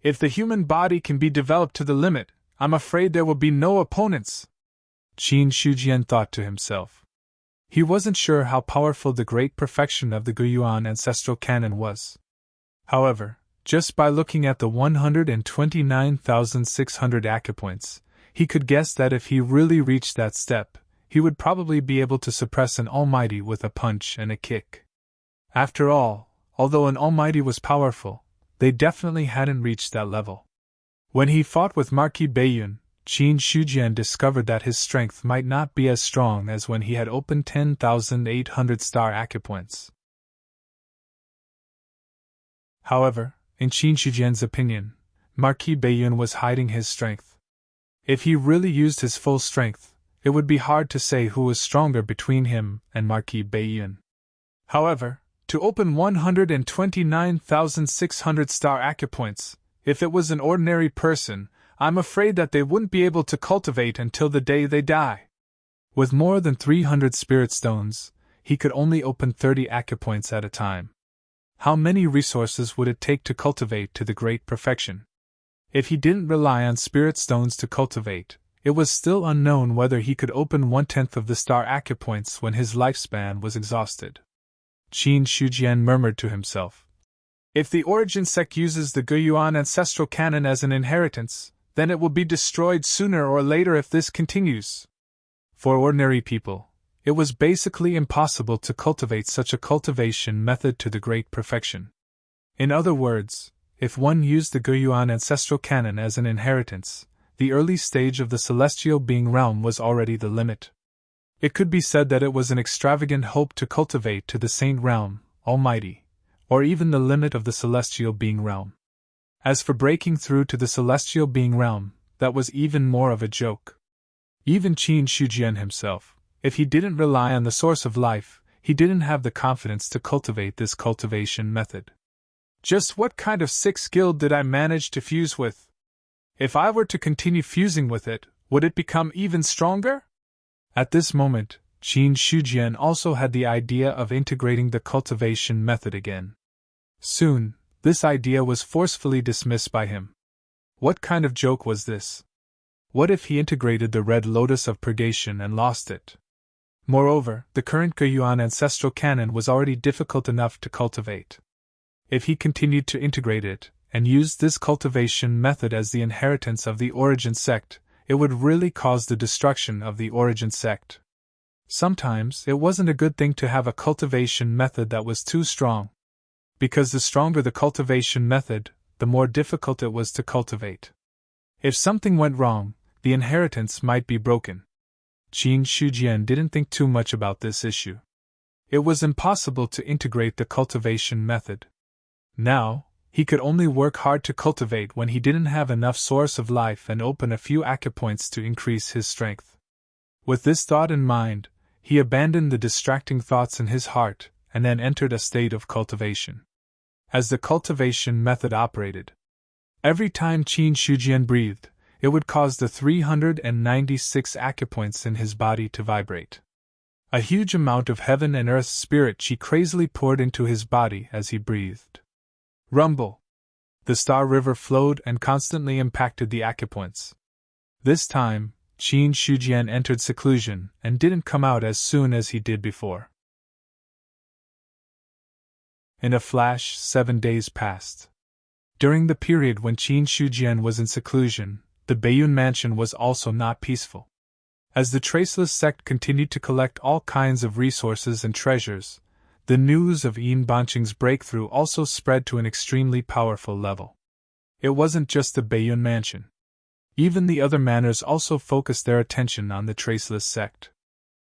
If the human body can be developed to the limit, I'm afraid there will be no opponents, Qin Shujian thought to himself. He wasn't sure how powerful the great perfection of the Guiyuan ancestral canon was. However, just by looking at the 129,600 acupoints, he could guess that if he really reached that step, he would probably be able to suppress an almighty with a punch and a kick. After all, although an almighty was powerful, they definitely hadn't reached that level. When he fought with Marquis Baiyun, Qin Shujian discovered that his strength might not be as strong as when he had opened 10,800 star acupoints. However, in Qin Shujian's opinion, Marquis Baiyun was hiding his strength. If he really used his full strength, it would be hard to say who was stronger between him and Marquis Baiyun. However, to open 129,600 star acupoints, if it was an ordinary person, I'm afraid that they wouldn't be able to cultivate until the day they die. With more than 300 spirit stones, he could only open 30 acupoints at a time. How many resources would it take to cultivate to the great perfection? If he didn't rely on spirit stones to cultivate, it was still unknown whether he could open 1/10 of the star acupoints when his lifespan was exhausted. Qin Shujian murmured to himself, "If the origin sect uses the Guiyuan ancestral canon as an inheritance, then it will be destroyed sooner or later if this continues." For ordinary people, it was basically impossible to cultivate such a cultivation method to the great perfection. In other words, if one used the Guiyuan ancestral canon as an inheritance, the early stage of the celestial being realm was already the limit. It could be said that it was an extravagant hope to cultivate to the saint realm, almighty, or even the limit of the celestial being realm. As for breaking through to the celestial being realm, that was even more of a joke. Even Qin Shujian himself, if he didn't rely on the source of life, he didn't have the confidence to cultivate this cultivation method. Just what kind of sick skill did I manage to fuse with? If I were to continue fusing with it, would it become even stronger? At this moment, Qin Shujian also had the idea of integrating the cultivation method again. Soon, this idea was forcefully dismissed by him. What kind of joke was this? What if he integrated the red lotus of purgation and lost it? Moreover, the current Guiyuan ancestral canon was already difficult enough to cultivate. If he continued to integrate it, and used this cultivation method as the inheritance of the origin sect, it would really cause the destruction of the origin sect. Sometimes it wasn't a good thing to have a cultivation method that was too strong. Because the stronger the cultivation method, the more difficult it was to cultivate. If something went wrong, the inheritance might be broken. Qin Shujian didn't think too much about this issue. It was impossible to integrate the cultivation method. Now, he could only work hard to cultivate when he didn't have enough source of life and open a few acupoints to increase his strength. With this thought in mind, he abandoned the distracting thoughts in his heart and then entered a state of cultivation. As the cultivation method operated, every time Qin Shujian breathed, it would cause the 396 acupoints in his body to vibrate. A huge amount of heaven and earth's spirit qi crazily poured into his body as he breathed. Rumble! The star river flowed and constantly impacted the acupoints. This time, Qin Shujian entered seclusion and didn't come out as soon as he did before. In a flash, 7 days passed. During the period when Qin Shujian was in seclusion, the Baiyun mansion was also not peaceful. As the Traceless sect continued to collect all kinds of resources and treasures, the news of Yin Banqing's breakthrough also spread to an extremely powerful level. It wasn't just the Baiyun mansion. Even the other manors also focused their attention on the Traceless sect.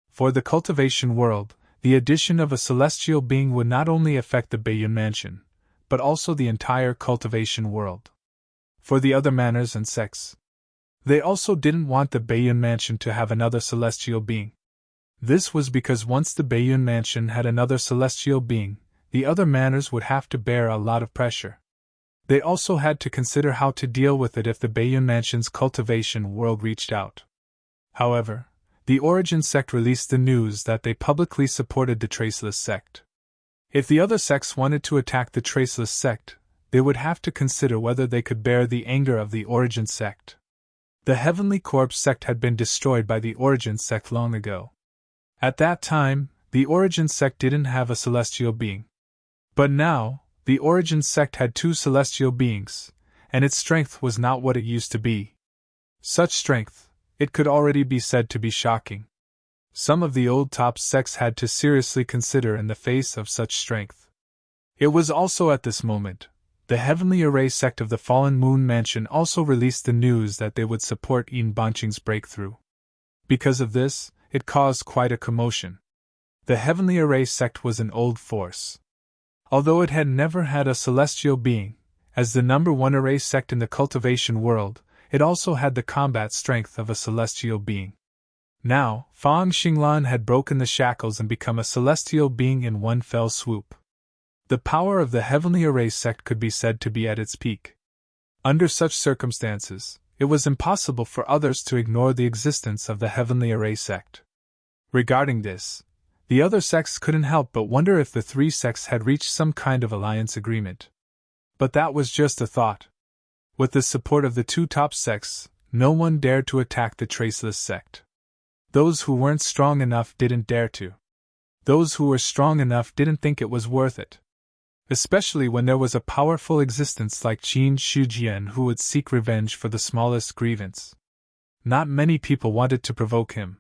For the cultivation world, the addition of a celestial being would not only affect the Baiyun mansion, but also the entire cultivation world. For the other manors and sects, they also didn't want the Baiyun mansion to have another celestial being. This was because once the Baiyun mansion had another celestial being, the other manors would have to bear a lot of pressure. They also had to consider how to deal with it if the Baiyun mansion's cultivation world reached out. However, the Origin sect released the news that they publicly supported the Traceless sect. If the other sects wanted to attack the Traceless sect, they would have to consider whether they could bear the anger of the Origin sect. The Heavenly Corpse sect had been destroyed by the Origin sect long ago. At that time, the Origin sect didn't have a celestial being. But now, the Origin sect had 2 celestial beings, and its strength was not what it used to be. Such strength, it could already be said to be shocking. Some of the old top sects had to seriously consider in the face of such strength. It was also at this moment, the Heavenly Array sect of the Fallen Moon Mansion also released the news that they would support Yin Banqing's breakthrough. Because of this, it caused quite a commotion. The Heavenly Array sect was an old force. Although it had never had a celestial being, as the number 1 array sect in the cultivation world, it also had the combat strength of a celestial being. Now, Fang Xinglan had broken the shackles and become a celestial being in one fell swoop. The power of the Heavenly Array sect could be said to be at its peak. Under such circumstances, it was impossible for others to ignore the existence of the Heavenly Array sect. Regarding this, the other sects couldn't help but wonder if the 3 sects had reached some kind of alliance agreement. But that was just a thought. With the support of the 2 top sects, no one dared to attack the Traceless sect. Those who weren't strong enough didn't dare to. Those who were strong enough didn't think it was worth it. Especially when there was a powerful existence like Qin Shujian who would seek revenge for the smallest grievance. Not many people wanted to provoke him.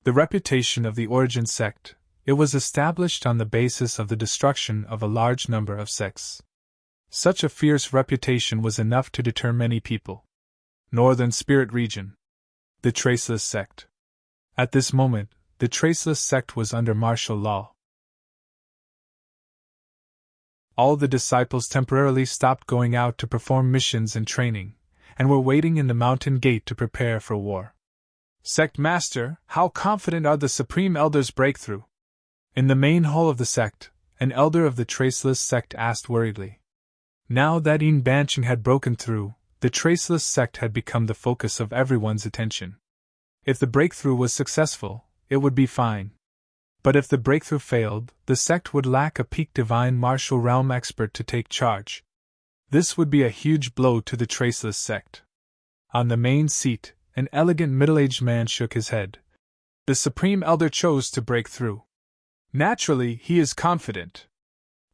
The reputation of the Origin sect, it was established on the basis of the destruction of a large number of sects. Such a fierce reputation was enough to deter many people. Northern Spirit Region. The Traceless sect. At this moment, the Traceless sect was under martial law. All the disciples temporarily stopped going out to perform missions and training, and were waiting in the mountain gate to prepare for war. Sect Master, how confident are the Supreme Elder's breakthrough? In the main hall of the sect, an elder of the Traceless sect asked worriedly. Now that Yin Banqing had broken through, the Traceless sect had become the focus of everyone's attention. If the breakthrough was successful, it would be fine. But if the breakthrough failed, the sect would lack a peak divine martial realm expert to take charge. This would be a huge blow to the Traceless sect. On the main seat, an elegant middle-aged man shook his head. The Supreme Elder chose to break through. Naturally, he is confident.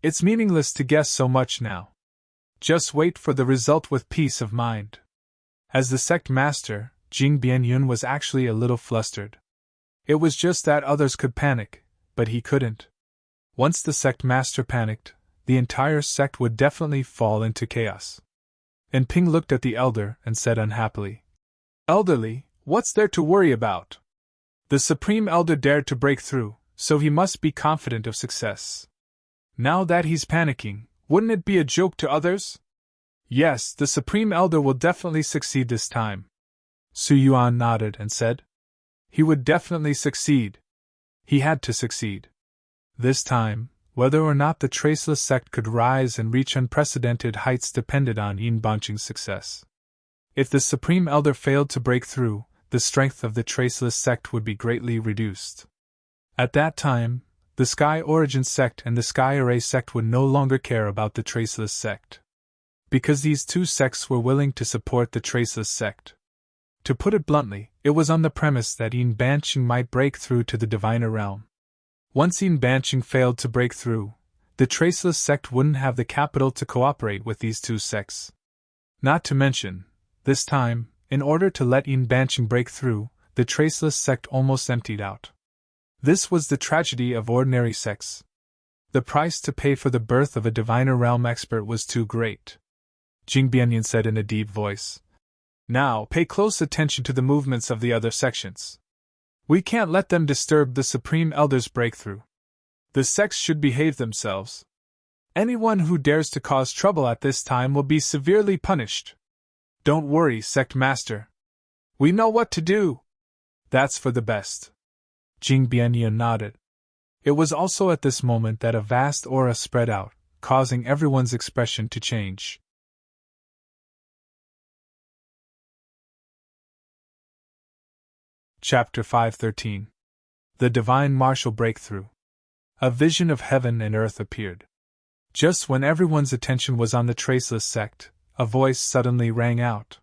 It's meaningless to guess so much now. Just wait for the result with peace of mind. As the sect master, Jing Bianyun was actually a little flustered. It was just that others could panic, but he couldn't. Once the sect master panicked, the entire sect would definitely fall into chaos. And Ping looked at the elder and said unhappily, "Elderly, what's there to worry about? The Supreme Elder dared to break through, so he must be confident of success. Now that he's panicking, Wouldn't it be a joke to others? Yes, the Supreme Elder will definitely succeed this time. Su Yuan nodded and said. He would definitely succeed. He had to succeed. This time, whether or not the Traceless sect could rise and reach unprecedented heights depended on Yin Banqing's success. If the Supreme Elder failed to break through, the strength of the Traceless sect would be greatly reduced. At that time, the Sky Origin sect and the Sky Array sect would no longer care about the Traceless sect. Because these two sects were willing to support the Traceless sect. To put it bluntly, it was on the premise that Yin Banqing might break through to the diviner realm. Once Yin Banqing failed to break through, the Traceless sect wouldn't have the capital to cooperate with these two sects. Not to mention, this time, in order to let Yin Banqing break through, the Traceless sect almost emptied out. This was the tragedy of ordinary sects. The price to pay for the birth of a diviner realm expert was too great. Jing Bianyan said in a deep voice. Now, pay close attention to the movements of the other sections. We can't let them disturb the Supreme Elder's breakthrough. The sects should behave themselves. Anyone who dares to cause trouble at this time will be severely punished. Don't worry, Sect Master. We know what to do. That's for the best. Jing Bianyan nodded. It was also at this moment that a vast aura spread out, causing everyone's expression to change. Chapter 513. The Divine Martial Breakthrough. A vision of heaven and earth appeared. Just when everyone's attention was on the Traceless sect, a voice suddenly rang out.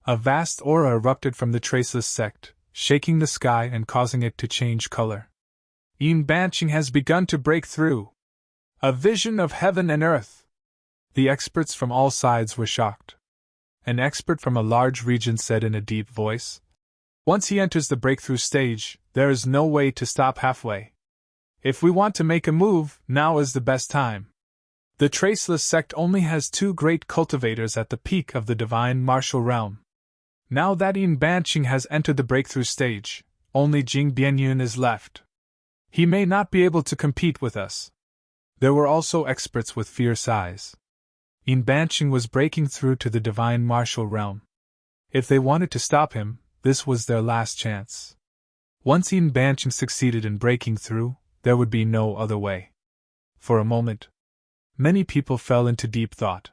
A vast aura erupted from the Traceless sect, shaking the sky and causing it to change color. Yin Banqing has begun to break through. A vision of heaven and earth. The experts from all sides were shocked. An expert from a large region said in a deep voice, Once he enters the breakthrough stage, there is no way to stop halfway. If we want to make a move, now is the best time. The Traceless sect only has two great cultivators at the peak of the divine martial realm. Now that Yin Banqing has entered the breakthrough stage, only Jing Bianyun is left. He may not be able to compete with us. There were also experts with fierce eyes. Yin Banqing was breaking through to the divine martial realm. If they wanted to stop him, this was their last chance. Once Yin Banqing succeeded in breaking through, there would be no other way. For a moment, many people fell into deep thought.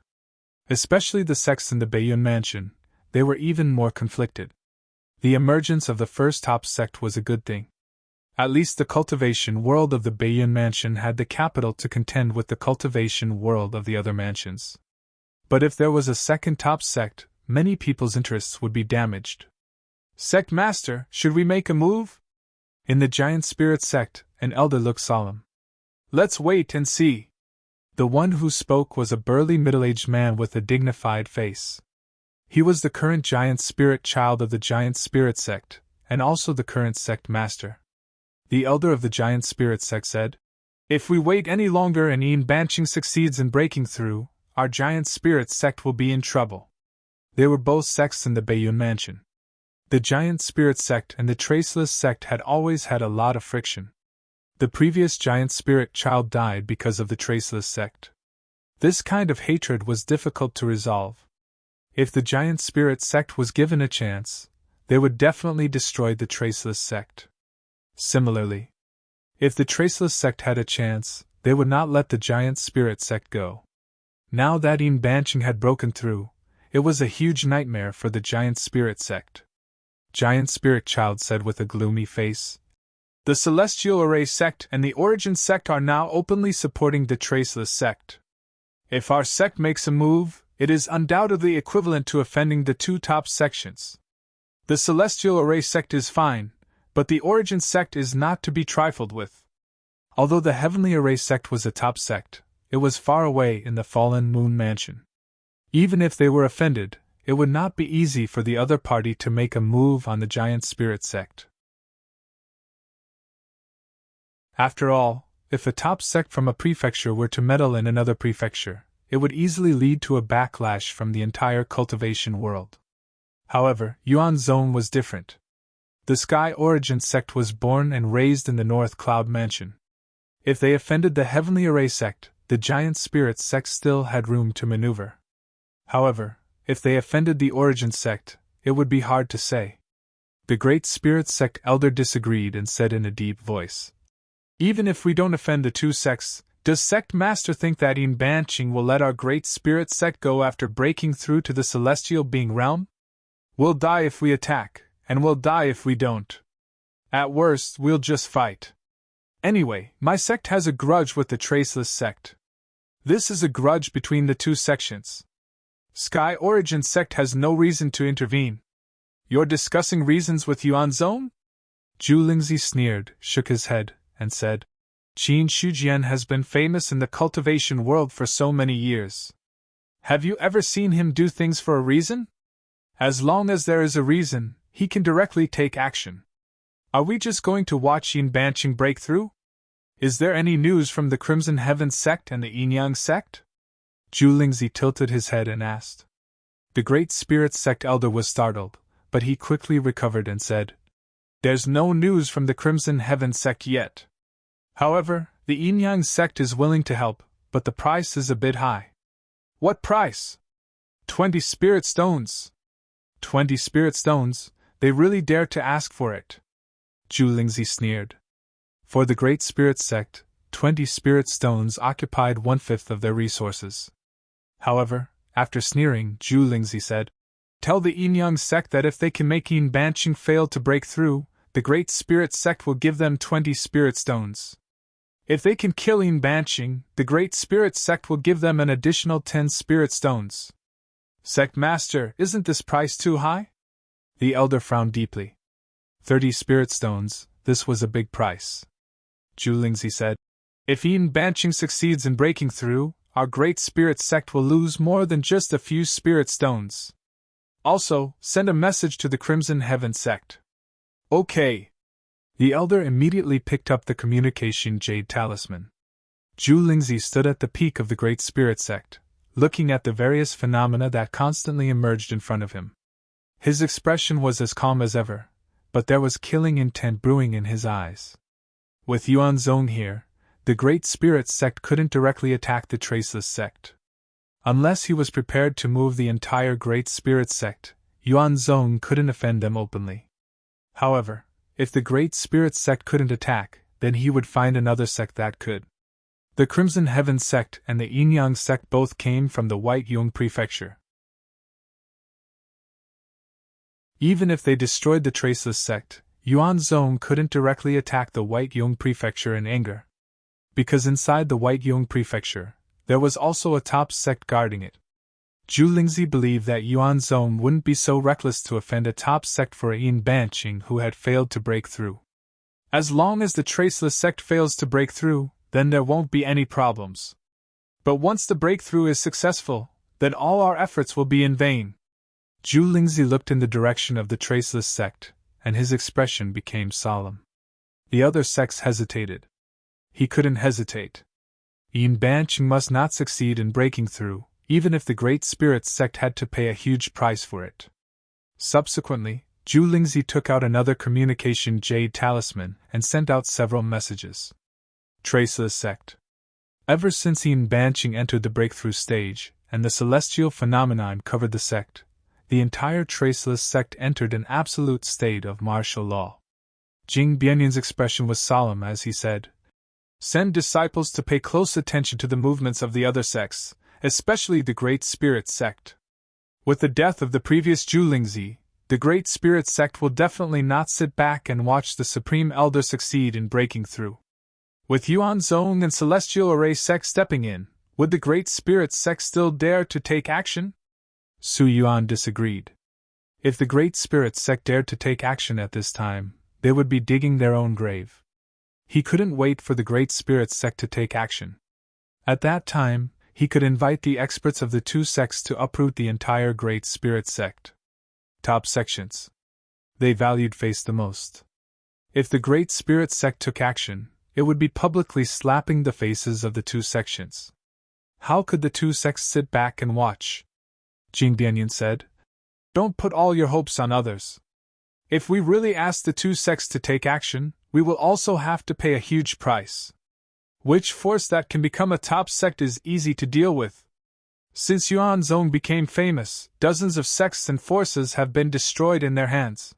Especially the sects in the Baiyun mansion, they were even more conflicted. The emergence of the first top sect was a good thing. At least the cultivation world of the Baiyun mansion had the capital to contend with the cultivation world of the other mansions. But if there was a second top sect, many people's interests would be damaged. Sect Master, should we make a move? In the Giant Spirit sect, an elder looked solemn. Let's wait and see. The one who spoke was a burly middle-aged man with a dignified face. He was the current Giant Spirit child of the Giant Spirit sect, and also the current sect master. The elder of the Giant Spirit sect said, If we wait any longer and Yin Banqing succeeds in breaking through, our Giant Spirit sect will be in trouble. They were both sects in the Baiyun mansion. The Giant Spirit sect and the Traceless sect had always had a lot of friction. The previous Giant Spirit child died because of the Traceless sect. This kind of hatred was difficult to resolve. If the Giant Spirit sect was given a chance, they would definitely destroy the Traceless sect. Similarly, if the Traceless sect had a chance, they would not let the Giant Spirit sect go. Now that Yin Banqing had broken through, it was a huge nightmare for the Giant Spirit sect. Giant Spirit Child said with a gloomy face, The Celestial Array sect and the Origin sect are now openly supporting the Traceless sect. If our sect makes a move, it is undoubtedly equivalent to offending the two top sections. The Celestial Array sect is fine, but the Origin sect is not to be trifled with. Although the Heavenly Array sect was a top sect, it was far away in the Fallen Moon Mansion. Even if they were offended, it would not be easy for the other party to make a move on the Giant Spirit sect. After all, if a top sect from a prefecture were to meddle in another prefecture, it would easily lead to a backlash from the entire cultivation world. However, Yuan Zone was different. The Sky Origin sect was born and raised in the North Cloud Mansion. If they offended the Heavenly Array sect, the giant spirit sect still had room to maneuver. However, if they offended the origin sect, it would be hard to say. The great spirit sect elder disagreed and said in a deep voice, "Even if we don't offend the two sects, does sect master think that Banching will let our great spirit sect go after breaking through to the celestial being realm? We'll die if we attack, and we'll die if we don't. At worst, we'll just fight. Anyway, my sect has a grudge with the Traceless sect. This is a grudge between the two sections. Sky Origin sect has no reason to intervene. You're discussing reasons with Yuan Zhong?" Zhu Lingzi sneered, shook his head, and said, "Qin Shujian has been famous in the cultivation world for so many years. Have you ever seen him do things for a reason? As long as there is a reason, he can directly take action. Are we just going to watch Banching break through? Is there any news from the Crimson Heaven sect and the Yin-Yang sect?" Zhu Lingzi tilted his head and asked. The Great Spirit sect elder was startled, but he quickly recovered and said, "There's no news from the Crimson Heaven sect yet. However, the Yin-Yang sect is willing to help, but the price is a bit high." "What price?" 20 spirit stones. 20 spirit stones, they really dare to ask for it. Zhu Lingzi sneered. For the Great Spirit sect, 20 spirit stones occupied 1/5 of their resources. However, after sneering, Zhu Lingzi said, "Tell the Yin-Yang sect that if they can make Banching fail to break through, the Great Spirit sect will give them 20 spirit stones. If they can kill Banching, the Great Spirit sect will give them an additional 10 spirit stones." "Sect Master, isn't this price too high?" The elder frowned deeply. 30 spirit stones, this was a big price. Zhu Lingzi said, "If Banching succeeds in breaking through, our Great Spirit sect will lose more than just a few spirit stones. Also, send a message to the Crimson Heaven sect." "Okay." The elder immediately picked up the communication jade talisman. Zhu Lingzi stood at the peak of the Great Spirit sect, looking at the various phenomena that constantly emerged in front of him. His expression was as calm as ever, but there was killing intent brewing in his eyes. With Yuan Zhong here, the Great Spirit sect couldn't directly attack the Traceless sect. Unless he was prepared to move the entire Great Spirit sect, Yuan Zhong couldn't offend them openly. However, if the Great Spirit sect couldn't attack, then he would find another sect that could. The Crimson Heaven sect and the Yin-Yang sect both came from the White Yung Prefecture. Even if they destroyed the Traceless sect, Yuan Zhong couldn't directly attack the White Yung Prefecture in anger. Because inside the White Yung Prefecture, there was also a top sect guarding it. Zhu Lingzi believed that Yuan Zhong wouldn't be so reckless to offend a top sect for a Banching who had failed to break through. As long as the Traceless sect fails to break through, then there won't be any problems. But once the breakthrough is successful, then all our efforts will be in vain. Zhu Lingzi looked in the direction of the Traceless sect, and his expression became solemn. The other sects hesitated. He couldn't hesitate. Banching must not succeed in breaking through, even if the Great Spirit sect had to pay a huge price for it. Subsequently, Zhu Lingzi took out another communication jade talisman and sent out several messages. Traceless sect. Ever since Banching entered the breakthrough stage, and the celestial phenomenon covered the sect, the entire Traceless sect entered an absolute state of martial law. Jing Bianyan's expression was solemn as he said, "Send disciples to pay close attention to the movements of the other sects, especially the Great Spirit sect. With the death of the previous Zhu Lingzi, the Great Spirit sect will definitely not sit back and watch the Supreme Elder succeed in breaking through. With Yuan Zhong and Celestial Array sect stepping in, would the Great Spirit sect still dare to take action?" Su Yuan disagreed. If the Great Spirit sect dared to take action at this time, they would be digging their own grave. He couldn't wait for the Great Spirit sect to take action. At that time, he could invite the experts of the two sects to uproot the entire Great Spirit sect. Top sections. They valued face the most. If the Great Spirit sect took action, it would be publicly slapping the faces of the two sections. How could the two sects sit back and watch? Jing Bianyan said, "Don't put all your hopes on others. If we really ask the two sects to take action, we will also have to pay a huge price. Which force that can become a top sect is easy to deal with. Since Yuanzhong became famous, dozens of sects and forces have been destroyed in their hands.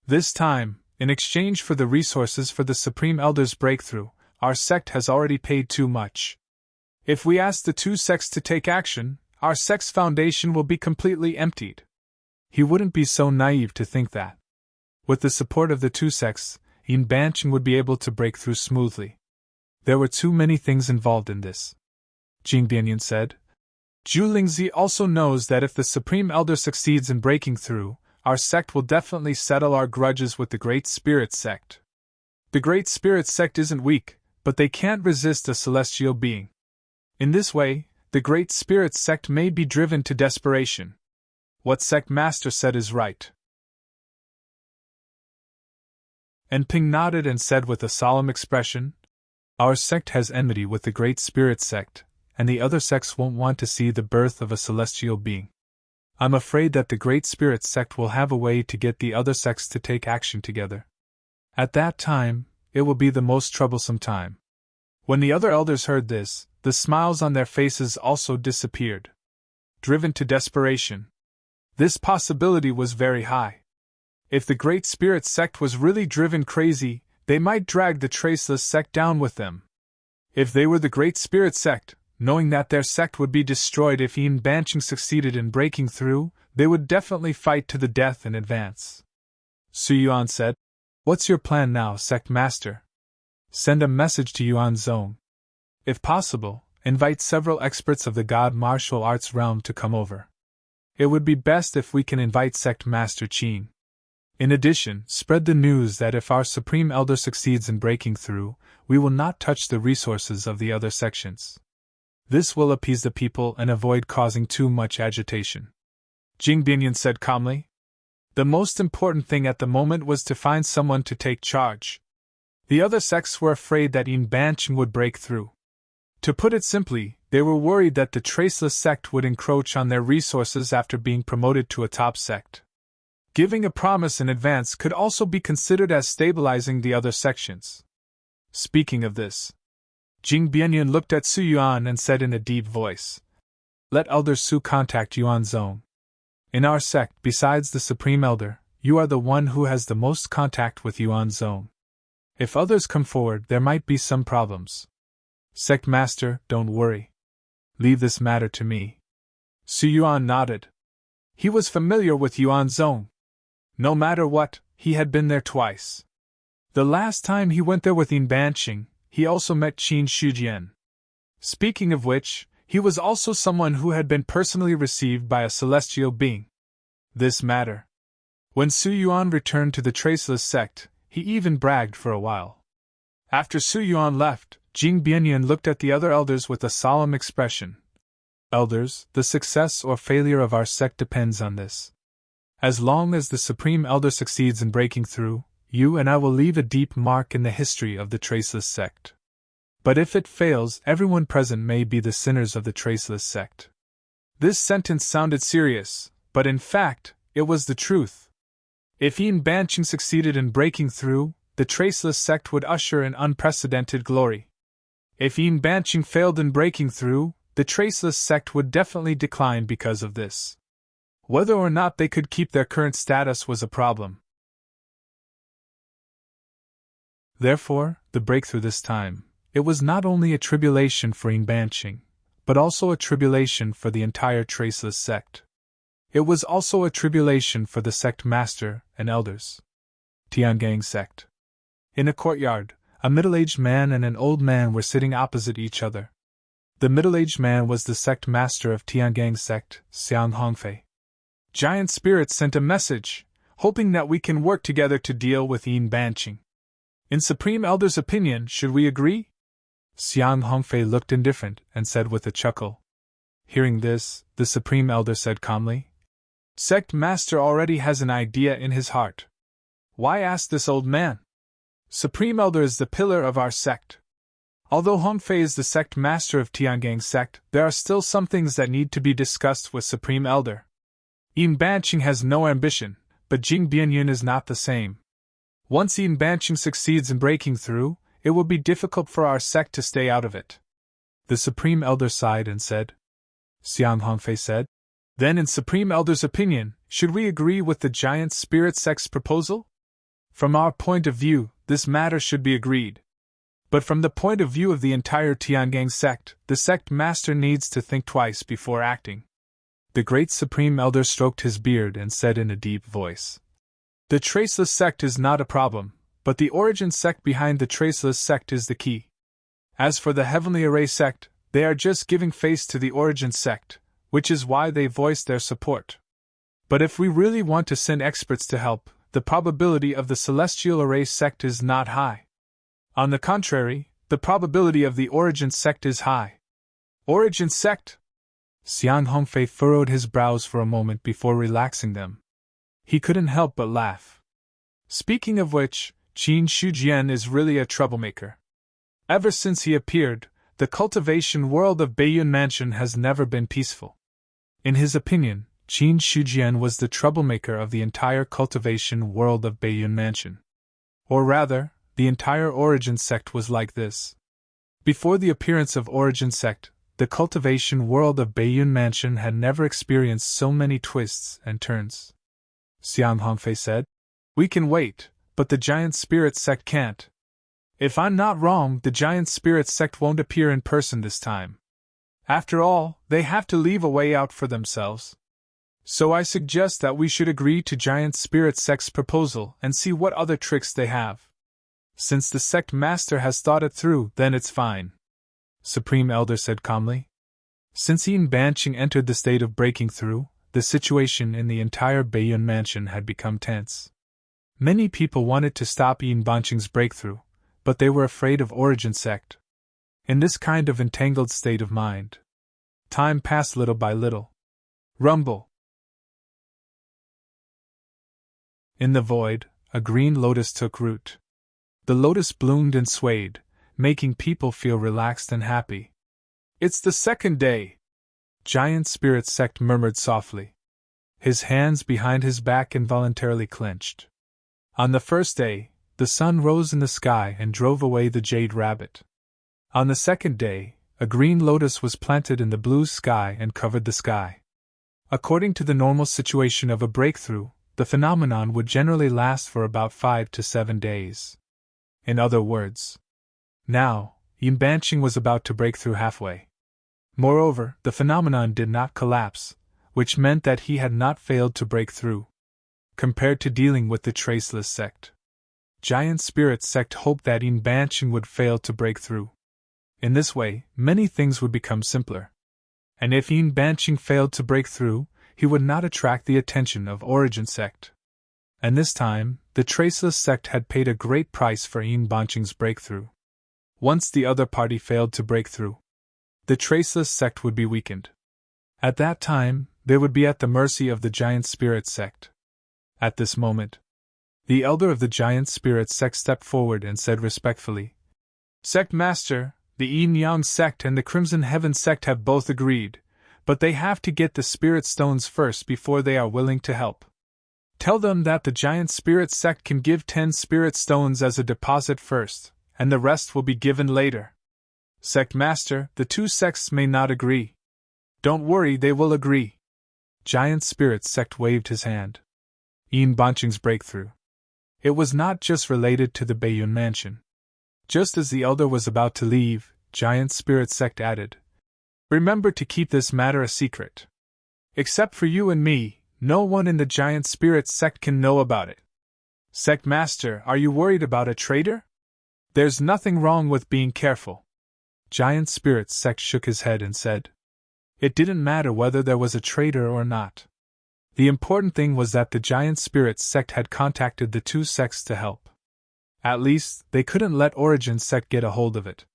This time, in exchange for the resources for the Supreme Elder's breakthrough, our sect has already paid too much. If we ask the two sects to take action, our sect's foundation will be completely emptied. He wouldn't be so naive to think that. With the support of the two sects, Yin Banqing would be able to break through smoothly. There were too many things involved in this, Jing Bianyan said. Zhu Lingzi also knows that if the Supreme Elder succeeds in breaking through, our sect will definitely settle our grudges with the Great Spirit sect. The Great Spirit sect isn't weak, but they can't resist a celestial being. In this way, the Great Spirit sect may be driven to desperation. What Sect Master said is right. And Ping nodded and said with a solemn expression, Our sect has enmity with the Great Spirit sect, and the other sects won't want to see the birth of a celestial being. I'm afraid that the Great Spirit sect will have a way to get the other sects to take action together. At that time, it will be the most troublesome time. When the other elders heard this, the smiles on their faces also disappeared. Driven to desperation. This possibility was very high. If the Great Spirit sect was really driven crazy, they might drag the Traceless sect down with them. If they were the Great Spirit sect, knowing that their sect would be destroyed if Yin Banqing succeeded in breaking through, they would definitely fight to the death in advance. Su Yuan said, What's your plan now, Sect Master? Send a message to Yuanzhong. If possible, invite several experts of the God martial arts realm to come over. It would be best if we can invite Sect Master Qin. In addition, spread the news that if our Supreme Elder succeeds in breaking through, we will not touch the resources of the other sections. This will appease the people and avoid causing too much agitation. Jing Bianyan said calmly. The most important thing at the moment was to find someone to take charge. The other sects were afraid that Yin Banqing would break through. To put it simply, they were worried that the Traceless sect would encroach on their resources after being promoted to a top sect. Giving a promise in advance could also be considered as stabilizing the other sections. Speaking of this, Jing Bianyan looked at Su Yuan and said in a deep voice, Let Elder Su contact Yuanzhong. In our sect, besides the Supreme Elder, you are the one who has the most contact with Yuanzhong. If others come forward, there might be some problems. Sect Master, don't worry. Leave this matter to me. Su Yuan nodded. He was familiar with Yuanzhong. No matter what, he had been there twice. The last time he went there with Yin Banqing, he also met Qin Shujian. Speaking of which, he was also someone who had been personally received by a celestial being. This matter. When Su Yuan returned to the Traceless sect, he even bragged for a while. After Su Yuan left, Jing Bianyan looked at the other elders with a solemn expression. Elders, the success or failure of our sect depends on this. As long as the Supreme Elder succeeds in breaking through, you and I will leave a deep mark in the history of the Traceless sect. But if it fails, everyone present may be the sinners of the Traceless sect. This sentence sounded serious, but in fact, it was the truth. If Yin Banqing succeeded in breaking through, the Traceless sect would usher in unprecedented glory. If Yin Banqing failed in breaking through, the Traceless sect would definitely decline because of this. Whether or not they could keep their current status was a problem. Therefore, the breakthrough this time, it was not only a tribulation for Yin Banqing, but also a tribulation for the entire Traceless sect. It was also a tribulation for the sect master and elders. Tiangang sect. In a courtyard, a middle-aged man and an old man were sitting opposite each other. The middle-aged man was the sect master of Tiangang sect, Xiang Hongfei. Giant Spirit sent a message, hoping that we can work together to deal with Yin Banqing. In Supreme Elder's opinion, should we agree? Xiang Hongfei looked indifferent and said with a chuckle. Hearing this, the Supreme Elder said calmly, Sect Master already has an idea in his heart. Why ask this old man? Supreme Elder is the pillar of our sect. Although Hongfei is the sect master of Tiangang sect, there are still some things that need to be discussed with Supreme Elder. Yin Banqing has no ambition, but Jing Bianyan is not the same. Once Yin Banqing succeeds in breaking through, it will be difficult for our sect to stay out of it. The Supreme Elder sighed and said. Xiang Hongfei said. Then in Supreme Elder's opinion, should we agree with the Giant Spirit Sect's proposal? From our point of view, this matter should be agreed. But from the point of view of the entire Tiangang sect, the sect master needs to think twice before acting. The great Supreme Elder stroked his beard and said in a deep voice. The Traceless sect is not a problem, but the origin sect behind the Traceless sect is the key. As for the Heavenly Array sect, they are just giving face to the origin sect, which is why they voiced their support. But if we really want to send experts to help, the probability of the Celestial Array sect is not high. On the contrary, the probability of the origin sect is high. Origin sect? Xiang Hongfei furrowed his brows for a moment before relaxing them. He couldn't help but laugh. Speaking of which, Qin Shujian is really a troublemaker. Ever since he appeared, the cultivation world of Beiyun Mansion has never been peaceful. In his opinion, Qin Shujian was the troublemaker of the entire cultivation world of Beiyun Mansion. Or rather, the entire Origin sect was like this. Before the appearance of Origin sect, the cultivation world of Beiyun Mansion had never experienced so many twists and turns. Xiang Hongfei said. We can wait, but the Giant Spirit sect can't. If I'm not wrong, the Giant Spirit sect won't appear in person this time. After all, they have to leave a way out for themselves. So I suggest that we should agree to Giant Spirit sect's proposal and see what other tricks they have. Since the sect master has thought it through, then it's fine. Supreme Elder said calmly. Since Yin Banqing entered the state of breaking through, the situation in the entire Beiyun Mansion had become tense. Many people wanted to stop Yin Banqing's breakthrough, but they were afraid of Origin sect. In this kind of entangled state of mind, time passed little by little. Rumble. In the void, a green lotus took root. The lotus bloomed and swayed, making people feel relaxed and happy. It's the second day, Giant Spirit Sect murmured softly. His hands behind his back involuntarily clenched. On the first day, the sun rose in the sky and drove away the jade rabbit. On the second day, a green lotus was planted in the blue sky and covered the sky. According to the normal situation of a breakthrough, the phenomenon would generally last for about 5 to 7 days. In other words, now, Yin Banqing was about to break through halfway. Moreover, the phenomenon did not collapse, which meant that he had not failed to break through. Compared to dealing with the Traceless sect, Giant Spirit sect hoped that Yin Banqing would fail to break through. In this way, many things would become simpler. And if Yin Banqing failed to break through, he would not attract the attention of Origin sect. And this time, the Traceless sect had paid a great price for Yin Banqing's breakthrough. Once the other party failed to break through, the Traceless sect would be weakened. At that time, they would be at the mercy of the Giant Spirit sect. At this moment, the elder of the Giant Spirit sect stepped forward and said respectfully, Sect Master, the Yin Yang sect and the Crimson Heaven sect have both agreed, but they have to get the Spirit Stones first before they are willing to help. Tell them that the Giant Spirit sect can give 10 Spirit Stones as a deposit first, and the rest will be given later. Sect Master, the two sects may not agree. Don't worry, they will agree. Giant Spirit sect waved his hand. Yin Banqing's breakthrough. It was not just related to the Beiyun Mansion. Just as the elder was about to leave, Giant Spirit sect added, Remember to keep this matter a secret. Except for you and me, no one in the Giant Spirit sect can know about it. Sect Master, are you worried about a traitor? There's nothing wrong with being careful. Giant Spirit sect shook his head and said, It didn't matter whether there was a traitor or not. The important thing was that the Giant Spirit sect had contacted the two sects to help. At least, they couldn't let Origin sect get a hold of it.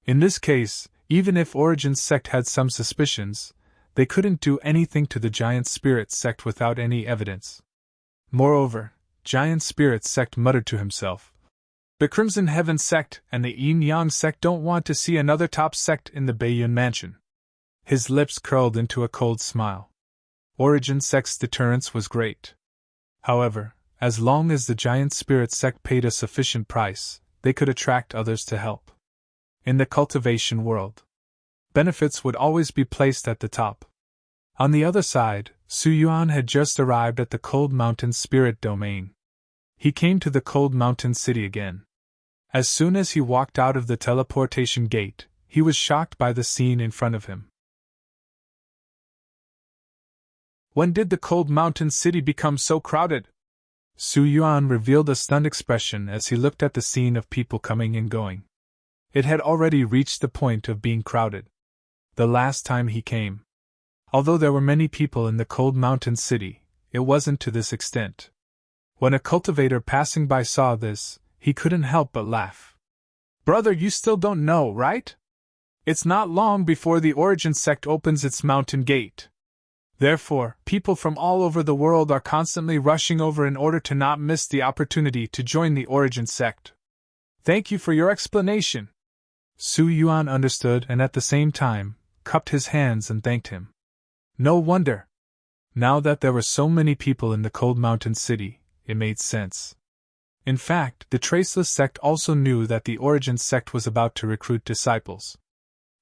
In this case, even if Origin sect had some suspicions, they couldn't do anything to the Giant Spirit sect without any evidence. Moreover, Giant Spirit sect muttered to himself, The Crimson Heaven sect and the Yin Yang sect don't want to see another top sect in the Beiyun Mansion. His lips curled into a cold smile. Origin sect's deterrence was great. However, as long as the Giant Spirit sect paid a sufficient price, they could attract others to help. In the cultivation world, benefits would always be placed at the top. On the other side, Su Yuan had just arrived at the Cold Mountain Spirit Domain. He came to the Cold Mountain City again. As soon as he walked out of the teleportation gate, he was shocked by the scene in front of him. When did the Cold Mountain City become so crowded? Su Yuan revealed a stunned expression as he looked at the scene of people coming and going. It had already reached the point of being crowded. The last time he came, although there were many people in the Cold Mountain City, it wasn't to this extent. When a cultivator passing by saw this, he couldn't help but laugh. Brother, you still don't know, right? It's not long before the Origin Sect opens its mountain gate. Therefore, people from all over the world are constantly rushing over in order to not miss the opportunity to join the Origin Sect. Thank you for your explanation. Su Yuan understood and at the same time, cupped his hands and thanked him. No wonder. Now that there were so many people in the Cold Mountain City, it made sense. In fact, the Traceless Sect also knew that the Origin Sect was about to recruit disciples.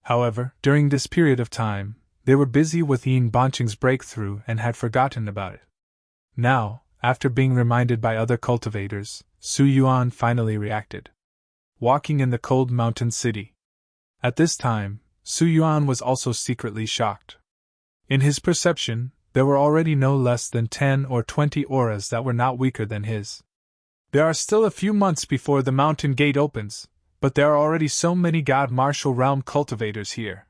However, during this period of time, they were busy with Yin Banqing's breakthrough and had forgotten about it. Now, after being reminded by other cultivators, Su Yuan finally reacted. Walking in the Cold Mountain City. At this time, Su Yuan was also secretly shocked. In his perception, there were already no less than 10 or 20 auras that were not weaker than his. There are still a few months before the mountain gate opens, but there are already so many God Martial Realm cultivators here.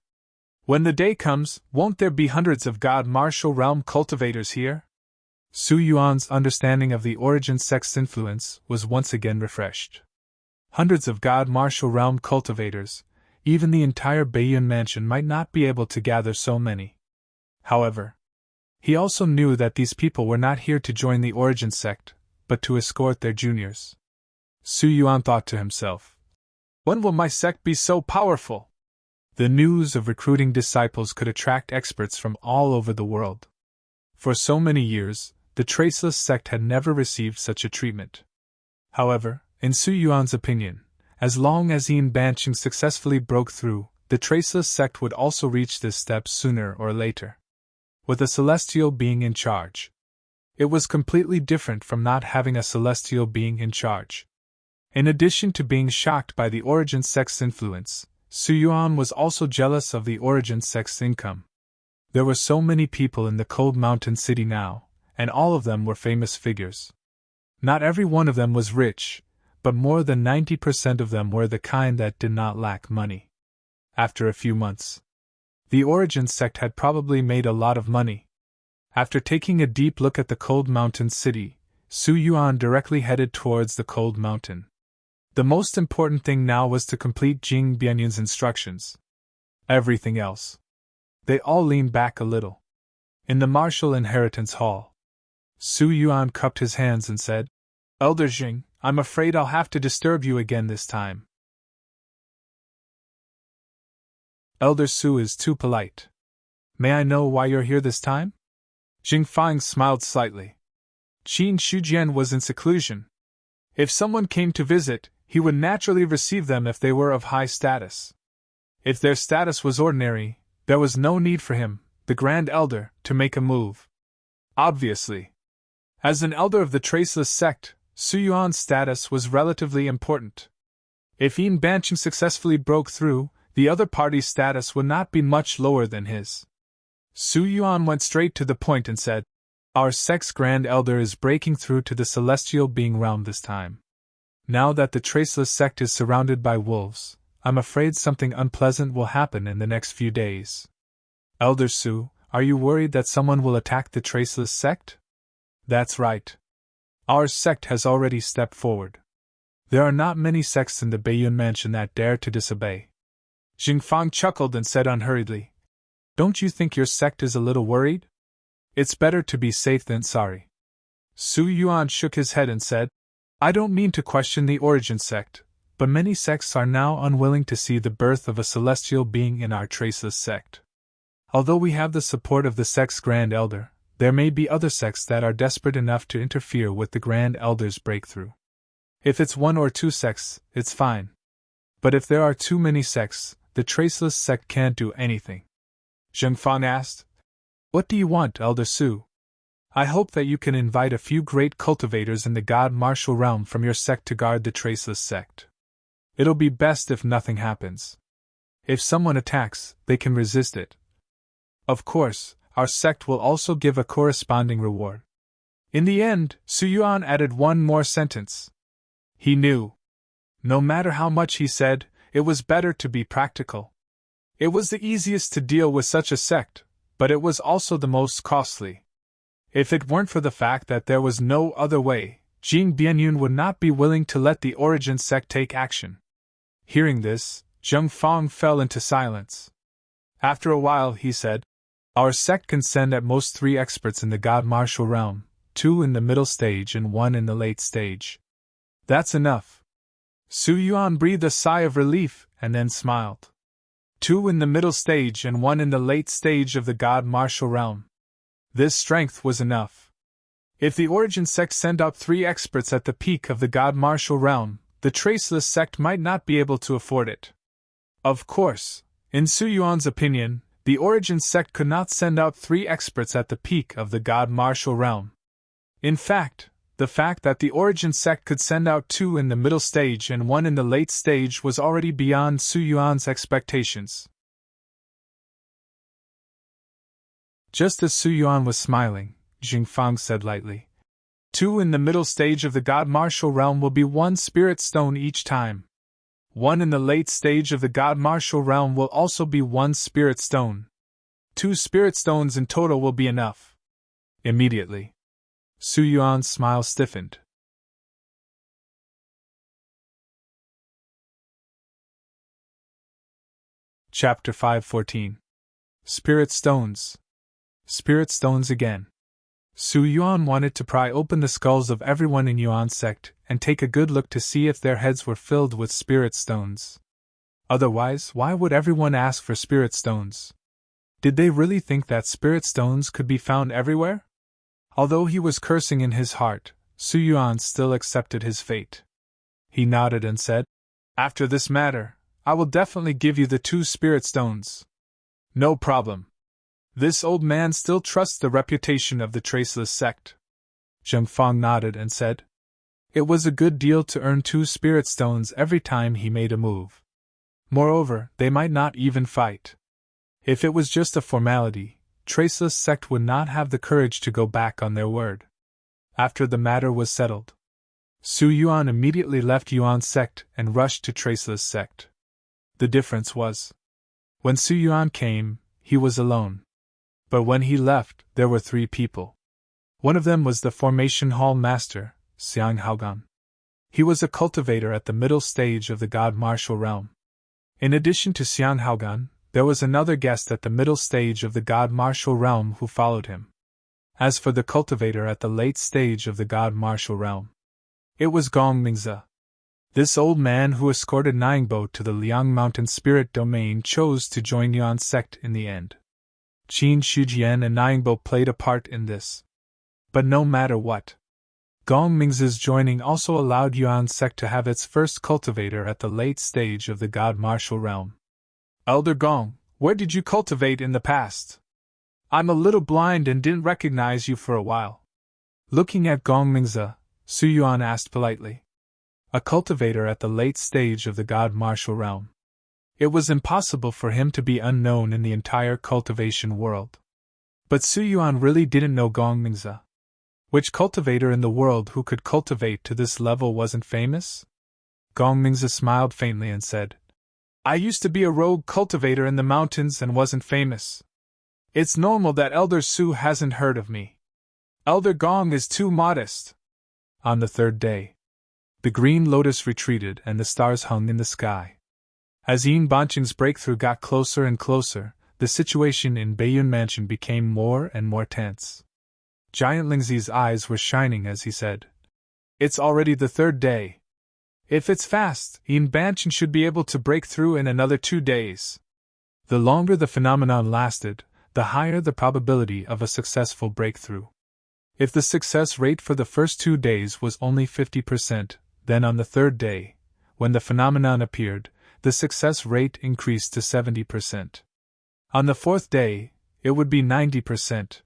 When the day comes, won't there be hundreds of God Martial Realm cultivators here? Su Yuan's understanding of the Origin Sect's influence was once again refreshed. Hundreds of God Martial Realm cultivators, even the entire Baiyun Mansion might not be able to gather so many. However, he also knew that these people were not here to join the Origin Sect, but to escort their juniors. Su Yuan thought to himself, when will my sect be so powerful? The news of recruiting disciples could attract experts from all over the world. For so many years, the Traceless Sect had never received such a treatment. However, in Su Yuan's opinion, as long as Yin Banqing successfully broke through, the Traceless Sect would also reach this step sooner or later. With a celestial being in charge. It was completely different from not having a celestial being in charge. In addition to being shocked by the Origin Sect's influence, Su Yuan was also jealous of the Origin Sect's income. There were so many people in the Cold Mountain City now, and all of them were famous figures. Not every one of them was rich, but more than 90% of them were the kind that did not lack money. After a few months, the Origin Sect had probably made a lot of money. After taking a deep look at the Cold Mountain City, Su Yuan directly headed towards the Cold Mountain. The most important thing now was to complete Jing Bianyun's instructions. Everything else. They all leaned back a little. In the Martial Inheritance Hall, Su Yuan cupped his hands and said, Elder Jing, I'm afraid I'll have to disturb you again this time. Elder Su is too polite. May I know why you're here this time? Jing Fang smiled slightly. Qin Shujian was in seclusion. If someone came to visit, he would naturally receive them if they were of high status. If their status was ordinary, there was no need for him, the Grand Elder, to make a move. Obviously. As an elder of the Traceless Sect, Su Yuan's status was relatively important. If Yin Banqing successfully broke through, the other party's status would not be much lower than his. Su Yuan went straight to the point and said, Our sect's Grand Elder is breaking through to the Celestial Being realm this time. Now that the Traceless Sect is surrounded by wolves, I'm afraid something unpleasant will happen in the next few days. Elder Su, are you worried that someone will attack the Traceless Sect? That's right. Our sect has already stepped forward. There are not many sects in the Baiyun Mansion that dare to disobey. Jingfang chuckled and said unhurriedly, Don't you think your sect is a little worried? It's better to be safe than sorry. Su Yuan shook his head and said, I don't mean to question the Origin Sect, but many sects are now unwilling to see the birth of a celestial being in our Traceless Sect. Although we have the support of the sect's Grand Elder, there may be other sects that are desperate enough to interfere with the Grand Elder's breakthrough. If it's one or two sects, it's fine. But if there are too many sects, the traceless sect can't do anything. Zheng Fang asked. What do you want, Elder Su? I hope that you can invite a few great cultivators in the God Martial Realm from your sect to guard the traceless sect. It'll be best if nothing happens. If someone attacks, they can resist it. Of course, our sect will also give a corresponding reward. In the end, Su Yuan added one more sentence. He knew. No matter how much he said, it was better to be practical. It was the easiest to deal with such a sect, but it was also the most costly. If it weren't for the fact that there was no other way, Jing Bianyun would not be willing to let the Origin sect take action. Hearing this, Zheng Fang fell into silence. After a while, he said, Our sect can send at most 3 experts in the God Martial Realm, 2 in the middle stage and 1 in the late stage. That's enough. Su Yuan breathed a sigh of relief and then smiled. 2 in the middle stage and 1 in the late stage of the God Martial Realm. This strength was enough. If the Origin sect sent up 3 experts at the peak of the God Martial Realm, the Traceless sect might not be able to afford it. Of course, in Su Yuan's opinion, the Origin sect could not send out 3 experts at the peak of the God Martial Realm. In fact, the fact that the Origin sect could send out 2 in the middle stage and 1 in the late stage was already beyond Su Yuan's expectations. Just as Su Yuan was smiling, Jing Fang said lightly, 2 in the middle stage of the God Martial Realm will be 1 spirit stone each time. 1 in the late stage of the God Martial Realm will also be 1 spirit stone. 2 spirit stones in total will be enough. Immediately, Su Yuan's smile stiffened. Chapter 514. Spirit Stones. Spirit Stones again. Su Yuan wanted to pry open the skulls of everyone in Yuan's sect and take a good look to see if their heads were filled with spirit stones. Otherwise, why would everyone ask for spirit stones? Did they really think that spirit stones could be found everywhere? Although he was cursing in his heart, Su Yuan still accepted his fate. He nodded and said, After this matter, I will definitely give you the 2 spirit stones. No problem. This old man still trusts the reputation of the Traceless sect. Zheng Fang nodded and said, It was a good deal to earn 2 spirit stones every time he made a move. Moreover, they might not even fight. If it was just a formality, Traceless sect would not have the courage to go back on their word. After the matter was settled, Su Yuan immediately left Yuan's sect and rushed to Traceless sect. The difference was, when Su Yuan came, he was alone. But when he left, there were 3 people. One of them was the Formation Hall Master, Xiang Haogan. He was a cultivator at the middle stage of the God Martial Realm. In addition to Xiang Haogan, there was another guest at the middle stage of the God Martial Realm who followed him. As for the cultivator at the late stage of the God Martial Realm, it was Gong Mingze. This old man who escorted Ningbo to the Liang Mountain Spirit Domain chose to join Yuan's sect in the end. Qin Shijian and Ningbo played a part in this. But no matter what, Gong Mingze's joining also allowed Yuan's sect to have its first cultivator at the late stage of the God Martial Realm. Elder Gong, where did you cultivate in the past? I'm a little blind and didn't recognize you for a while. Looking at Gong Mingze, Su Yuan asked politely. A cultivator at the late stage of the God Martial Realm. It was impossible for him to be unknown in the entire cultivation world. But Su Yuan really didn't know Gong Mingze. Which cultivator in the world who could cultivate to this level wasn't famous? Gong Mingze smiled faintly and said, I used to be a rogue cultivator in the mountains and wasn't famous. It's normal that Elder Su hasn't heard of me. Elder Gong is too modest. On the 3rd day, the green lotus retreated and the stars hung in the sky. As Yin Banqing's breakthrough got closer and closer, the situation in Beiyun Mansion became more and more tense. Giant Lingzi's eyes were shining as he said, It's already the 3rd day. If it's fast, Yin Banqing should be able to break through in another 2 days. The longer the phenomenon lasted, the higher the probability of a successful breakthrough. If the success rate for the first 2 days was only 50%, Then on the third day, when the phenomenon appeared, the success rate increased to 70%. On the fourth day, it would be 90%.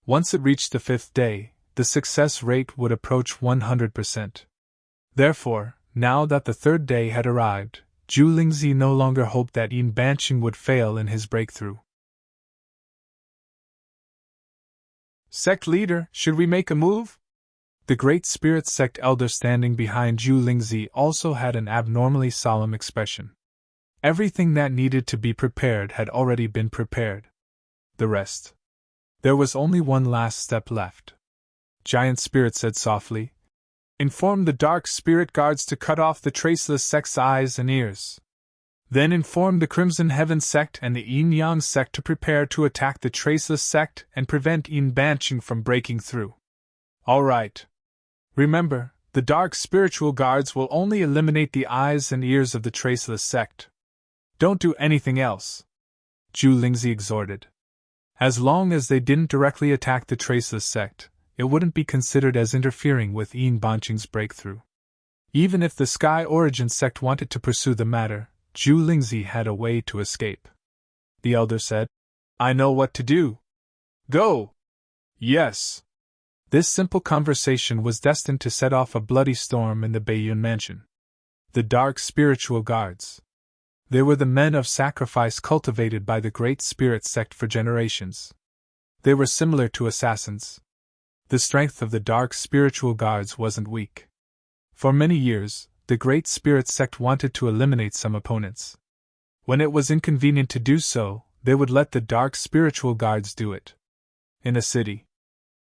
Once it reached the fifth day, the success rate would approach 100%. Therefore, now that the third day had arrived, Zhu Lingzi no longer hoped that Yin Banqing would fail in his breakthrough. Sect leader, should we make a move? The Great Spirit Sect elder standing behind Zhu Lingzi also had an abnormally solemn expression. Everything that needed to be prepared had already been prepared. The rest. There was only one last step left. Giant Spirit said softly, "Inform the Dark Spirit Guards to cut off the Traceless Sect's eyes and ears. Then inform the Crimson Heaven Sect and the Yin Yang Sect to prepare to attack the Traceless Sect and prevent Yin Banqing from breaking through." "All right. Remember, the Dark Spiritual Guards will only eliminate the eyes and ears of the Traceless Sect. Don't do anything else," Zhu Lingzi exhorted. As long as they didn't directly attack the Traceless Sect, it wouldn't be considered as interfering with Yin Banqing's breakthrough. Even if the Sky Origin Sect wanted to pursue the matter, Zhu Lingzi had a way to escape. The elder said, "I know what to do. Go!" "Yes." This simple conversation was destined to set off a bloody storm in the Baiyun mansion. The Dark Spiritual Guards. They were the men of sacrifice cultivated by the Great Spirit Sect for generations. They were similar to assassins. The strength of the Dark Spiritual Guards wasn't weak. For many years, the Great Spirit Sect wanted to eliminate some opponents. When it was inconvenient to do so, they would let the Dark Spiritual Guards do it. In a city,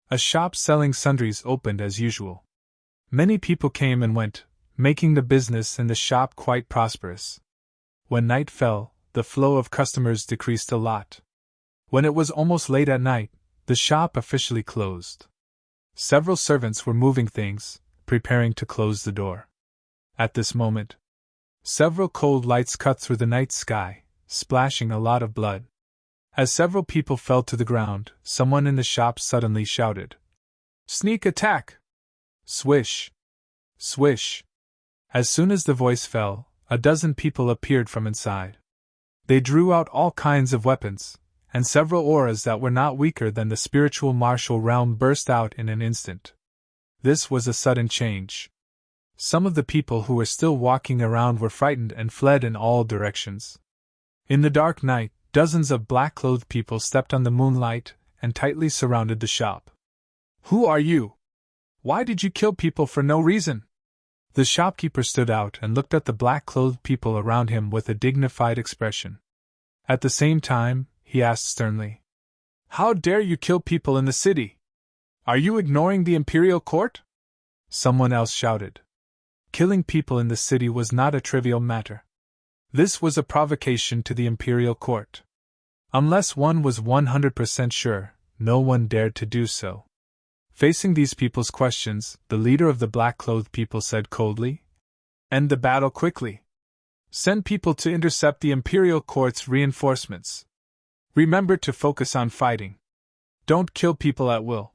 a shop selling sundries opened as usual. Many people came and went, making the business in the shop quite prosperous. When night fell, the flow of customers decreased a lot. When it was almost late at night, the shop officially closed. Several servants were moving things, preparing to close the door. At this moment, several cold lights cut through the night sky, splashing a lot of blood. As several people fell to the ground, someone in the shop suddenly shouted, "Sneak attack!" Swish! Swish! As soon as the voice fell, a dozen people appeared from inside. They drew out all kinds of weapons, and several auras that were not weaker than the spiritual martial realm burst out in an instant. This was a sudden change. Some of the people who were still walking around were frightened and fled in all directions. In the dark night, dozens of black-clothed people stepped on the moonlight and tightly surrounded the shop. "Who are you? Why did you kill people for no reason?" The shopkeeper stood out and looked at the black-clothed people around him with a dignified expression. At the same time, he asked sternly, "How dare you kill people in the city? Are you ignoring the imperial court?" Someone else shouted. Killing people in the city was not a trivial matter. This was a provocation to the imperial court. Unless one was 100% sure, no one dared to do so. Facing these people's questions, the leader of the black-clothed people said coldly, "End the battle quickly. Send people to intercept the imperial court's reinforcements. Remember to focus on fighting. Don't kill people at will.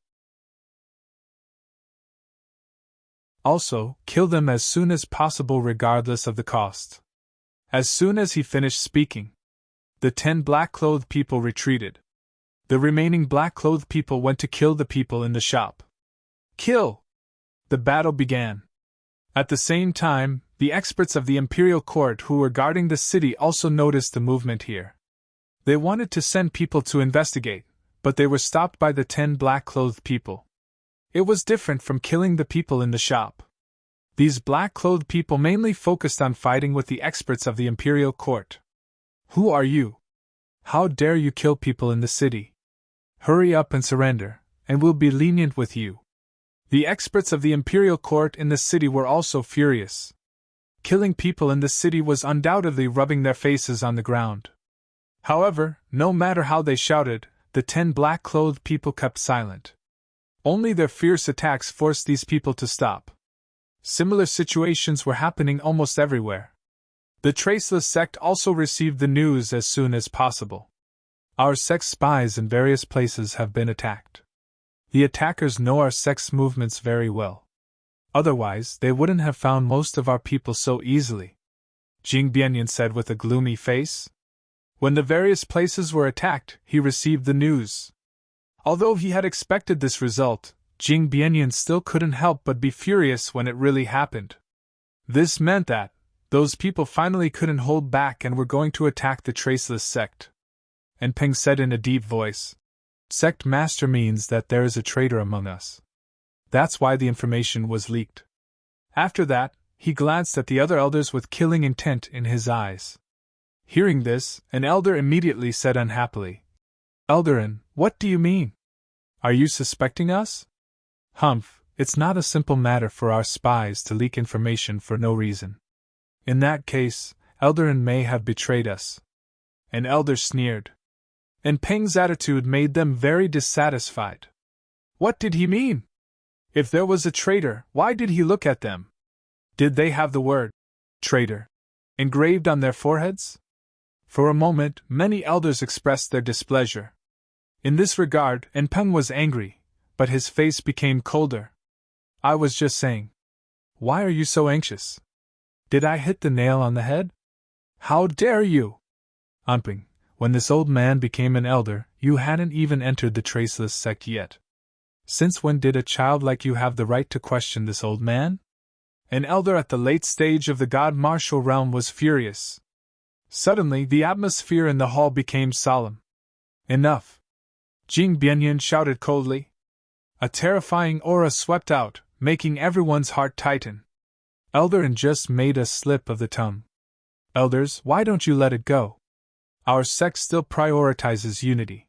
Also, kill them as soon as possible regardless of the cost." As soon as he finished speaking, the 10 black-clothed people retreated. The remaining black-clothed people went to kill the people in the shop. Kill! The battle began. At the same time, the experts of the imperial court who were guarding the city also noticed the movement here. They wanted to send people to investigate, but they were stopped by the 10 black-clothed people. It was different from killing the people in the shop. These black-clothed people mainly focused on fighting with the experts of the imperial court. "Who are you? How dare you kill people in the city? Hurry up and surrender, and we'll be lenient with you." The experts of the imperial court in the city were also furious. Killing people in the city was undoubtedly rubbing their faces on the ground. However, no matter how they shouted, the 10 black-clothed people kept silent. Only their fierce attacks forced these people to stop. Similar situations were happening almost everywhere. The Traceless Sect also received the news as soon as possible. "Our sect's spies in various places have been attacked. The attackers know our sect's movements very well. Otherwise, they wouldn't have found most of our people so easily, Jing Bianyan said with a gloomy face. When the various places were attacked, he received the news. Although he had expected this result, Jing Bianyan still couldn't help but be furious when it really happened. This meant that those people finally couldn't hold back and were going to attack the Traceless sect. And Peng said in a deep voice, "Sect master means that there is a traitor among us. That's why the information was leaked." After that, he glanced at the other elders with killing intent in his eyes. Hearing this, an elder immediately said unhappily, "Eldarin, what do you mean? Are you suspecting us?" "Humph, it's not a simple matter for our spies to leak information for no reason. In that case, Eldarin may have betrayed us." An elder sneered. And Peng's attitude made them very dissatisfied. What did he mean? If there was a traitor, why did he look at them? Did they have the word traitor engraved on their foreheads? For a moment, many elders expressed their displeasure. In this regard, Peng was angry, but his face became colder. "I was just saying. Why are you so anxious? Did I hit the nail on the head? How dare you?" Anping, when this old man became an elder, you hadn't even entered the Traceless sect yet. Since when did a child like you have the right to question this old man? An elder at the late stage of the god-martial realm was furious. Suddenly, the atmosphere in the hall became solemn. "Enough!" Jing Bianyan shouted coldly. A terrifying aura swept out, making everyone's heart tighten. Eldarin just made a slip of the tongue. "Elders, why don't you let it go? Our sect still prioritizes unity.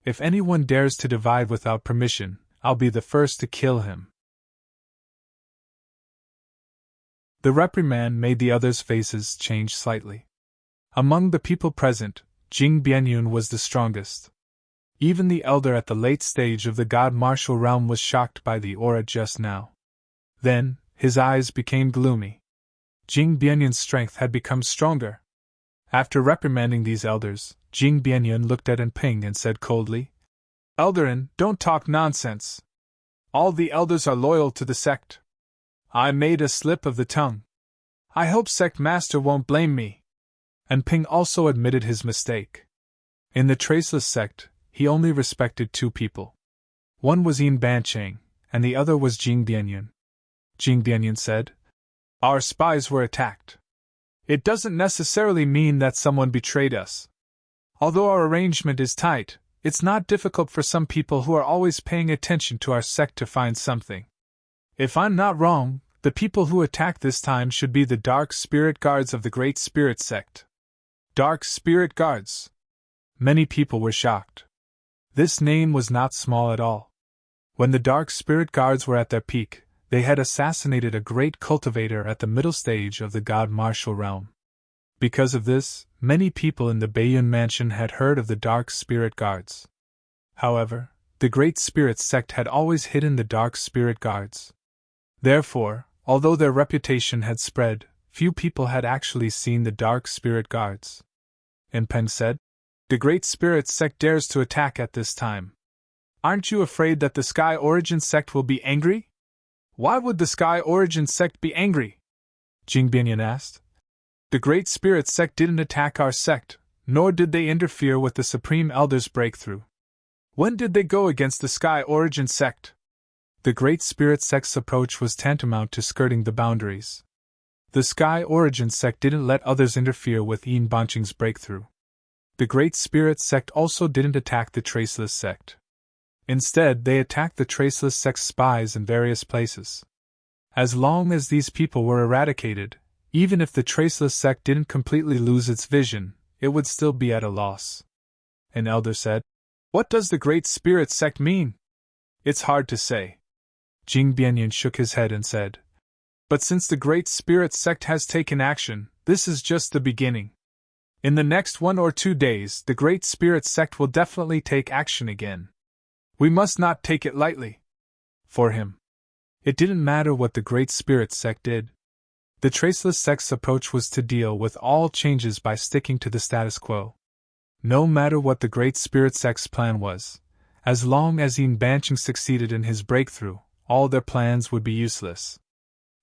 If anyone dares to divide without permission, I'll be the first to kill him." The reprimand made the others' faces change slightly. Among the people present, Jing Bianyun was the strongest. Even the elder at the late stage of the god-martial realm was shocked by the aura just now. Then, his eyes became gloomy. Jing Bianyun's strength had become stronger. After reprimanding these elders, Jing Bianyun looked at Peng and said coldly, "Eldarin, don't talk nonsense. All the elders are loyal to the sect. I made a slip of the tongue. I hope sect master won't blame me." And Peng also admitted his mistake. In the Traceless sect, he only respected two people. One was Yin Bancheng, and the other was Jing Bianyun. Jing Bianyun said, "Our spies were attacked. It doesn't necessarily mean that someone betrayed us. Although our arrangement is tight, it's not difficult for some people who are always paying attention to our sect to find something. If I'm not wrong, the people who attacked this time should be the Dark Spirit Guards of the Great Spirit Sect." Dark Spirit Guards. Many people were shocked. This name was not small at all. When the Dark Spirit Guards were at their peak, they had assassinated a great cultivator at the middle stage of the god-martial realm. Because of this, many people in the Baiyun mansion had heard of the Dark Spirit Guards. However, the Great Spirit Sect had always hidden the Dark Spirit Guards. Therefore, although their reputation had spread, few people had actually seen the Dark Spirit Guards. And Peng said, "The Great Spirit Sect dares to attack at this time. Aren't you afraid that the Sky Origin Sect will be angry?" "Why would the Sky Origin Sect be angry?" Jing Bianyan asked. "The Great Spirit Sect didn't attack our sect, nor did they interfere with the Supreme Elder's breakthrough. When did they go against the Sky Origin Sect?" The Great Spirit Sect's approach was tantamount to skirting the boundaries. The Sky Origin Sect didn't let others interfere with Yin Bancheng's breakthrough. The Great Spirit Sect also didn't attack the Traceless Sect. Instead, they attacked the Traceless Sect's spies in various places. As long as these people were eradicated, even if the Traceless Sect didn't completely lose its vision, it would still be at a loss. An elder said, "What does the Great Spirit Sect mean?" "It's hard to say." Jing Bianyan shook his head and said, "But since the Great Spirit Sect has taken action, this is just the beginning. In the next 1 or 2 days, the Great Spirit Sect will definitely take action again. We must not take it lightly." For him, it didn't matter what the Great Spirit Sect did. The Traceless Sect's approach was to deal with all changes by sticking to the status quo. No matter what the Great Spirit Sect's plan was, as long as Yin Bancheng succeeded in his breakthrough, all their plans would be useless.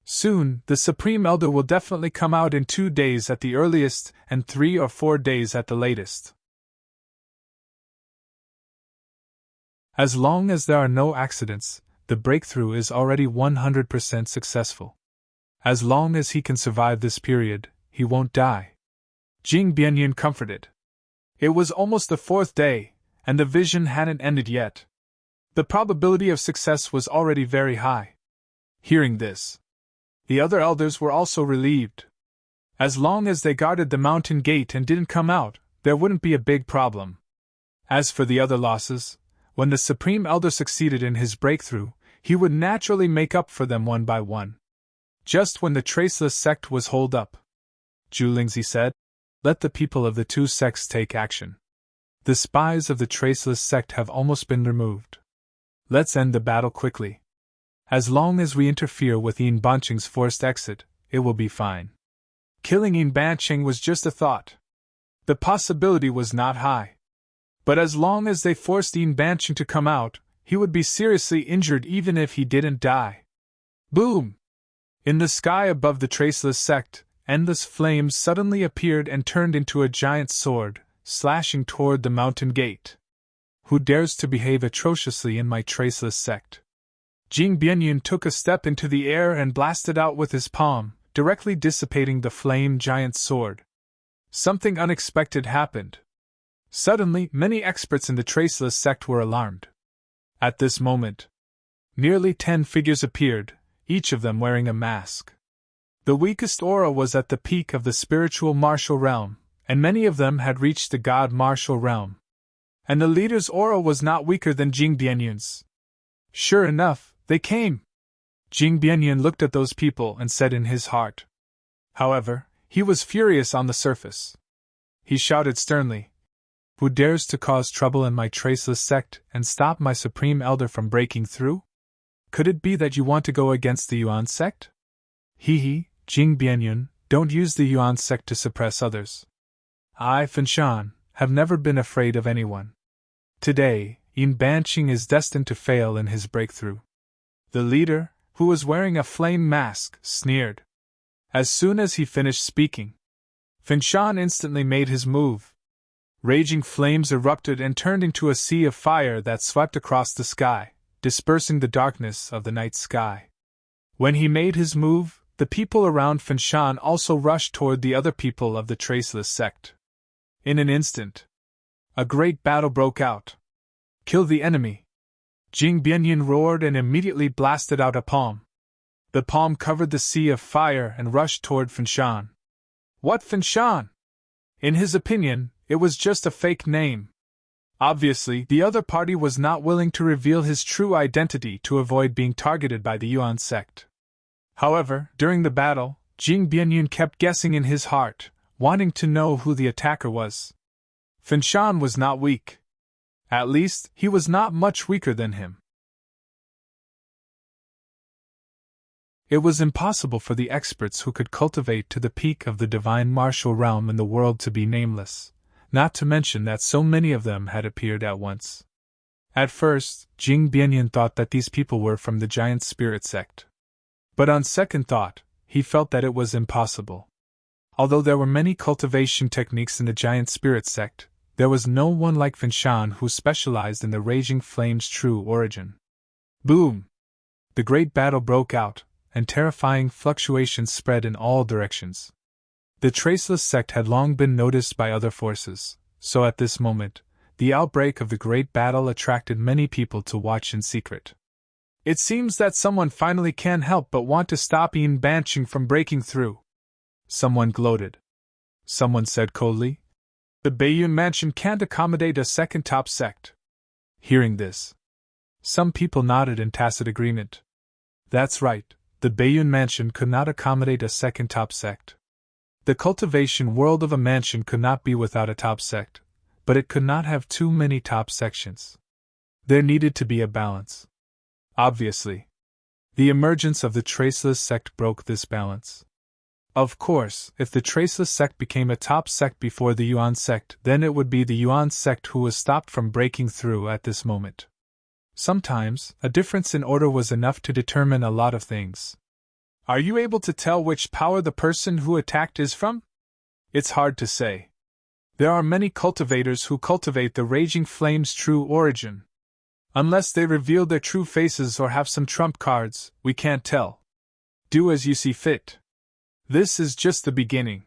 Soon, the Supreme Elder will definitely come out in 2 days at the earliest and 3 or 4 days at the latest. As long as there are no accidents, the breakthrough is already 100% successful. As long as he can survive this period, he won't die. Jing Bianyun comforted. It was almost the 4th day, and the vision hadn't ended yet. The probability of success was already very high. Hearing this, the other elders were also relieved. As long as they guarded the mountain gate and didn't come out, there wouldn't be a big problem. As for the other losses, when the Supreme Elder succeeded in his breakthrough, he would naturally make up for them one by one. Just when the Traceless sect was holed up, Zhu Lingzi said, "Let the people of the 2 sects take action. The spies of the Traceless sect have almost been removed. Let's end the battle quickly. As long as we interfere with Yin Banqing's forced exit, it will be fine." Killing Yin Banqing was just a thought. The possibility was not high. But as long as they forced Yin Banqing to come out, he would be seriously injured even if he didn't die. Boom! In the sky above the Traceless sect, endless flames suddenly appeared and turned into a giant sword, slashing toward the mountain gate. Who dares to behave atrociously in my Traceless sect? Jing Bianyun took a step into the air and blasted out with his palm, directly dissipating the flame giant sword. Something unexpected happened. Suddenly, many experts in the Traceless sect were alarmed. At this moment, nearly 10 figures appeared, each of them wearing a mask. The weakest aura was at the peak of the spiritual martial realm, and many of them had reached the god martial realm. And the leader's aura was not weaker than Jing Bianyun's. Sure enough, they came. Jing Bianyun looked at those people and said in his heart. However, he was furious on the surface. He shouted sternly, "Who dares to cause trouble in my Traceless sect and stop my Supreme Elder from breaking through? Could it be that you want to go against the Yuan sect? He, Jing Bianyun, don't use the Yuan sect to suppress others. I, Fengshan, have never been afraid of anyone. Today, Yin Banqing is destined to fail in his breakthrough." The leader, who was wearing a flame mask, sneered. As soon as he finished speaking, Fengshan instantly made his move. Raging flames erupted and turned into a sea of fire that swept across the sky, dispersing the darkness of the night sky. When he made his move, the people around Fengshan also rushed toward the other people of the Traceless sect. In an instant, a great battle broke out. "Kill the enemy!" Jing Bianyun roared and immediately blasted out a palm. The palm covered the sea of fire and rushed toward Fengshan. What Fengshan? In his opinion, it was just a fake name. Obviously, the other party was not willing to reveal his true identity to avoid being targeted by the Yuan sect. However, during the battle, Jing Bianyun kept guessing in his heart, wanting to know who the attacker was. Fengshan was not weak. At least, he was not much weaker than him. It was impossible for the experts who could cultivate to the peak of the divine martial realm in the world to be nameless, not to mention that so many of them had appeared at once. At first, Jing Bianyun thought that these people were from the giant spirit sect. But on second thought, he felt that it was impossible. Although there were many cultivation techniques in the giant spirit sect, there was no one like Fengshan who specialized in the raging flame's true origin. Boom! The great battle broke out, and terrifying fluctuations spread in all directions. The Traceless sect had long been noticed by other forces, so at this moment, the outbreak of the great battle attracted many people to watch in secret. It seems that someone finally can't help but want to stop Yin Banqing from breaking through. Someone gloated. Someone said coldly, "The Baiyun Mansion can't accommodate a second top sect." Hearing this, some people nodded in tacit agreement. That's right, the Baiyun Mansion could not accommodate a second top sect. The cultivation world of a mansion could not be without a top sect, but it could not have too many top sections. There needed to be a balance. Obviously, the emergence of the Traceless sect broke this balance. Of course, if the Traceless sect became a top sect before the Yuan sect, then it would be the Yuan sect who was stopped from breaking through at this moment. Sometimes, a difference in order was enough to determine a lot of things. Are you able to tell which power the person who attacked is from? It's hard to say. There are many cultivators who cultivate the raging flame's true origin. Unless they reveal their true faces or have some trump cards, we can't tell. Do as you see fit. This is just the beginning.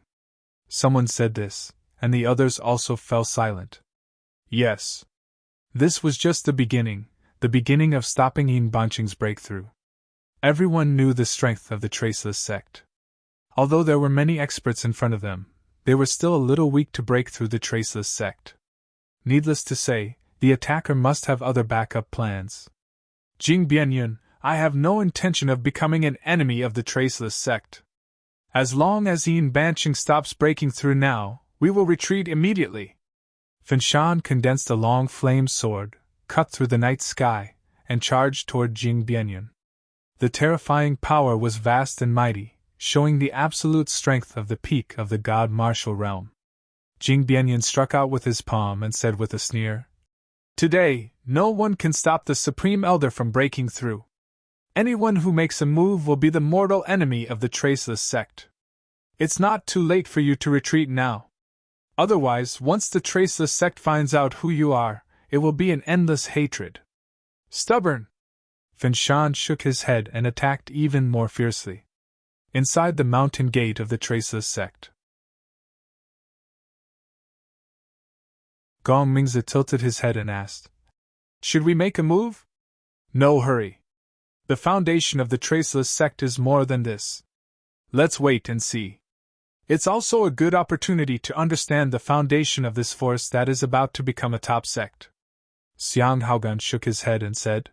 Someone said this, and the others also fell silent. Yes. This was just the beginning of stopping Yin Banqing's breakthrough. Everyone knew the strength of the Traceless sect. Although there were many experts in front of them, they were still a little weak to break through the Traceless sect. Needless to say, the attacker must have other backup plans. Jing Bianyun, I have no intention of becoming an enemy of the Traceless sect. As long as Yin Banqing stops breaking through now, we will retreat immediately. Finshan condensed a long flame sword, cut through the night sky, and charged toward Jing Bianyun. The terrifying power was vast and mighty, showing the absolute strength of the peak of the god martial realm. Jing Bianyun struck out with his palm and said with a sneer, Today, no one can stop the Supreme Elder from breaking through. Anyone who makes a move will be the mortal enemy of the Traceless sect. It's not too late for you to retreat now. Otherwise, once the Traceless sect finds out who you are, it will be an endless hatred. Stubborn! Finshan shook his head and attacked even more fiercely. Inside the mountain gate of the Traceless sect, Gong Mingzi tilted his head and asked, Should we make a move? No hurry. The foundation of the Traceless sect is more than this. Let's wait and see. It's also a good opportunity to understand the foundation of this force that is about to become a top sect. Xiang Haogan shook his head and said,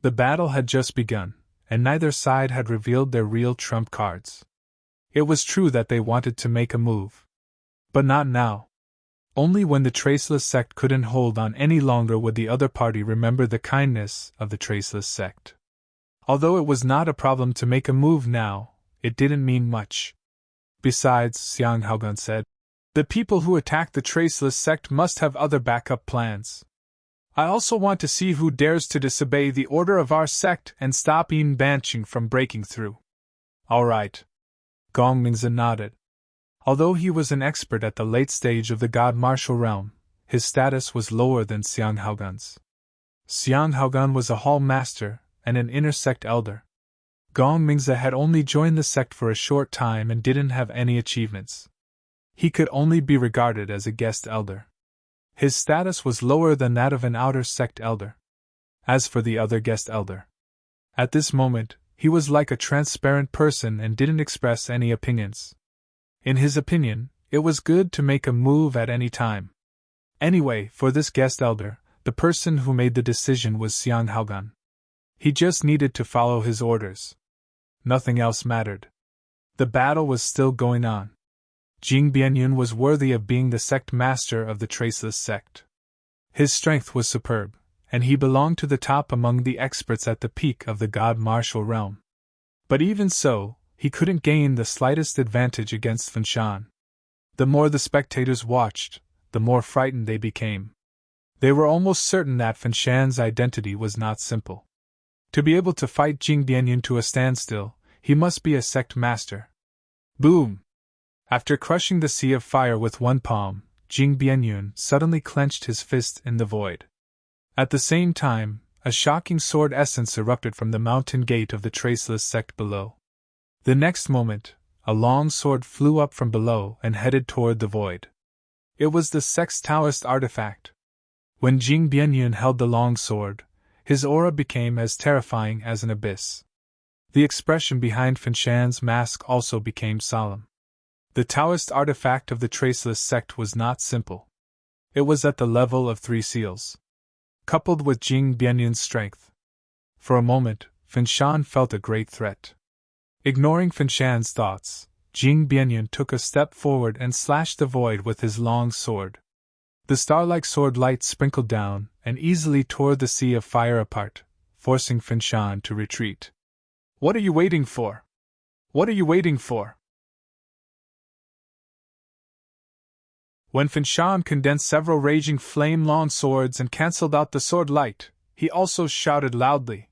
The battle had just begun, and neither side had revealed their real trump cards. It was true that they wanted to make a move. But not now. Only when the Traceless sect couldn't hold on any longer would the other party remember the kindness of the Traceless sect. Although it was not a problem to make a move now, it didn't mean much. Besides, Xiang Haogan said, the people who attack the Traceless sect must have other backup plans. I also want to see who dares to disobey the order of our sect and stop Yin Banqing from breaking through. All right. Gong Mingzi nodded. Although he was an expert at the late stage of the god martial realm, his status was lower than Xiang Haogan's. Xiang Haogan was a hall master and an inner sect elder. Gong Mingzi had only joined the sect for a short time and didn't have any achievements. He could only be regarded as a guest elder. His status was lower than that of an outer sect elder. As for the other guest elder, at this moment, he was like a transparent person and didn't express any opinions. In his opinion, it was good to make a move at any time. Anyway, for this guest elder, the person who made the decision was Xiang Haogan. He just needed to follow his orders. Nothing else mattered. The battle was still going on. Jing Bianyun was worthy of being the sect master of the Traceless sect. His strength was superb, and he belonged to the top among the experts at the peak of the god martial realm. But even so, he couldn't gain the slightest advantage against Finshan. The more the spectators watched, the more frightened they became. They were almost certain that Finshan's identity was not simple. To be able to fight Jing Bianyun to a standstill, he must be a sect master. Boom! After crushing the sea of fire with one palm, Jing Bianyun suddenly clenched his fist in the void. At the same time, a shocking sword essence erupted from the mountain gate of the Traceless sect below. The next moment, a long sword flew up from below and headed toward the void. It was the sect's Taoist artifact. When Jing Bianyun held the long sword, his aura became as terrifying as an abyss. The expression behind Finshan's mask also became solemn. The Taoist artifact of the Traceless sect was not simple. It was at the level of 3 seals. Coupled with Jing Bianyun's strength. For a moment, Finshan felt a great threat. Ignoring Finshan's thoughts, Jing Bianyun took a step forward and slashed the void with his long sword. The star-like sword light sprinkled down and easily tore the sea of fire apart, forcing Finshan to retreat. What are you waiting for? What are you waiting for? When Finshan condensed several raging flame-long swords and cancelled out the sword light, he also shouted loudly.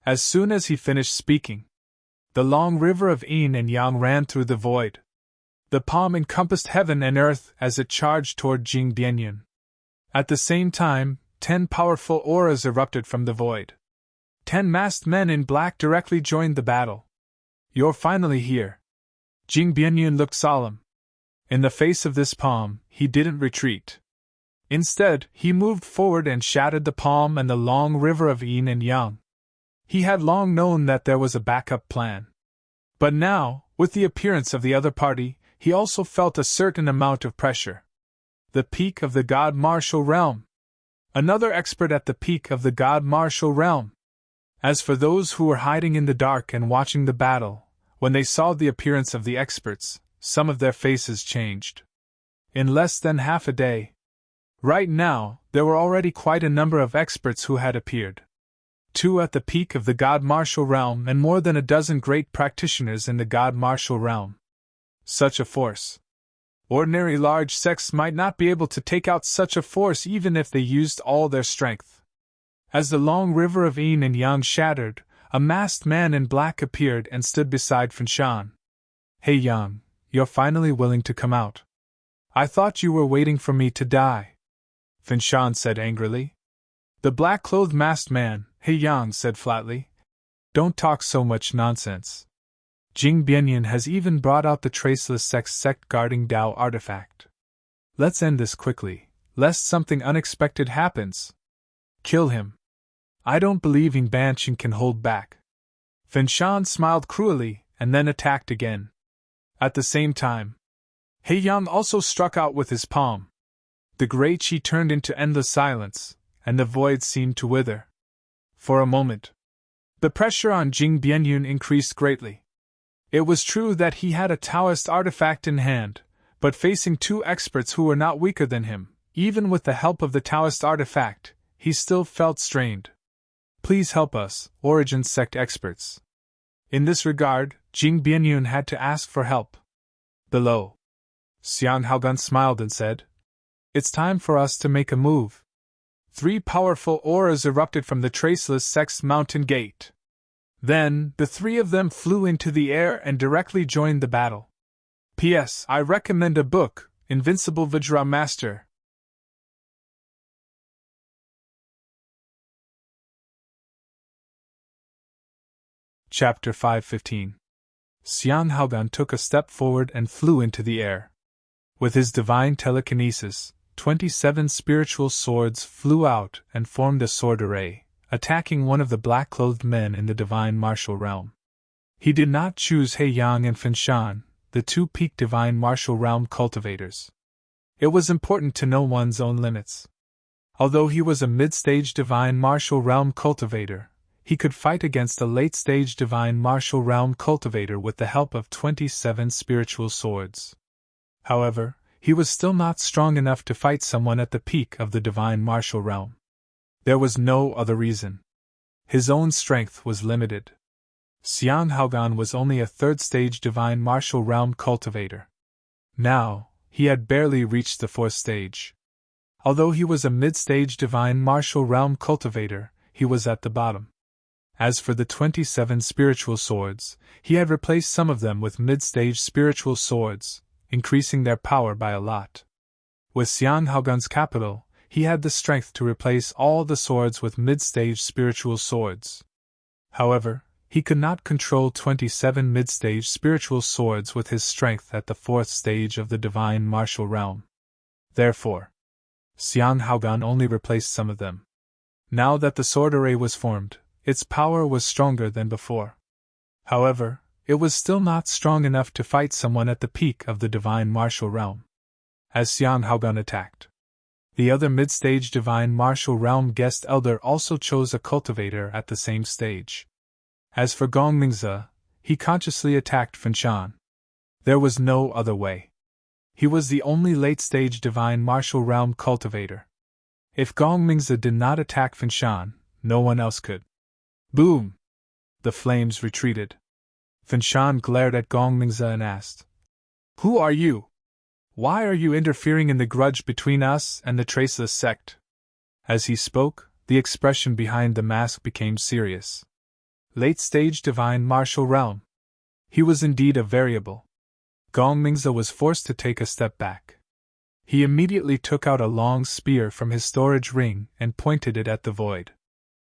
As soon as he finished speaking, The long river of yin and yang ran through the void. The palm encompassed heaven and earth as it charged toward Jing Bianyun. At the same time, 10 powerful auras erupted from the void. 10 masked men in black directly joined the battle. You're finally here. Jing Bianyun looked solemn. In the face of this palm, he didn't retreat. Instead, he moved forward and shattered the palm and the long river of yin and yang. He had long known that there was a backup plan. But now, with the appearance of the other party, he also felt a certain amount of pressure. The peak of the God Martial Realm. Another expert at the peak of the God Martial Realm. As for those who were hiding in the dark and watching the battle, when they saw the appearance of the experts, some of their faces changed. In less than half a day. Right now, there were already quite a number of experts who had appeared. 2 at the peak of the God Martial Realm and more than a dozen great practitioners in the God Martial Realm. Such a force. Ordinary large sects might not be able to take out such a force even if they used all their strength. As the long river of yin and yang shattered, a masked man in black appeared and stood beside Fanshan. Hey Yang, you're finally willing to come out. I thought you were waiting for me to die. Fanshan said angrily. The black-clothed masked man, He Yang, said flatly. Don't talk so much nonsense. Jing Bianyun has even brought out the traceless sect guarding Dao artifact. Let's end this quickly, lest something unexpected happens. Kill him. I don't believe Yin Banqing can hold back. Fanshan smiled cruelly and then attacked again. At the same time, He Yang also struck out with his palm. The grey qi turned into endless silence, and the void seemed to wither. For a moment, the pressure on Jing Bianyun increased greatly. It was true that he had a Taoist artifact in hand, but facing 2 experts who were not weaker than him, even with the help of the Taoist artifact, he still felt strained. Please help us, Origin Sect experts. In this regard, Jing Bianyun had to ask for help. Below, Xiang Haogan smiled and said, It's time for us to make a move. 3 powerful auras erupted from the traceless sect's mountain gate. Then, the 3 of them flew into the air and directly joined the battle. P.S. I recommend a book, Invincible Vajra Master. Chapter 5:15. Xiang Haogan took a step forward and flew into the air. With his divine telekinesis, 27 spiritual swords flew out and formed a sword array, attacking one of the black-clothed men in the divine martial realm. He did not choose He Yang and Fanshan, the 2 peak divine martial realm cultivators. It was important to know one's own limits. Although he was a mid-stage divine martial realm cultivator, he could fight against a late-stage divine martial realm cultivator with the help of 27 spiritual swords. However, he was still not strong enough to fight someone at the peak of the divine martial realm. There was no other reason. His own strength was limited. Xiang Haogan was only a 3rd-stage divine martial realm cultivator. Now, he had barely reached the 4th stage. Although he was a mid-stage divine martial realm cultivator, he was at the bottom. As for the 27 spiritual swords, he had replaced some of them with mid-stage spiritual swords, increasing their power by a lot. With Xiang Haogan's capital, he had the strength to replace all the swords with mid-stage spiritual swords. However, he could not control 27 mid-stage spiritual swords with his strength at the 4th stage of the divine martial realm. Therefore, Xiang Haogan only replaced some of them. Now that the sword array was formed, its power was stronger than before. However, it was still not strong enough to fight someone at the peak of the divine martial realm. As Xiang Haogan attacked, the other mid-stage divine martial realm guest elder also chose a cultivator at the same stage. As for Gongmingze, he consciously attacked Fanshan. There was no other way. He was the only late-stage divine martial realm cultivator. If Gongmingze did not attack Fanshan, no one else could. Boom! The flames retreated. Fanshan glared at Gongmingze and asked, Who are you? Why are you interfering in the grudge between us and the Traceless sect? As he spoke, the expression behind the mask became serious. Late-stage divine martial realm. He was indeed a variable. Gong Mingzi was forced to take a step back. He immediately took out a long spear from his storage ring and pointed it at the void.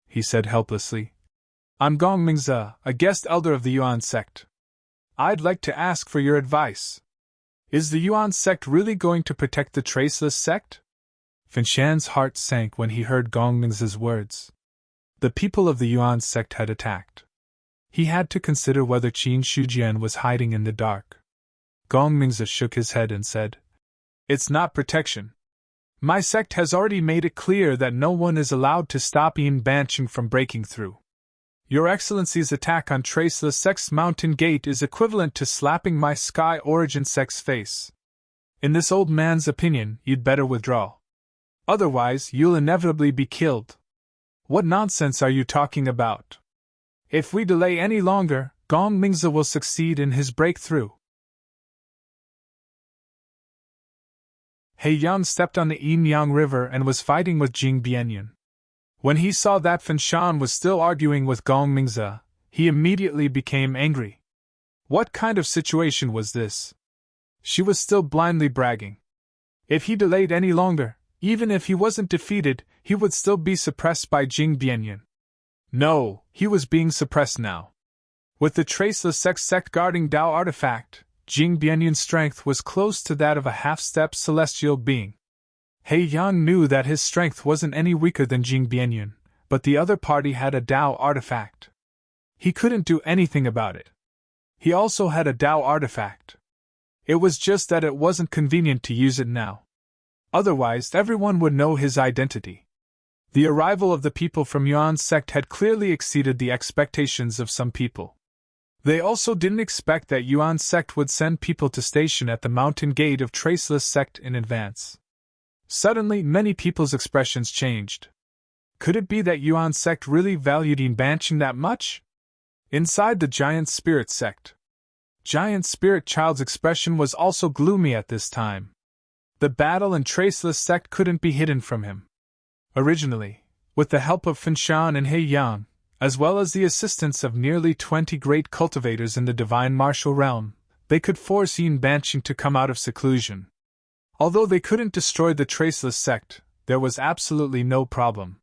He said helplessly, "I'm Gong Mingzi, a guest elder of the Yuan sect. I'd like to ask for your advice. Is the Yuan sect really going to protect the Traceless sect?" Finshan's heart sank when he heard Gong Mingzi's words. The people of the Yuan sect had attacked. He had to consider whether Qin Shujian was hiding in the dark. Gong Mingzi shook his head and said, "It's not protection. My sect has already made it clear that no one is allowed to stop Yin Banqing from breaking through. Your Excellency's attack on Traceless Sect's mountain gate is equivalent to slapping my Sky Origin sect's face. In this old man's opinion, you'd better withdraw. Otherwise, you'll inevitably be killed." "What nonsense are you talking about? If we delay any longer, Gong Mingzi will succeed in his breakthrough." He Yang stepped on the Yin-Yang River and was fighting with Jing Bianyan. When he saw that Finshan was still arguing with Gong Mingzi, he immediately became angry. What kind of situation was this? She was still blindly bragging. If he delayed any longer, even if he wasn't defeated, he would still be suppressed by Jing Bianyan. No, he was being suppressed now. With the Traceless sect guarding Dao artifact, Jing Bianyan's strength was close to that of a half-step celestial being. He Yang knew that his strength wasn't any weaker than Jing Bianyan, but the other party had a Dao artifact. He couldn't do anything about it. He also had a Dao artifact. It was just that it wasn't convenient to use it now. Otherwise, everyone would know his identity. The arrival of the people from Yuan sect had clearly exceeded the expectations of some people. They also didn't expect that Yuan sect would send people to station at the mountain gate of Traceless sect in advance. Suddenly, many people's expressions changed. Could it be that Yuan sect really valued Yin Banqing that much? Inside the Giant Spirit sect, Giant Spirit Child's expression was also gloomy at this time. The battle in Traceless sect couldn't be hidden from him. Originally, with the help of Finshan and He Yang, as well as the assistance of nearly 20 great cultivators in the divine martial realm, they could force Yin Banqing to come out of seclusion. Although they couldn't destroy the Traceless sect, there was absolutely no problem.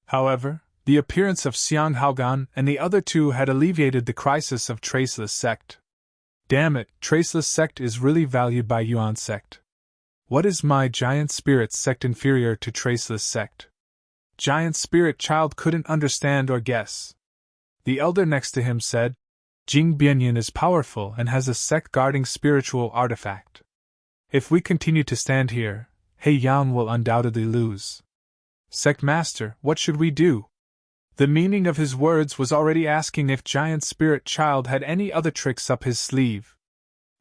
However, the appearance of Xiang Haogan and the other two had alleviated the crisis of Traceless sect. Damn it, Traceless sect is really valued by Yuan sect. What is my Giant Spirit sect inferior to Traceless sect? Giant Spirit Child couldn't understand or guess. The elder next to him said, "Jing Bianyan is powerful and has a sect guarding spiritual artifact. If we continue to stand here, He Yang will undoubtedly lose. Sect Master, what should we do?" The meaning of his words was already asking if Giant Spirit Child had any other tricks up his sleeve.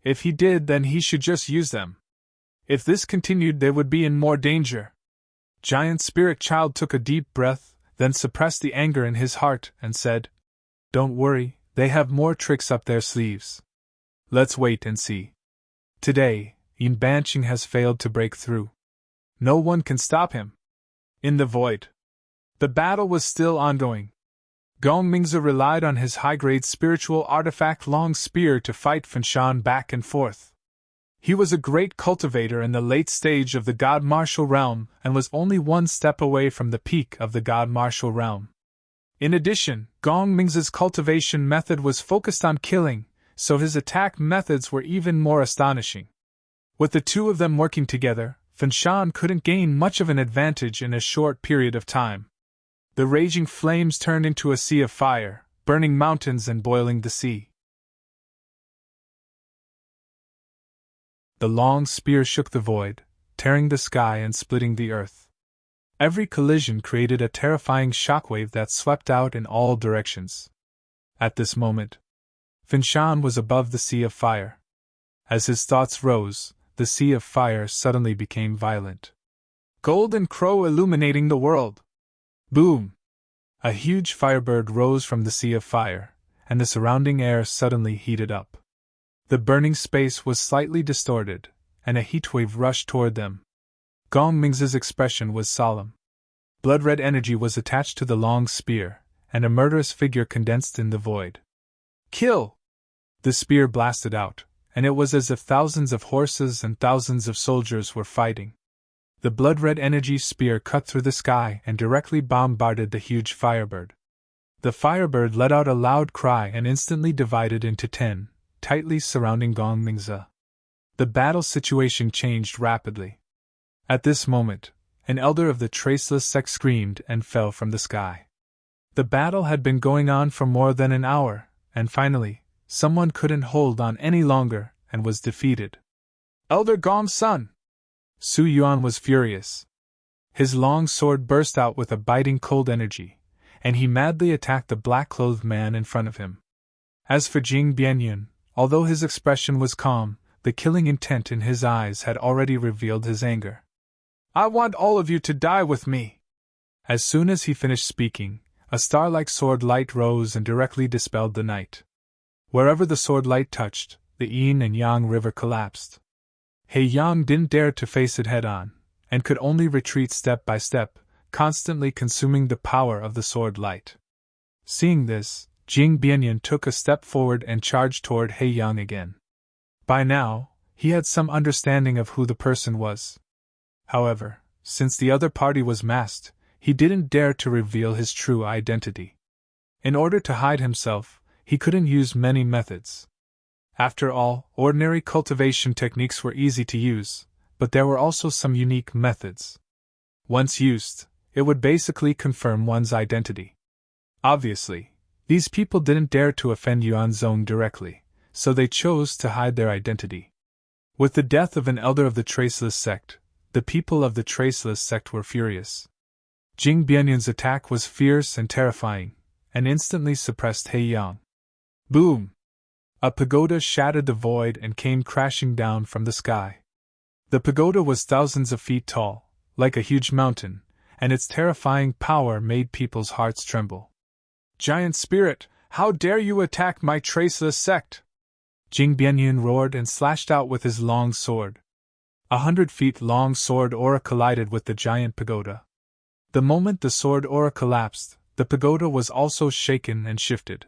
If he did, then he should just use them. If this continued, they would be in more danger. Giant Spirit Child took a deep breath, then suppressed the anger in his heart and said, "Don't worry, they have more tricks up their sleeves. Let's wait and see. Today, Yin Banqing has failed to break through. No one can stop him." In the void, the battle was still ongoing. Gong Mingzi relied on his high-grade spiritual artifact Long Spear to fight Finshan back and forth. He was a great cultivator in the late stage of the God Martial Realm and was only one step away from the peak of the God Martial Realm. In addition, Gong Mingzi's cultivation method was focused on killing, so his attack methods were even more astonishing. With the two of them working together, Finshan couldn't gain much of an advantage in a short period of time. The raging flames turned into a sea of fire, burning mountains and boiling the sea. The long spear shook the void, tearing the sky and splitting the earth. Every collision created a terrifying shockwave that swept out in all directions. At this moment, Finshan was above the sea of fire. As his thoughts rose, the sea of fire suddenly became violent. Golden crow illuminating the world! Boom! A huge firebird rose from the sea of fire, and the surrounding air suddenly heated up. The burning space was slightly distorted, and a heatwave rushed toward them. Gong Mingzi's expression was solemn. Blood-red energy was attached to the long spear, and a murderous figure condensed in the void. "Kill!" The spear blasted out, and it was as if thousands of horses and thousands of soldiers were fighting. The blood-red energy spear cut through the sky and directly bombarded the huge firebird. The firebird let out a loud cry and instantly divided into 10, tightly surrounding Gong Mingze. The battle situation changed rapidly. At this moment, an elder of the Traceless sect screamed and fell from the sky. The battle had been going on for more than an hour, and finally, someone couldn't hold on any longer and was defeated. Elder Gong's son! Su Yuan was furious. His long sword burst out with a biting cold energy, and he madly attacked the black-clothed man in front of him. As for Jing Bianyun, although his expression was calm, the killing intent in his eyes had already revealed his anger. I want all of you to die with me! As soon as he finished speaking, a star-like sword light rose and directly dispelled the night. Wherever the sword light touched, the Yin and Yang River collapsed. Yang didn't dare to face it head-on, and could only retreat step by step, constantly consuming the power of the sword light. Seeing this, Jing Bianyun took a step forward and charged toward Yang again. By now, he had some understanding of who the person was. However, since the other party was masked, he didn't dare to reveal his true identity. In order to hide himself, he couldn't use many methods. After all, ordinary cultivation techniques were easy to use, but there were also some unique methods. Once used, it would basically confirm one's identity. Obviously, these people didn't dare to offend Yuanzong directly, so they chose to hide their identity. With the death of an elder of the Traceless sect, the people of the Traceless sect were furious. Jing Bianyun's attack was fierce and terrifying, and instantly suppressed Yang. Boom! A pagoda shattered the void and came crashing down from the sky. The pagoda was thousands of feet tall, like a huge mountain, and its terrifying power made people's hearts tremble. Giant spirit, how dare you attack my Traceless sect? Jing Bianyun roared and slashed out with his long sword. 100 feet long sword aura collided with the giant pagoda. The moment the sword aura collapsed, the pagoda was also shaken and shifted.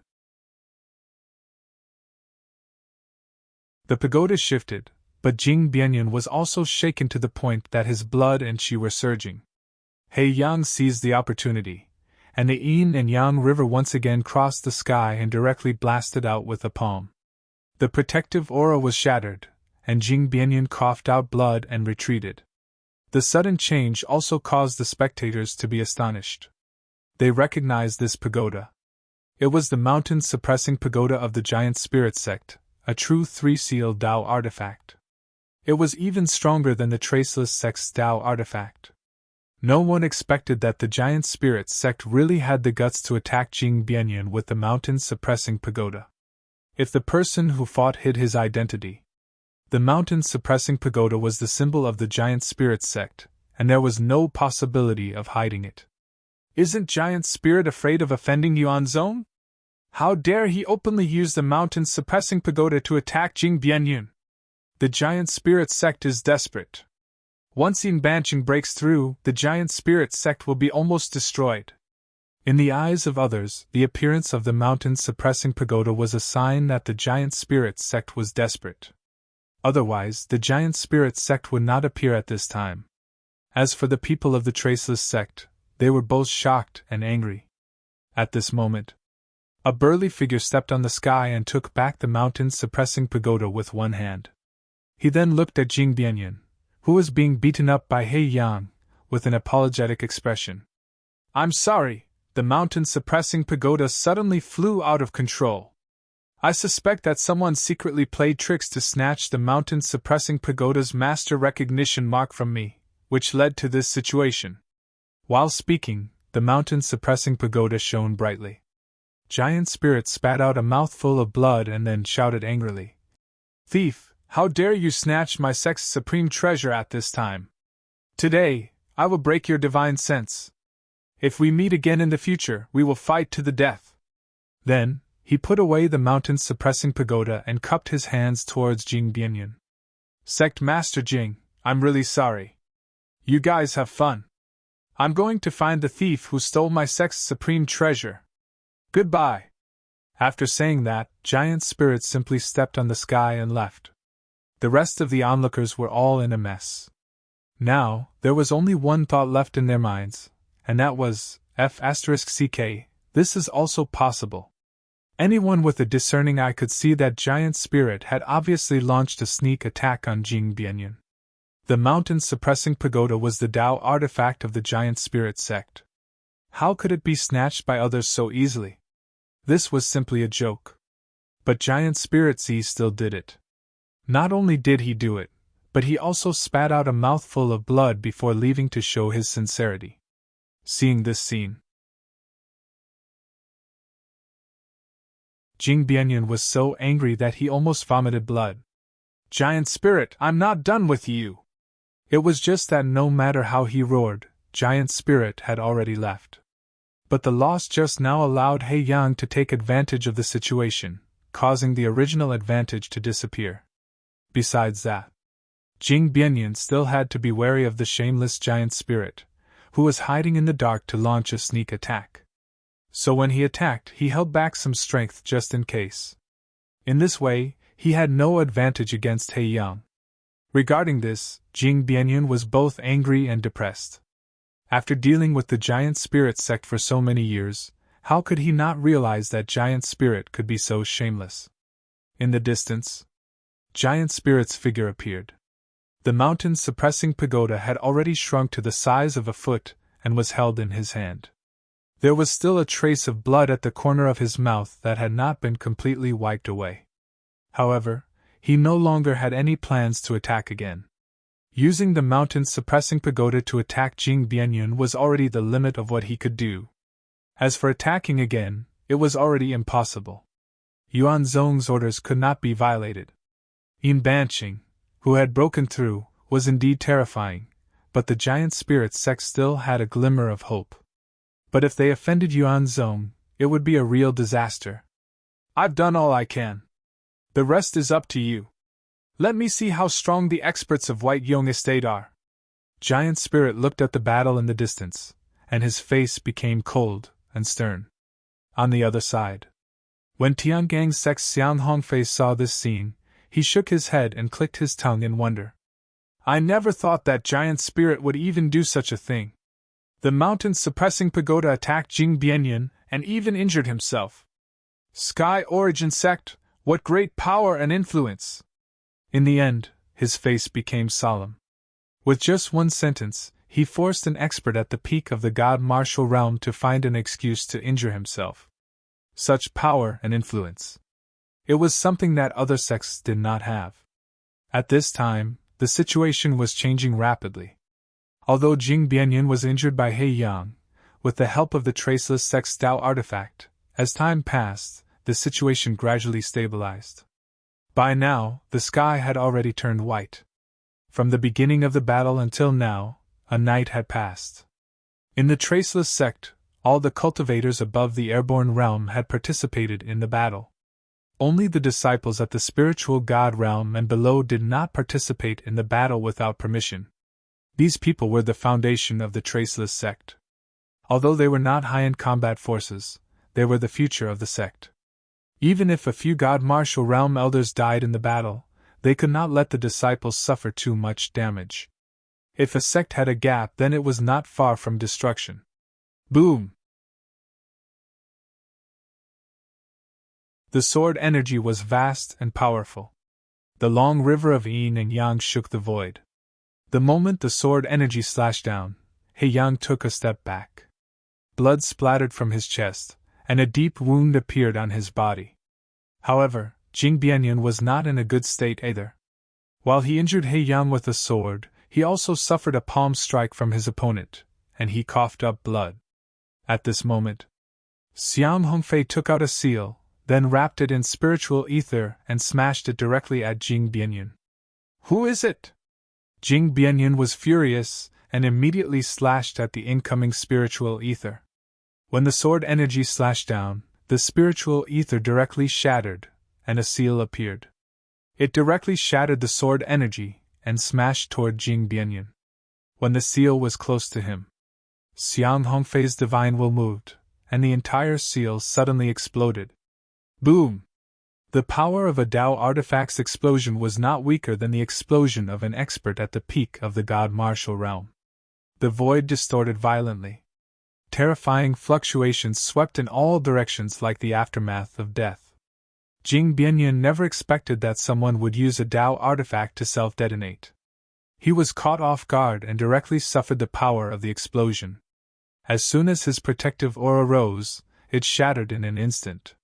The pagoda shifted, but Jing Bianyun was also shaken to the point that his blood and qi were surging. Yang seized the opportunity, and the Yin and Yang River once again crossed the sky and directly blasted out with a palm. The protective aura was shattered, and Jing Bianyun coughed out blood and retreated. The sudden change also caused the spectators to be astonished. They recognized this pagoda. It was the mountain-suppressing pagoda of the Giant Spirit sect, a true three-seal Dao artifact. It was even stronger than the Traceless sect's Dao artifact. No one expected that the Giant Spirit sect really had the guts to attack Jing Bianyun with the mountain-suppressing pagoda. If the person who fought hid his identity, the mountain-suppressing pagoda was the symbol of the Giant Spirit sect, and there was no possibility of hiding it. Isn't Giant Spirit afraid of offending Yuanzong? How dare he openly use the mountain-suppressing pagoda to attack Jing Bianyun? The Giant Spirit sect is desperate. Once Yin Banqing breaks through, the Giant Spirit sect will be almost destroyed. In the eyes of others, the appearance of the mountain-suppressing pagoda was a sign that the Giant Spirit sect was desperate. Otherwise, the Giant Spirit sect would not appear at this time. As for the people of the Traceless sect, they were both shocked and angry. At this moment, a burly figure stepped on the sky and took back the mountain-suppressing pagoda with one hand. He then looked at Jing Bianyun, who was being beaten up by Yang, with an apologetic expression. I'm sorry, the mountain-suppressing pagoda suddenly flew out of control. I suspect that someone secretly played tricks to snatch the mountain-suppressing pagoda's master recognition mark from me, which led to this situation. While speaking, the mountain-suppressing pagoda shone brightly. Giant Spirit spat out a mouthful of blood and then shouted angrily. Thief, how dare you snatch my sect's supreme treasure at this time? Today, I will break your divine sense. If we meet again in the future, we will fight to the death. Then, he put away the mountain-suppressing pagoda and cupped his hands towards Jing Bianyun. Sect Master Jing, I'm really sorry. You guys have fun. I'm going to find the thief who stole my sect's supreme treasure. Goodbye. After saying that, Giant Spirit simply stepped on the sky and left. The rest of the onlookers were all in a mess. Now, there was only one thought left in their minds, and that was, F***CK, this is also possible. Anyone with a discerning eye could see that Giant Spirit had obviously launched a sneak attack on Jing Bianyan. The mountain-suppressing pagoda was the Tao artifact of the Giant Spirit sect. How could it be snatched by others so easily? This was simply a joke. But Giant Spirit Z still did it. Not only did he do it, but he also spat out a mouthful of blood before leaving to show his sincerity. Seeing this scene, Jing Bianyan was so angry that he almost vomited blood. Giant Spirit, I'm not done with you! It was just that no matter how he roared, Giant Spirit had already left. But the loss just now allowed He Yang to take advantage of the situation, causing the original advantage to disappear. Besides that, Jing Bianyan still had to be wary of the shameless Giant Spirit, who was hiding in the dark to launch a sneak attack. So when he attacked, he held back some strength just in case. In this way, he had no advantage against He Yang. Regarding this, Jing Bianyan was both angry and depressed. After dealing with the Giant Spirit sect for so many years, how could he not realize that Giant Spirit could be so shameless? In the distance, Giant Spirit's figure appeared. The mountain-suppressing pagoda had already shrunk to the size of a foot and was held in his hand. There was still a trace of blood at the corner of his mouth that had not been completely wiped away. However, he no longer had any plans to attack again. Using the mountain-suppressing pagoda to attack Jing Bianyan was already the limit of what he could do. As for attacking again, it was already impossible. Yuan Zhong's orders could not be violated. Yin Banqing, who had broken through, was indeed terrifying, but the Giant Spirit sect still had a glimmer of hope. But if they offended Yuan Zhong, it would be a real disaster. I've done all I can. The rest is up to you. Let me see how strong the experts of White Yong Estate are. Giant Spirit looked at the battle in the distance, and his face became cold and stern. On the other side, when Tiangang's sect's Xiang Hongfei saw this scene, he shook his head and clicked his tongue in wonder. I never thought that Giant Spirit would even do such a thing. The mountain-suppressing pagoda attacked Jing Bianyan and even injured himself. Sky Origin Sect, what great power and influence! In the end, his face became solemn. With just one sentence, he forced an expert at the peak of the God Martial realm to find an excuse to injure himself. Such power and influence. It was something that other sects did not have. At this time, the situation was changing rapidly. Although Jing Bianyan was injured by He Yang, with the help of the Traceless Sect's Tao artifact, as time passed, the situation gradually stabilized. By now, the sky had already turned white. From the beginning of the battle until now, a night had passed. In the Traceless Sect, all the cultivators above the airborne realm had participated in the battle. Only the disciples at the spiritual god realm and below did not participate in the battle without permission. These people were the foundation of the Traceless Sect. Although they were not high-end combat forces, they were the future of the sect. Even if a few God Martial Realm elders died in the battle, they could not let the disciples suffer too much damage. If a sect had a gap, then it was not far from destruction. Boom! The sword energy was vast and powerful. The long river of yin and yang shook the void. The moment the sword energy slashed down, He Yang took a step back. Blood splattered from his chest, and a deep wound appeared on his body. However, Jing Bianyan was not in a good state either. While he injured He Yang with a sword, he also suffered a palm strike from his opponent, and he coughed up blood. At this moment, Xiang Hongfei took out a seal, then wrapped it in spiritual ether and smashed it directly at Jing Bianyan. Who is it? Jing Bianyan was furious and immediately slashed at the incoming spiritual ether. When the sword energy slashed down, the spiritual ether directly shattered, and a seal appeared. It directly shattered the sword energy and smashed toward Jing Bianyan. When the seal was close to him, Xiang Hongfei's divine will moved, and the entire seal suddenly exploded. Boom! The power of a Tao artifact's explosion was not weaker than the explosion of an expert at the peak of the god martial realm. The void distorted violently. Terrifying fluctuations swept in all directions like the aftermath of death. Jing Bianyan never expected that someone would use a Tao artifact to self-detonate. He was caught off guard and directly suffered the power of the explosion. As soon as his protective aura rose, it shattered in an instant.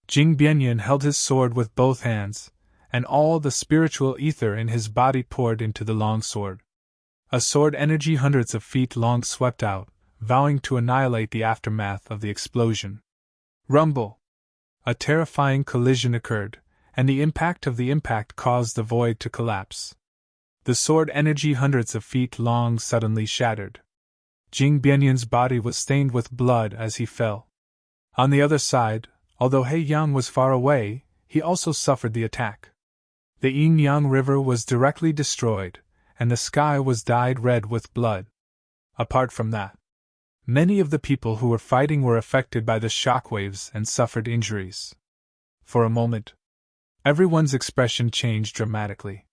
Jing Bianyan held his sword with both hands, and all the spiritual ether in his body poured into the long sword. A sword energy hundreds of feet long swept out, vowing to annihilate the aftermath of the explosion. Rumble! A terrifying collision occurred, and the impact of the impact caused the void to collapse. The sword energy hundreds of feet long suddenly shattered. Jing Bianyan's body was stained with blood as he fell. On the other side, although He Yang was far away, he also suffered the attack. The Yin-Yang River was directly destroyed, and the sky was dyed red with blood. Apart from that, many of the people who were fighting were affected by the shockwaves and suffered injuries. For a moment, everyone's expression changed dramatically.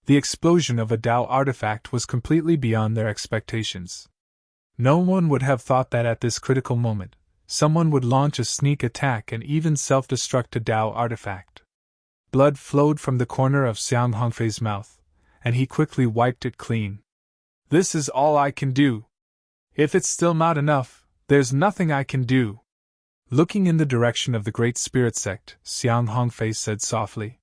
The explosion of a Tao artifact was completely beyond their expectations. No one would have thought that at this critical moment, someone would launch a sneak attack and even self-destruct a Tao artifact. Blood flowed from the corner of Xiang Hongfei's mouth, and he quickly wiped it clean. This is all I can do. If it's still not enough, there's nothing I can do. Looking in the direction of the Great Spirit Sect, Xiang Hongfei said softly.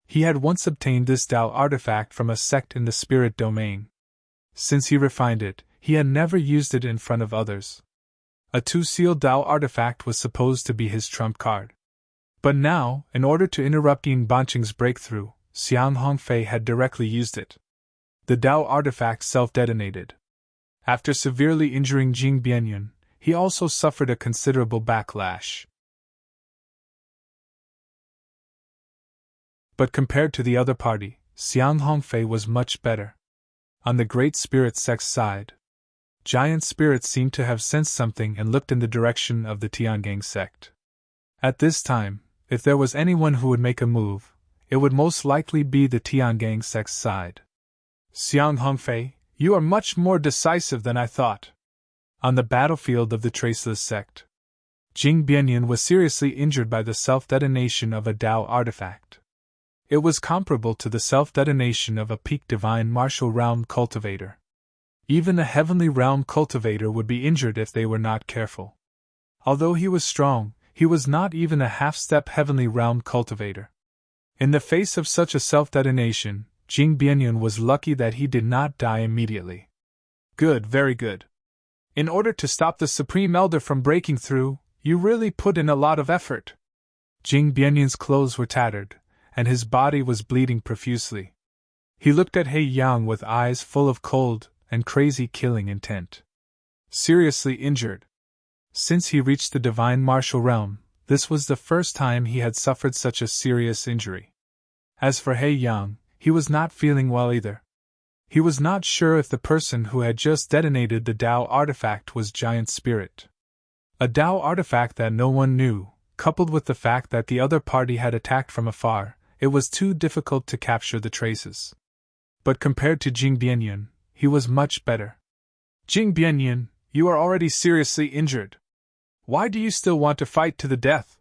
He had once obtained this Tao artifact from a sect in the spirit domain. Since he refined it, he had never used it in front of others. A two-sealed Tao artifact was supposed to be his trump card. But now, in order to interrupt Yin Banqing's breakthrough, Xiang Hongfei had directly used it. The Tao artifact self-detonated. After severely injuring Jing Bianyan, he also suffered a considerable backlash. But compared to the other party, Xiang Hongfei was much better. On the Great Spirit Sect's side, giant spirits seemed to have sensed something and looked in the direction of the Tiangang sect. At this time, if there was anyone who would make a move, it would most likely be the Tiangang sect's side. Xiang Hongfei, you are much more decisive than I thought. On the battlefield of the Traceless sect, Jing Bianyan was seriously injured by the self-detonation of a Tao artifact. It was comparable to the self-detonation of a peak divine martial realm cultivator. Even a heavenly realm cultivator would be injured if they were not careful. Although he was strong, he was not even a half-step heavenly realm cultivator. In the face of such a self-detonation, Jing Bianyan was lucky that he did not die immediately. Good, very good. In order to stop the Supreme Elder from breaking through, you really put in a lot of effort. Jing Bianyan's clothes were tattered, and his body was bleeding profusely. He looked at He Yang with eyes full of cold and crazy killing intent. Seriously injured. Since he reached the divine martial realm, this was the first time he had suffered such a serious injury. As for He Yang, he was not feeling well either. He was not sure if the person who had just detonated the Tao artifact was Giant Spirit. A Tao artifact that no one knew, coupled with the fact that the other party had attacked from afar, it was too difficult to capture the traces. But compared to Jing Bianyan, he was much better. Jing Bianyan, you are already seriously injured. Why do you still want to fight to the death?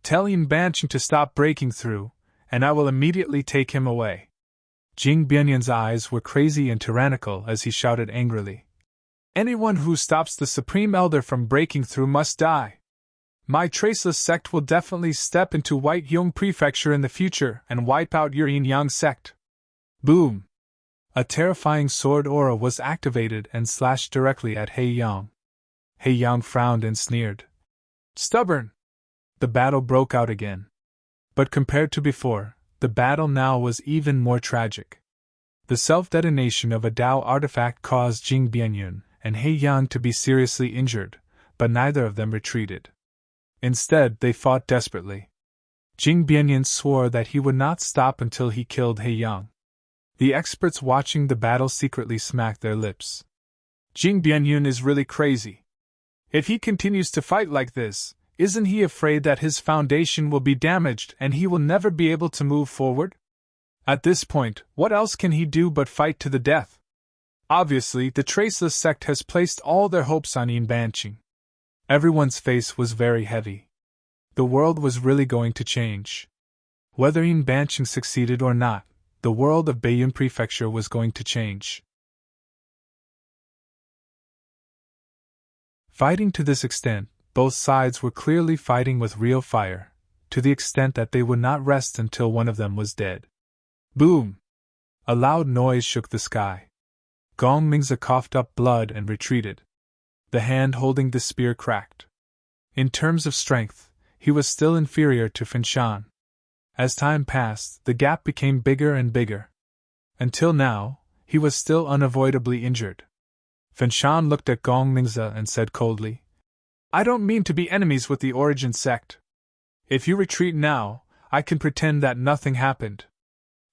Tell Yin Banqing to stop breaking through, and I will immediately take him away. Jing Bianyan's eyes were crazy and tyrannical as he shouted angrily. Anyone who stops the Supreme Elder from breaking through must die. My Traceless sect will definitely step into White Yong Prefecture in the future and wipe out your Yin Yang sect. Boom! A terrifying sword aura was activated and slashed directly at He Yang. He Yang frowned and sneered. Stubborn! The battle broke out again. But compared to before, the battle now was even more tragic. The self-detonation of a Tao artifact caused Jing Bianyan and He Yang to be seriously injured, but neither of them retreated. Instead, they fought desperately. Jing Bianyan swore that he would not stop until he killed He Yang. The experts watching the battle secretly smacked their lips. Jing Bianyan is really crazy. If he continues to fight like this, Isn't he afraid that his foundation will be damaged and he will never be able to move forward? At this point, what else can he do but fight to the death? Obviously, the Traceless sect has placed all their hopes on Banshing. Everyone's face was very heavy. The world was really going to change. Whether Banshing succeeded or not, the world of Bayun Prefecture was going to change. Fighting to this extent, both sides were clearly fighting with real fire, to the extent that they would not rest until one of them was dead. Boom! A loud noise shook the sky. Gong Mingzi coughed up blood and retreated. The hand holding the spear cracked. In terms of strength, he was still inferior to Finshan. As time passed, the gap became bigger and bigger. Until now, he was still unavoidably injured. Finshan looked at Gong Mingzi and said coldly, "I don't mean to be enemies with the Origin sect. If you retreat now, I can pretend that nothing happened.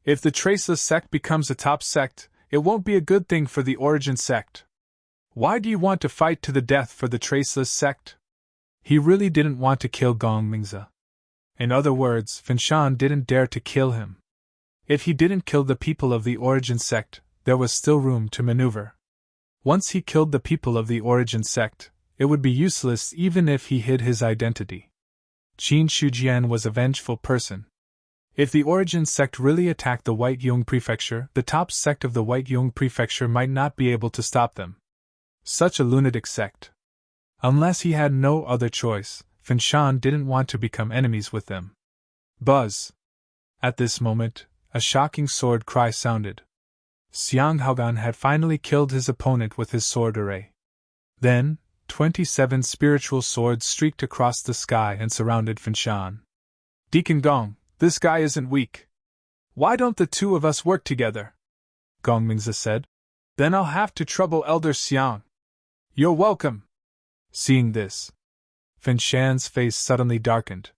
If the Traceless sect becomes a top sect, it won't be a good thing for the Origin sect. Why do you want to fight to the death for the Traceless sect?" He really didn't want to kill Gong Mingzi. In other words, Finshan didn't dare to kill him. If he didn't kill the people of the Origin sect, there was still room to maneuver. Once he killed the people of the Origin sect, it would be useless even if he hid his identity. Qin Shujian was a vengeful person. If the Origin sect really attacked the White Yung Prefecture, the top sect of the White Yung Prefecture might not be able to stop them. Such a lunatic sect. Unless he had no other choice, Finshan didn't want to become enemies with them. Buzz! At this moment, a shocking sword cry sounded. Xiang Haogan had finally killed his opponent with his sword array. Then, 27 spiritual swords streaked across the sky and surrounded Finshan. "Deacon Gong, this guy isn't weak. Why don't the two of us work together?" Gong Mingzi said. "Then I'll have to trouble Elder Xiang." "You're welcome." Seeing this, Finshan's face suddenly darkened.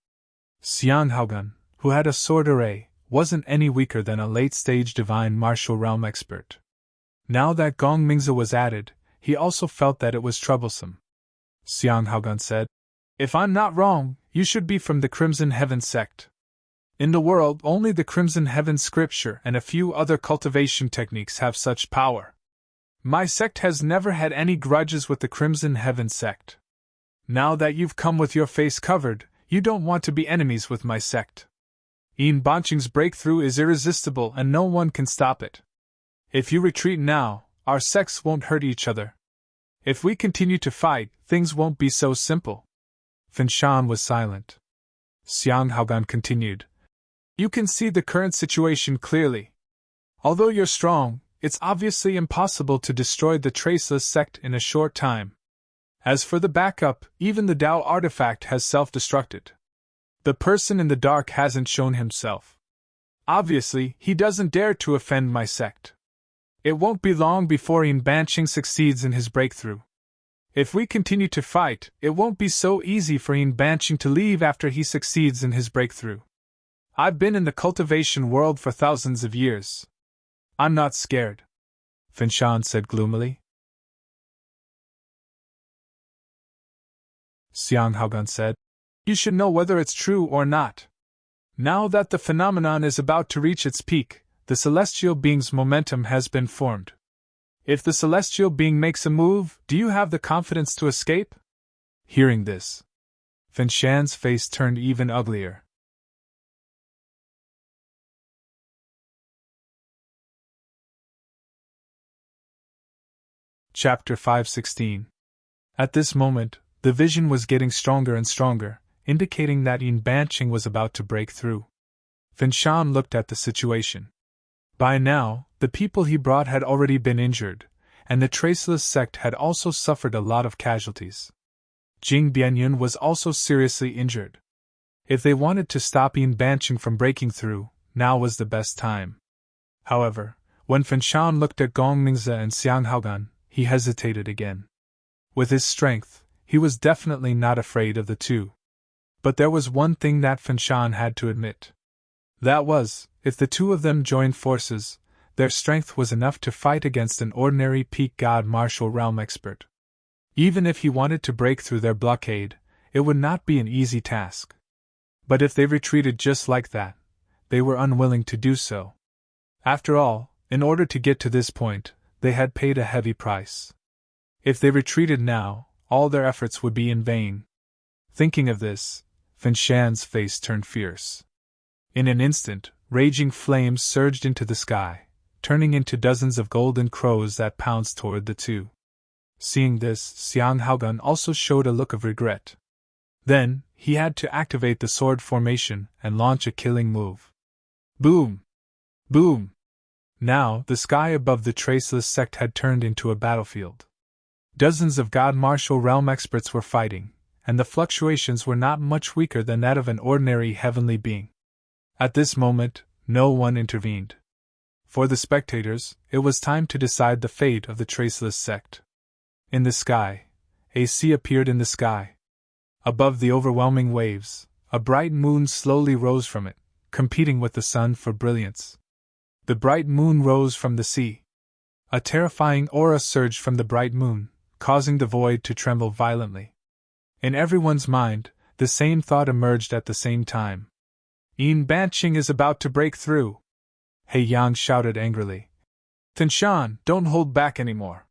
Xiang Haogan, who had a sword array, wasn't any weaker than a late-stage divine martial realm expert. Now that Gong Mingzi was added, he also felt that it was troublesome. Xiang Haogan said, "If I'm not wrong, you should be from the Crimson Heaven sect. In the world, only the Crimson Heaven scripture and a few other cultivation techniques have such power. My sect has never had any grudges with the Crimson Heaven sect. Now that you've come with your face covered, you don't want to be enemies with my sect. Banshing's breakthrough is irresistible and no one can stop it. If you retreat now, our sects won't hurt each other. If we continue to fight, things won't be so simple." Finshan was silent. Xiang Haogan continued, "You can see the current situation clearly. Although you're strong, it's obviously impossible to destroy the Traceless sect in a short time. As for the backup, even the Dao artifact has self-destructed. The person in the dark hasn't shown himself. Obviously, he doesn't dare to offend my sect. It won't be long before Banshing succeeds in his breakthrough. If we continue to fight, it won't be so easy for Banshing to leave after he succeeds in his breakthrough. I've been in the cultivation world for thousands of years. I'm not scared," Finshan said gloomily. Xiang Haogan said, "You should know whether it's true or not. Now that the phenomenon is about to reach its peak, the celestial being's momentum has been formed. If the celestial being makes a move, do you have the confidence to escape?" Hearing this, Finshan's face turned even uglier. Chapter 516. At this moment, the vision was getting stronger and stronger, indicating that Banshing was about to break through. Finshan looked at the situation. By now, the people he brought had already been injured, and the Traceless sect had also suffered a lot of casualties. Jing Bianyun was also seriously injured. If they wanted to stop Banshing from breaking through, now was the best time. However, when Finshan looked at Gong Mingzi and Xiang Haogan, he hesitated again. With his strength, he was definitely not afraid of the two. But there was one thing that Finshan had to admit. That was, if the two of them joined forces, their strength was enough to fight against an ordinary peak god martial realm expert. Even if he wanted to break through their blockade, it would not be an easy task. But if they retreated just like that, they were unwilling to do so. After all, in order to get to this point, they had paid a heavy price. If they retreated now, all their efforts would be in vain. Thinking of this, Finshan's face turned fierce. In an instant, raging flames surged into the sky, turning into dozens of golden crows that pounced toward the two. Seeing this, Xiang Haogan also showed a look of regret. Then, he had to activate the sword formation and launch a killing move. Boom! Boom! Now, the sky above the traceless sect had turned into a battlefield. Dozens of God Martial Realm experts were fighting, and the fluctuations were not much weaker than that of an ordinary heavenly being. At this moment, no one intervened. For the spectators, it was time to decide the fate of the traceless sect. In the sky, a sea appeared in the sky. Above the overwhelming waves, a bright moon slowly rose from it, competing with the sun for brilliance. The bright moon rose from the sea. A terrifying aura surged from the bright moon, causing the void to tremble violently. In everyone's mind, the same thought emerged at the same time. Banqing is about to break through. He Yang shouted angrily. Tinshan, don't hold back anymore.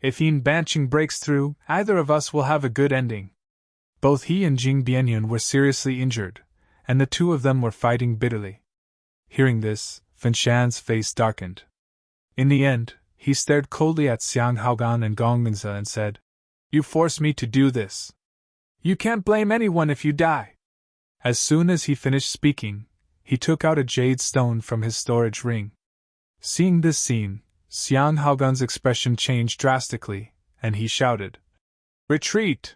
If Banqing breaks through, either of us will have a good ending. Both he and Jing Bianyun were seriously injured, and the two of them were fighting bitterly. Hearing this, Finshan's face darkened. In the end, he stared coldly at Xiang Haogan and Gong Mingze and said, You forced me to do this. You can't blame anyone if you die. As soon as he finished speaking, he took out a jade stone from his storage ring. Seeing this scene, Xiang Haogan's expression changed drastically, and he shouted, Retreat!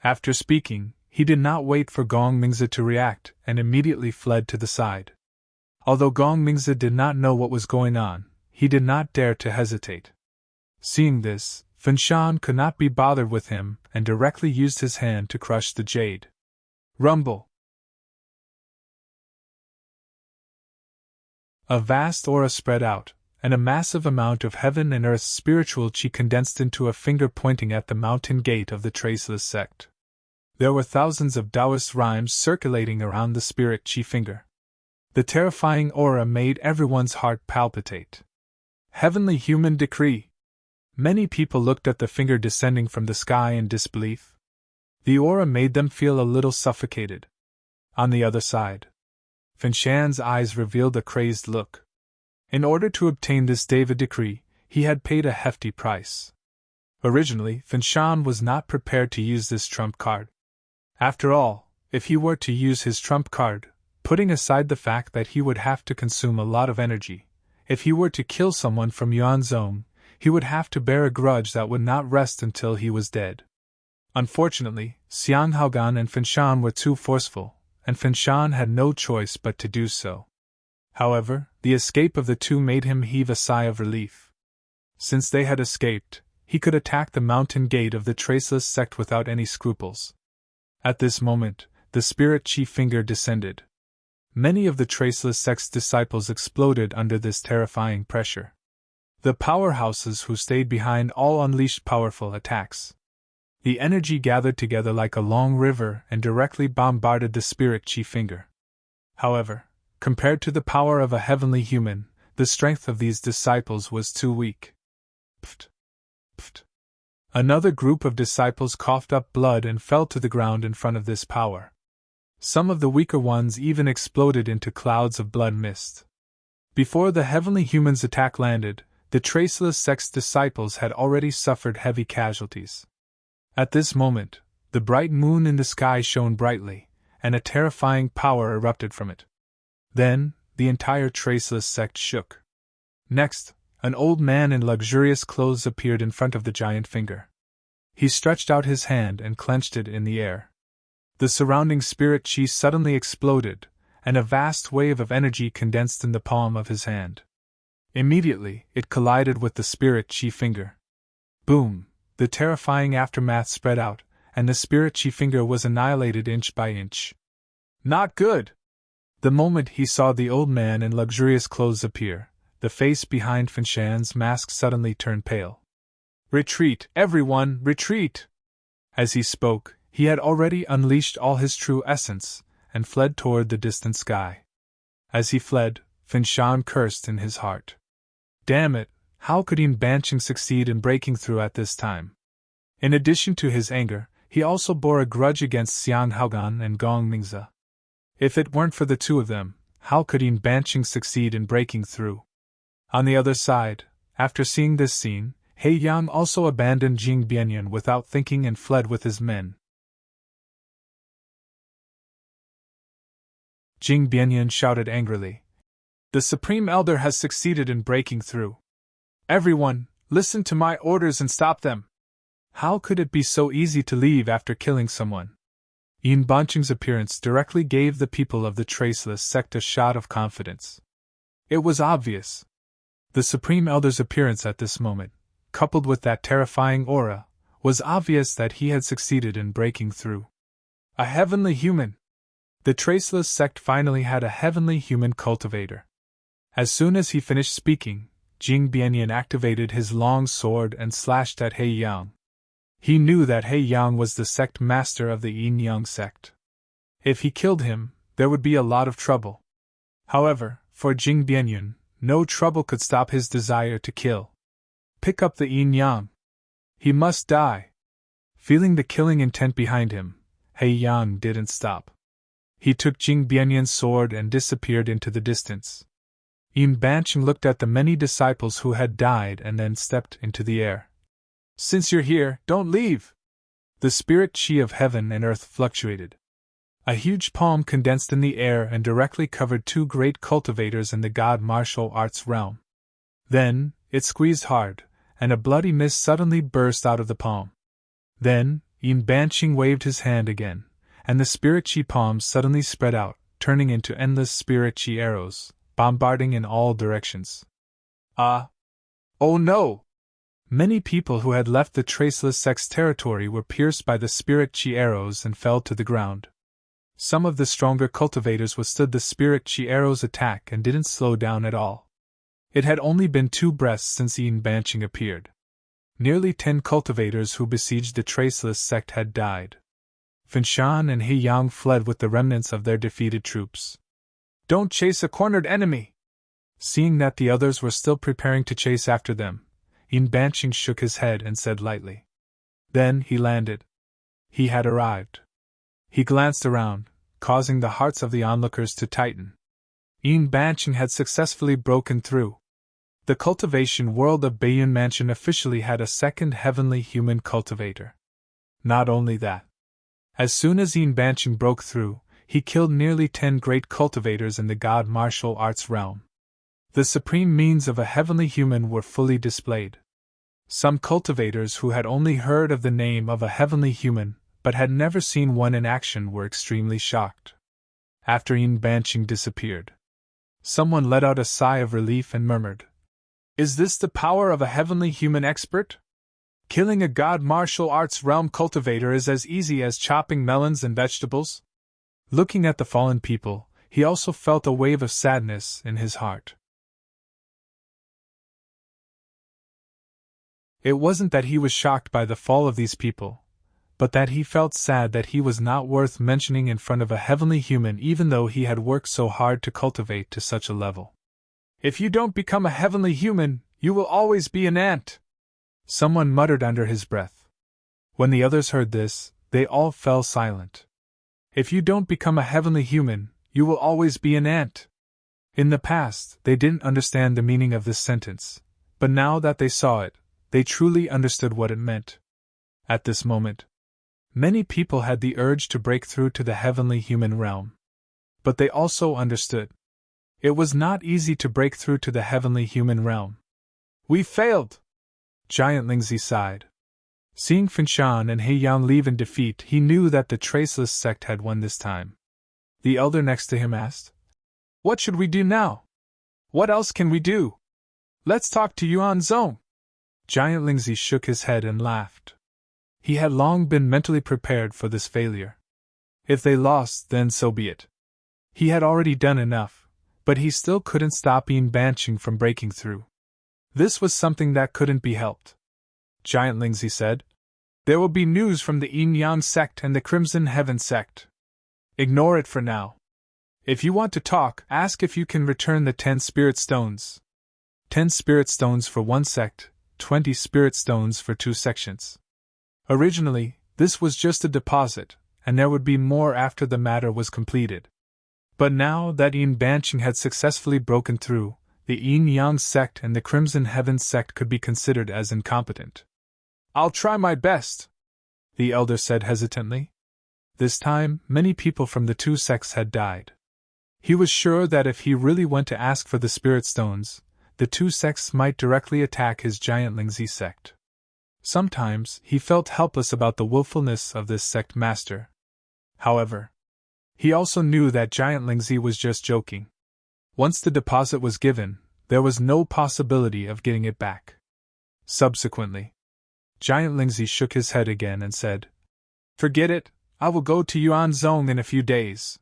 After speaking, he did not wait for Gong Mingze to react and immediately fled to the side. Although Gong Mingze did not know what was going on, he did not dare to hesitate. Seeing this, Finshan could not be bothered with him and directly used his hand to crush the jade. Rumble! A vast aura spread out, and a massive amount of heaven and earth's spiritual chi condensed into a finger pointing at the mountain gate of the traceless sect. There were thousands of Taoist rhymes circulating around the spirit chi finger. The terrifying aura made everyone's heart palpitate. Heavenly human decree! Many people looked at the finger descending from the sky in disbelief. The aura made them feel a little suffocated. On the other side, Finshan's eyes revealed a crazed look. In order to obtain this Deva decree, he had paid a hefty price. Originally, Finshan was not prepared to use this trump card. After all, if he were to use his trump card, putting aside the fact that he would have to consume a lot of energy, if he were to kill someone from Yuanzhong, he would have to bear a grudge that would not rest until he was dead. Unfortunately, Xiang Haogan and Finshan were too forceful, and Finshan had no choice but to do so. However, the escape of the two made him heave a sigh of relief. Since they had escaped, he could attack the mountain gate of the traceless sect without any scruples. At this moment, the spirit chi finger descended. Many of the traceless sect's disciples exploded under this terrifying pressure. The powerhouses who stayed behind all unleashed powerful attacks. The energy gathered together like a long river and directly bombarded the spirit chi finger. However, compared to the power of a heavenly human, the strength of these disciples was too weak. Pft! Pft! Another group of disciples coughed up blood and fell to the ground in front of this power. Some of the weaker ones even exploded into clouds of blood mist. Before the heavenly human's attack landed, the traceless sect's disciples had already suffered heavy casualties. At this moment, the bright moon in the sky shone brightly, and a terrifying power erupted from it. Then, the entire traceless sect shook. Next, an old man in luxurious clothes appeared in front of the giant finger. He stretched out his hand and clenched it in the air. The surrounding spirit chi suddenly exploded, and a vast wave of energy condensed in the palm of his hand. Immediately, it collided with the spirit chi finger. Boom! The terrifying aftermath spread out, and the spirit chi finger was annihilated inch by inch. Not good! The moment he saw the old man in luxurious clothes appear, the face behind Finshan's mask suddenly turned pale. Retreat, everyone, retreat! As he spoke, he had already unleashed all his true essence, and fled toward the distant sky. As he fled, Finshan cursed in his heart. Damn it, how could Yin Banqing succeed in breaking through at this time? In addition to his anger, he also bore a grudge against Xiang Haogan and Gong Mingzi. If it weren't for the two of them, how could Yin Banqing succeed in breaking through? On the other side, after seeing this scene, He Yang also abandoned Jing Bianyan without thinking and fled with his men. Jing Bianyan shouted angrily. The Supreme Elder has succeeded in breaking through. Everyone, listen to my orders and stop them. How could it be so easy to leave after killing someone? Yin Banqing's appearance directly gave the people of the Traceless sect a shot of confidence. It was obvious. The Supreme Elder's appearance at this moment, coupled with that terrifying aura, was obvious that he had succeeded in breaking through. A heavenly human! The Traceless sect finally had a heavenly human cultivator. As soon as he finished speaking, Jing Bianyan activated his long sword and slashed at He Yang. He knew that He Yang was the sect master of the Yin Yang sect. If he killed him, there would be a lot of trouble. However, for Jing Bianyan, no trouble could stop his desire to kill. Pick up the Yin Yang. He must die. Feeling the killing intent behind him, He Yang didn't stop. He took Jing Bianyan's sword and disappeared into the distance. Yin Banqing looked at the many disciples who had died and then stepped into the air. Since you're here, don't leave! The spirit chi of heaven and earth fluctuated. A huge palm condensed in the air and directly covered two great cultivators in the god martial arts realm. Then, it squeezed hard, and a bloody mist suddenly burst out of the palm. Then, Yin Banqing waved his hand again, and the spirit chi palms suddenly spread out, turning into endless spirit chi arrows, bombarding in all directions. Oh no! Many people who had left the Traceless sect's territory were pierced by the spirit chi arrows and fell to the ground. Some of the stronger cultivators withstood the spirit chi arrows' attack and didn't slow down at all. It had only been 2 breaths since Yin Banqing appeared. Nearly 10 cultivators who besieged the Traceless sect had died. Finshan and He Yang fled with the remnants of their defeated troops. Don't chase a cornered enemy! Seeing that the others were still preparing to chase after them, Yin Banqing shook his head and said lightly. Then he landed. He had arrived. He glanced around, causing the hearts of the onlookers to tighten. Yin Banqing had successfully broken through. The cultivation world of Baiyun Mansion officially had a second heavenly human cultivator. Not only that. As soon as Yin Banqing broke through, he killed nearly 10 great cultivators in the god martial arts realm. The supreme means of a heavenly human were fully displayed. Some cultivators who had only heard of the name of a heavenly human, but had never seen one in action, were extremely shocked. After Yin Banqing disappeared, someone let out a sigh of relief and murmured, "Is this the power of a heavenly human expert? Killing a god martial arts realm cultivator is as easy as chopping melons and vegetables?" Looking at the fallen people, he also felt a wave of sadness in his heart. It wasn't that he was shocked by the fall of these people, but that he felt sad that he was not worth mentioning in front of a heavenly human, even though he had worked so hard to cultivate to such a level. "If you don't become a heavenly human, you will always be an ant," someone muttered under his breath. When the others heard this, they all fell silent. If you don't become a heavenly human, you will always be an ant. In the past, they didn't understand the meaning of this sentence, but now that they saw it, they truly understood what it meant. At this moment, many people had the urge to break through to the heavenly human realm. But they also understood. It was not easy to break through to the heavenly human realm. "We failed!" Giant Lingzi sighed. Seeing Finshan and He Yang leave in defeat, he knew that the Traceless sect had won this time. The elder next to him asked, "What should we do now? What else can we do? Let's talk to Yuan Zong." Giant Lingzi shook his head and laughed. He had long been mentally prepared for this failure. If they lost, then so be it. He had already done enough, but he still couldn't stop Yin Banqing from breaking through. This was something that couldn't be helped. Giant Lingzi said, There will be news from the Yin Yang sect and the Crimson Heaven sect. Ignore it for now. If you want to talk, ask if you can return the 10 spirit stones. 10 spirit stones for one sect, 20 spirit stones for 2 sections. Originally, this was just a deposit, and there would be more after the matter was completed. But now that Yin Banqing had successfully broken through, the Yin Yang sect and the Crimson Heaven sect could be considered as incompetent. I'll try my best, the elder said hesitantly. This time, many people from the 2 sects had died. He was sure that if he really went to ask for the spirit stones, the 2 sects might directly attack his giant Lingzi sect. Sometimes he felt helpless about the willfulness of this sect master. However, he also knew that giant Lingzi was just joking. Once the deposit was given, there was no possibility of getting it back. Subsequently, giant Lingzi shook his head again and said, "Forget it, I will go to Yuanzhong in a few days.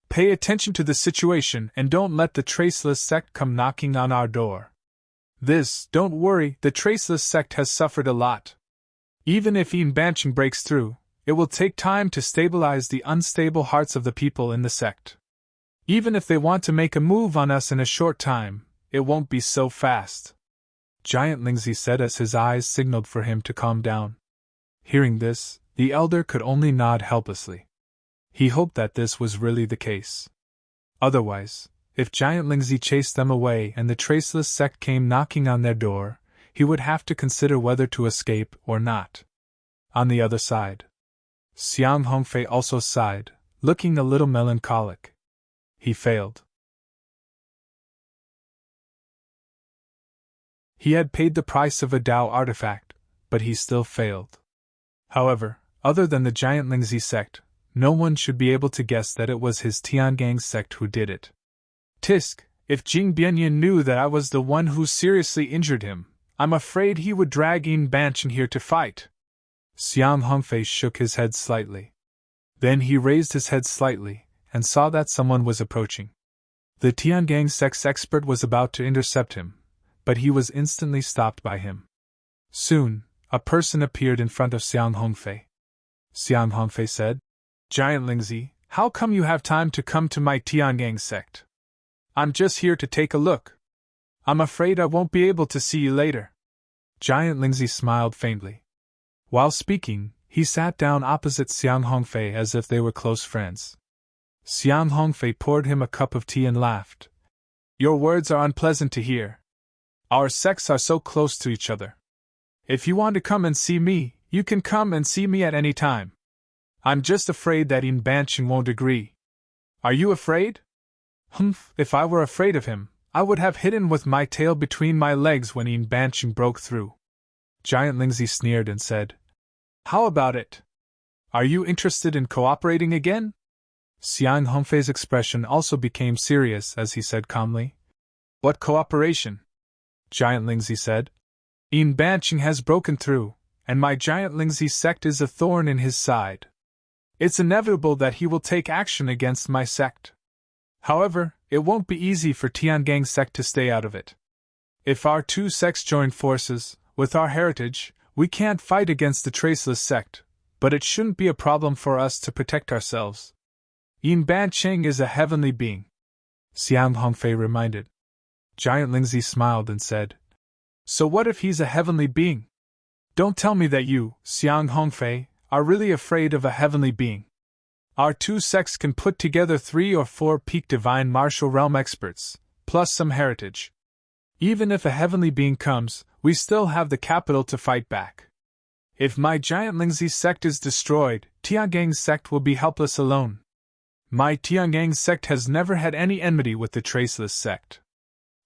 Pay attention to the situation and don't let the Traceless sect come knocking on our door. Don't worry, the Traceless sect has suffered a lot. Even if Yin Banqing breaks through, it will take time to stabilize the unstable hearts of the people in the sect. Even if they want to make a move on us in a short time, it won't be so fast." Giant Lingzi said as his eyes signaled for him to calm down. Hearing this, the elder could only nod helplessly. He hoped that this was really the case. Otherwise, if Giant Lingzi chased them away and the Traceless sect came knocking on their door, he would have to consider whether to escape or not. On the other side, Xiang Hongfei also sighed, looking a little melancholic. He failed. He had paid the price of a Dao artifact, but he still failed. However, other than the giant Lingzi sect, no one should be able to guess that it was his Tiangang sect who did it. Tisk, if Jing Bianyan knew that I was the one who seriously injured him, I'm afraid he would drag Yin Banqing here to fight. Xiang Hongfei shook his head slightly. Then he raised his head slightly, and saw that someone was approaching. The Tiangang sect's expert was about to intercept him, but he was instantly stopped by him. Soon, a person appeared in front of Xiang Hongfei. Xiang Hongfei said, "Giant Lingzi, how come you have time to come to my Tiangang sect? I'm just here to take a look. I'm afraid I won't be able to see you later." Giant Lingzi smiled faintly. While speaking, he sat down opposite Xiang Hongfei as if they were close friends. Xiang Hongfei poured him a cup of tea and laughed. "Your words are unpleasant to hear. Our sects are so close to each other. If you want to come and see me, you can come and see me at any time. I'm just afraid that Yin Banqing won't agree." "Are you afraid?" "Humph, if I were afraid of him, I would have hidden with my tail between my legs when Yin Banqing broke through." Giant Lingzi sneered and said, "How about it? Are you interested in cooperating again?" Xiang Hongfei's expression also became serious as he said calmly, "What cooperation?" Giant Lingzi said, "Yin Banqing has broken through, and my Giant Lingzi sect is a thorn in his side. It's inevitable that he will take action against my sect. However, it won't be easy for Tiangang sect to stay out of it. If our 2 sects join forces, with our heritage, we can't fight against the Traceless sect, but it shouldn't be a problem for us to protect ourselves. Yin Banqing is a heavenly being," Xiang Hongfei reminded. Giant Lingzi smiled and said, "So what if he's a heavenly being? Don't tell me that you, Xiang Hongfei, are really afraid of a heavenly being. Our 2 sects can put together 3 or 4 peak divine martial realm experts, plus some heritage. Even if a heavenly being comes, we still have the capital to fight back. If my Giant Lingzi sect is destroyed, Tiangang sect will be helpless alone. My Tiangang sect has never had any enmity with the Traceless sect.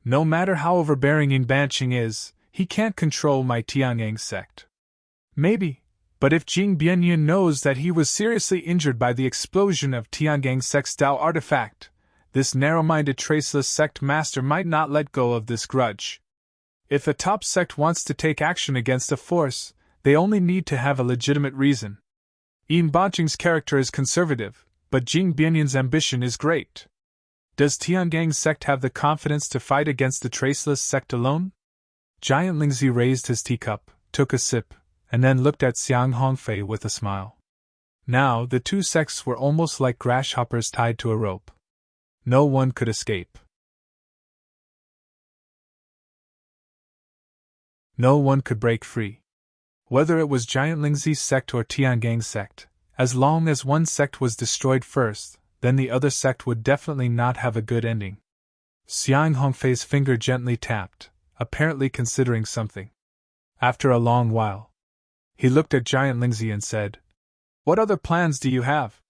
No matter how overbearing Yin Banqing is, he can't control my Tiangang sect. Maybe, but if Jing Bianyan knows that he was seriously injured by the explosion of Tiangang sect's Dao artifact, this narrow-minded Traceless sect master might not let go of this grudge. If a top sect wants to take action against a force, they only need to have a legitimate reason. Yin Banqing's character is conservative, but Jing Bianyan's ambition is great. Does Tiangang sect have the confidence to fight against the Traceless sect alone?" Giant Lingzi raised his teacup, took a sip, and then looked at Xiang Hongfei with a smile. Now, the two sects were almost like grasshoppers tied to a rope. No one could escape. No one could break free. Whether it was Giant Lingzi's sect or Tiangang's sect, as long as one sect was destroyed first, then the other sect would definitely not have a good ending. Xiang Hongfei's finger gently tapped, apparently considering something. After a long while, he looked at Giant Lingzi and said, "What other plans do you have?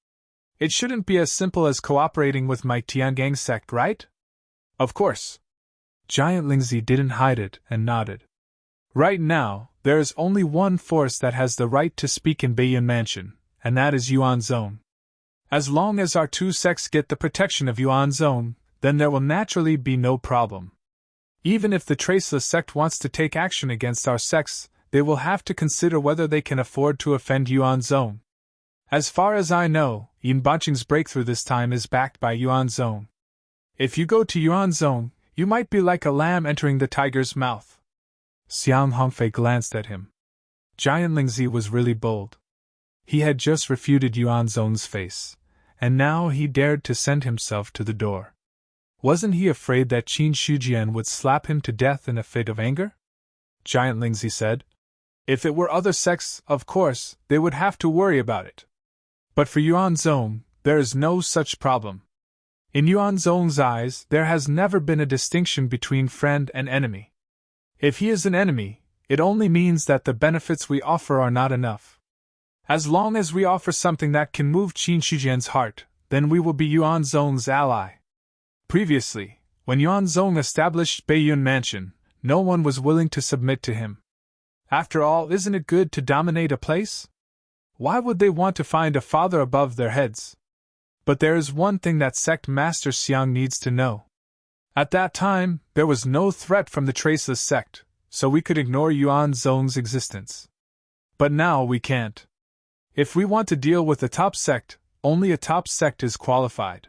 It shouldn't be as simple as cooperating with my Tiangang sect, right?" "Of course." Giant Lingzi didn't hide it and nodded. "Right now, there is only one force that has the right to speak in Beiyun Mansion, and that is Yuan Zone. As long as our two sects get the protection of Yuan Zone, then there will naturally be no problem. Even if the Traceless sect wants to take action against our sects, they will have to consider whether they can afford to offend Yuan Zone. As far as I know, Yin Banqing's breakthrough this time is backed by Yuan Zone. If you go to Yuan Zone, you might be like a lamb entering the tiger's mouth." Xiang Hongfei glanced at him. Giant Lingzi was really bold. He had just refuted Yuan Zone's face, and now he dared to send himself to the door. Wasn't he afraid that Qin Shujian would slap him to death in a fit of anger? Giant Lingzi said. If it were other sects, of course, they would have to worry about it. But for Yuan Zone, there is no such problem. In Yuan Zone's eyes, there has never been a distinction between friend and enemy. If he is an enemy, it only means that the benefits we offer are not enough. As long as we offer something that can move Qin Shujian's heart, then we will be Yuan Zone's ally. Previously, when Yuan Zone established Beiyun Mansion, no one was willing to submit to him. After all, isn't it good to dominate a place? Why would they want to find a father above their heads? But there is one thing that sect master Xiang needs to know. At that time, there was no threat from the Traceless sect, so we could ignore Yuan Zone's existence. But now we can't. If we want to deal with a top sect, only a top sect is qualified.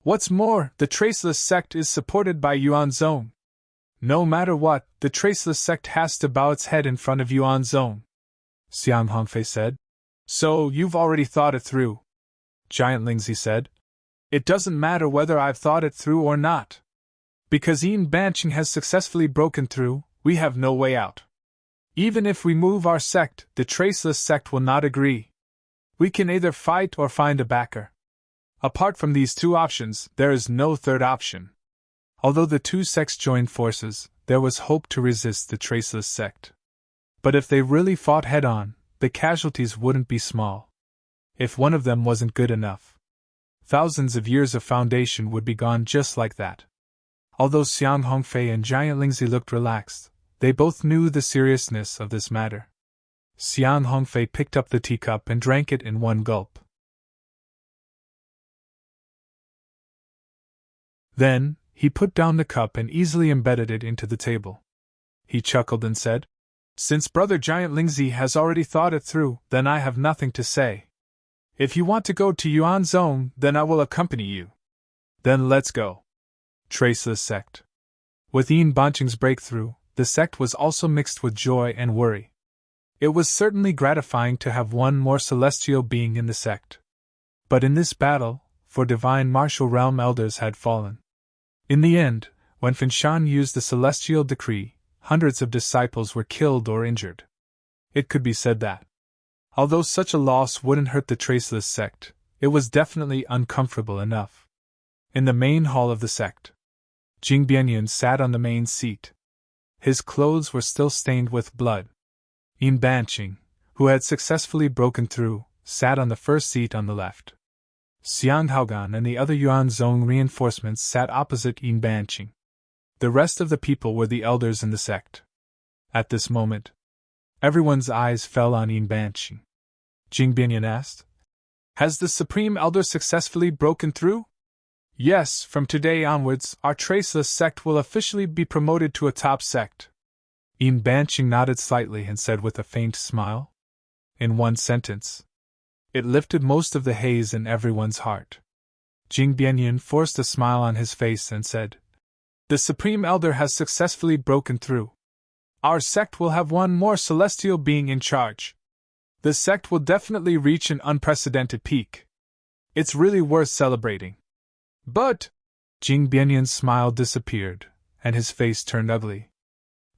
What's more, the Traceless sect is supported by Yuan Zone. No matter what, the Traceless sect has to bow its head in front of Yuan Zone. Xiang Hongfei said. So, you've already thought it through. Giant Lingzi said. It doesn't matter whether I've thought it through or not. Because Yin Banqing has successfully broken through, we have no way out. Even if we move our sect, the Traceless sect will not agree. We can either fight or find a backer. Apart from these two options, there is no third option. Although the two sects joined forces, there was hope to resist the Traceless sect. But if they really fought head-on, the casualties wouldn't be small. If one of them wasn't good enough, thousands of years of foundation would be gone just like that. Although Xiang Hongfei and Giant Lingzi looked relaxed, they both knew the seriousness of this matter. Xiang Hongfei picked up the teacup and drank it in one gulp. Then, he put down the cup and easily embedded it into the table. He chuckled and said, Since Brother Giant Lingzi has already thought it through, then I have nothing to say. If you want to go to Yuan Zone, then I will accompany you. Then let's go. Traceless sect. With Yin Banqing's breakthrough, the sect was also mixed with joy and worry. It was certainly gratifying to have one more celestial being in the sect. But in this battle, for divine martial realm elders had fallen. In the end, when Finshan used the celestial decree, hundreds of disciples were killed or injured. It could be said that, although such a loss wouldn't hurt the Traceless sect, it was definitely uncomfortable enough. In the main hall of the sect, Jing Bianyan sat on the main seat. His clothes were still stained with blood. Yin Banqing, who had successfully broken through, sat on the first seat on the left. Xiang Haogan and the other Yuan Zone reinforcements sat opposite Yin Banqing. The rest of the people were the elders in the sect. At this moment, everyone's eyes fell on Yin Banqing. Jing Bianyan asked, Has the Supreme Elder successfully broken through? Yes, from today onwards, our Traceless sect will officially be promoted to a top sect. Yin Banqing nodded slightly and said with a faint smile. In one sentence. It lifted most of the haze in everyone's heart. Jing Bianyan forced a smile on his face and said, The Supreme Elder has successfully broken through. Our sect will have one more celestial being in charge. The sect will definitely reach an unprecedented peak. It's really worth celebrating. But Jing Bianyan's smile disappeared, and his face turned ugly.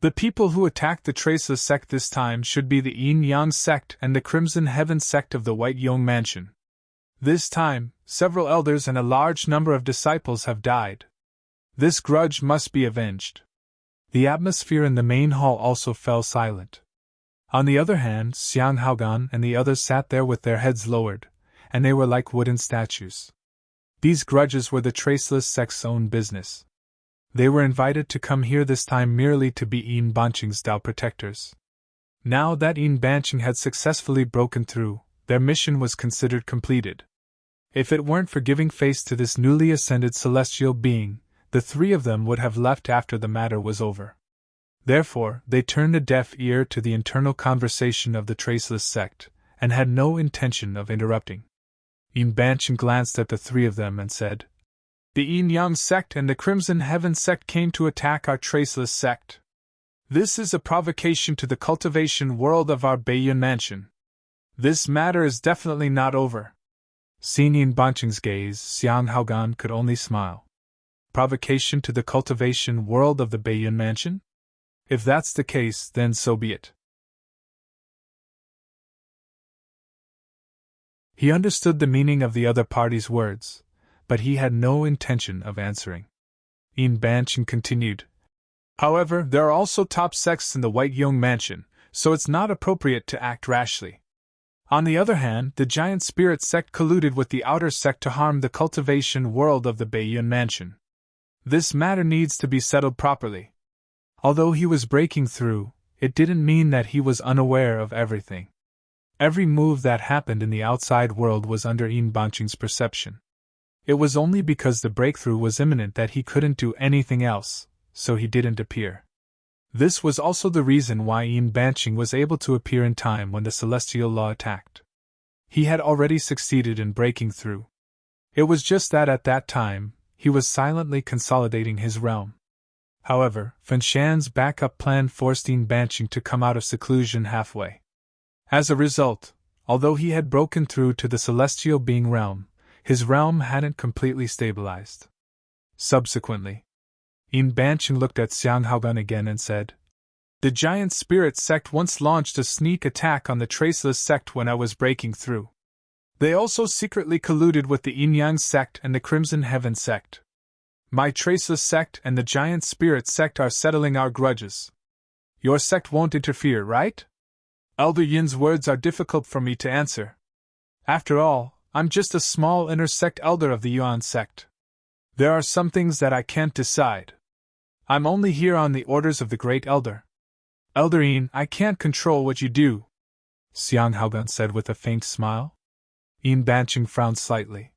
The people who attacked the Traceless sect this time should be the Yin Yang sect and the Crimson Heaven sect of the White Yong Mansion. This time, several elders and a large number of disciples have died. This grudge must be avenged. The atmosphere in the main hall also fell silent. On the other hand, Xiang Haogan and the others sat there with their heads lowered, and they were like wooden statues. These grudges were the Traceless sect's own business. They were invited to come here this time merely to be Yin Banqing's Dao protectors. Now that Yin Banqing had successfully broken through, their mission was considered completed. If it weren't for giving face to this newly ascended celestial being, the three of them would have left after the matter was over. Therefore, they turned a deaf ear to the internal conversation of the Traceless sect, and had no intention of interrupting. Yin Banqing glanced at the three of them and said, "The Yin Yang sect and the Crimson Heaven sect came to attack our Traceless sect. This is a provocation to the cultivation world of our Beiyun mansion. This matter is definitely not over." Seeing Yin Banqing's gaze, Xiang Haogan could only smile. Provocation to the cultivation world of the Beiyun mansion? If that's the case, then so be it. He understood the meaning of the other party's words, but he had no intention of answering. Yin Banqing continued, "However, there are also top sects in the White Yong Mansion, so it's not appropriate to act rashly. On the other hand, the Giant Spirit sect colluded with the outer sect to harm the cultivation world of the Beiyun Mansion. This matter needs to be settled properly." Although he was breaking through, it didn't mean that he was unaware of everything. Every move that happened in the outside world was under Yin Banqing's perception. It was only because the breakthrough was imminent that he couldn't do anything else, so he didn't appear. This was also the reason why Yin Banqing was able to appear in time when the Celestial Law attacked. He had already succeeded in breaking through. It was just that at that time, he was silently consolidating his realm. However, Fenshan's backup plan forced Yin Banqing to come out of seclusion halfway. As a result, although he had broken through to the celestial being realm, his realm hadn't completely stabilized. Subsequently, Yin Banqing looked at Xiang Haogan again and said, "The Giant Spirit sect once launched a sneak attack on the Traceless sect when I was breaking through. They also secretly colluded with the Yin Yang sect and the Crimson Heaven sect. My Traceless sect and the Giant Spirit sect are settling our grudges. Your sect won't interfere, right?" Elder Yin's words are difficult for me to answer. After all, I'm just a small inner sect elder of the Yuan sect. There are some things that I can't decide. I'm only here on the orders of the Great Elder. Elder Yin, I can't control what you do, Xiang Haogan said with a faint smile. Yin Banqing frowned slightly.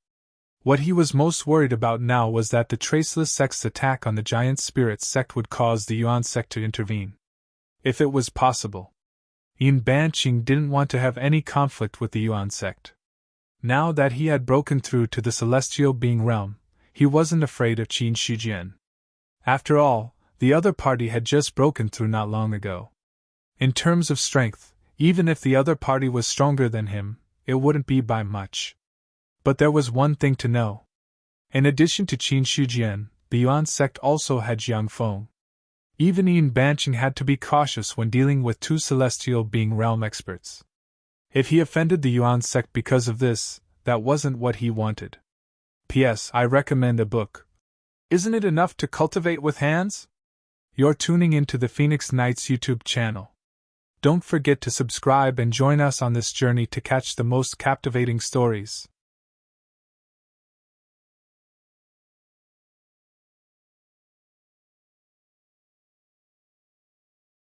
What he was most worried about now was that the Traceless sect's attack on the Giant Spirit sect would cause the Yuan sect to intervene. If it was possible. Yin Banqing didn't want to have any conflict with the Yuan sect. Now that he had broken through to the celestial being realm, he wasn't afraid of Qin Shijian. After all, the other party had just broken through not long ago. In terms of strength, even if the other party was stronger than him, it wouldn't be by much. But there was one thing to know. In addition to Qin Shijian, the Yuan sect also had Jiang Feng. Even Yin Banqing had to be cautious when dealing with two celestial being realm experts. If he offended the Yuan sect because of this, that wasn't what he wanted. P.S. I recommend a book. Isn't it enough to cultivate with hands? You're tuning into the Phoenix Knights YouTube channel. Don't forget to subscribe and join us on this journey to catch the most captivating stories.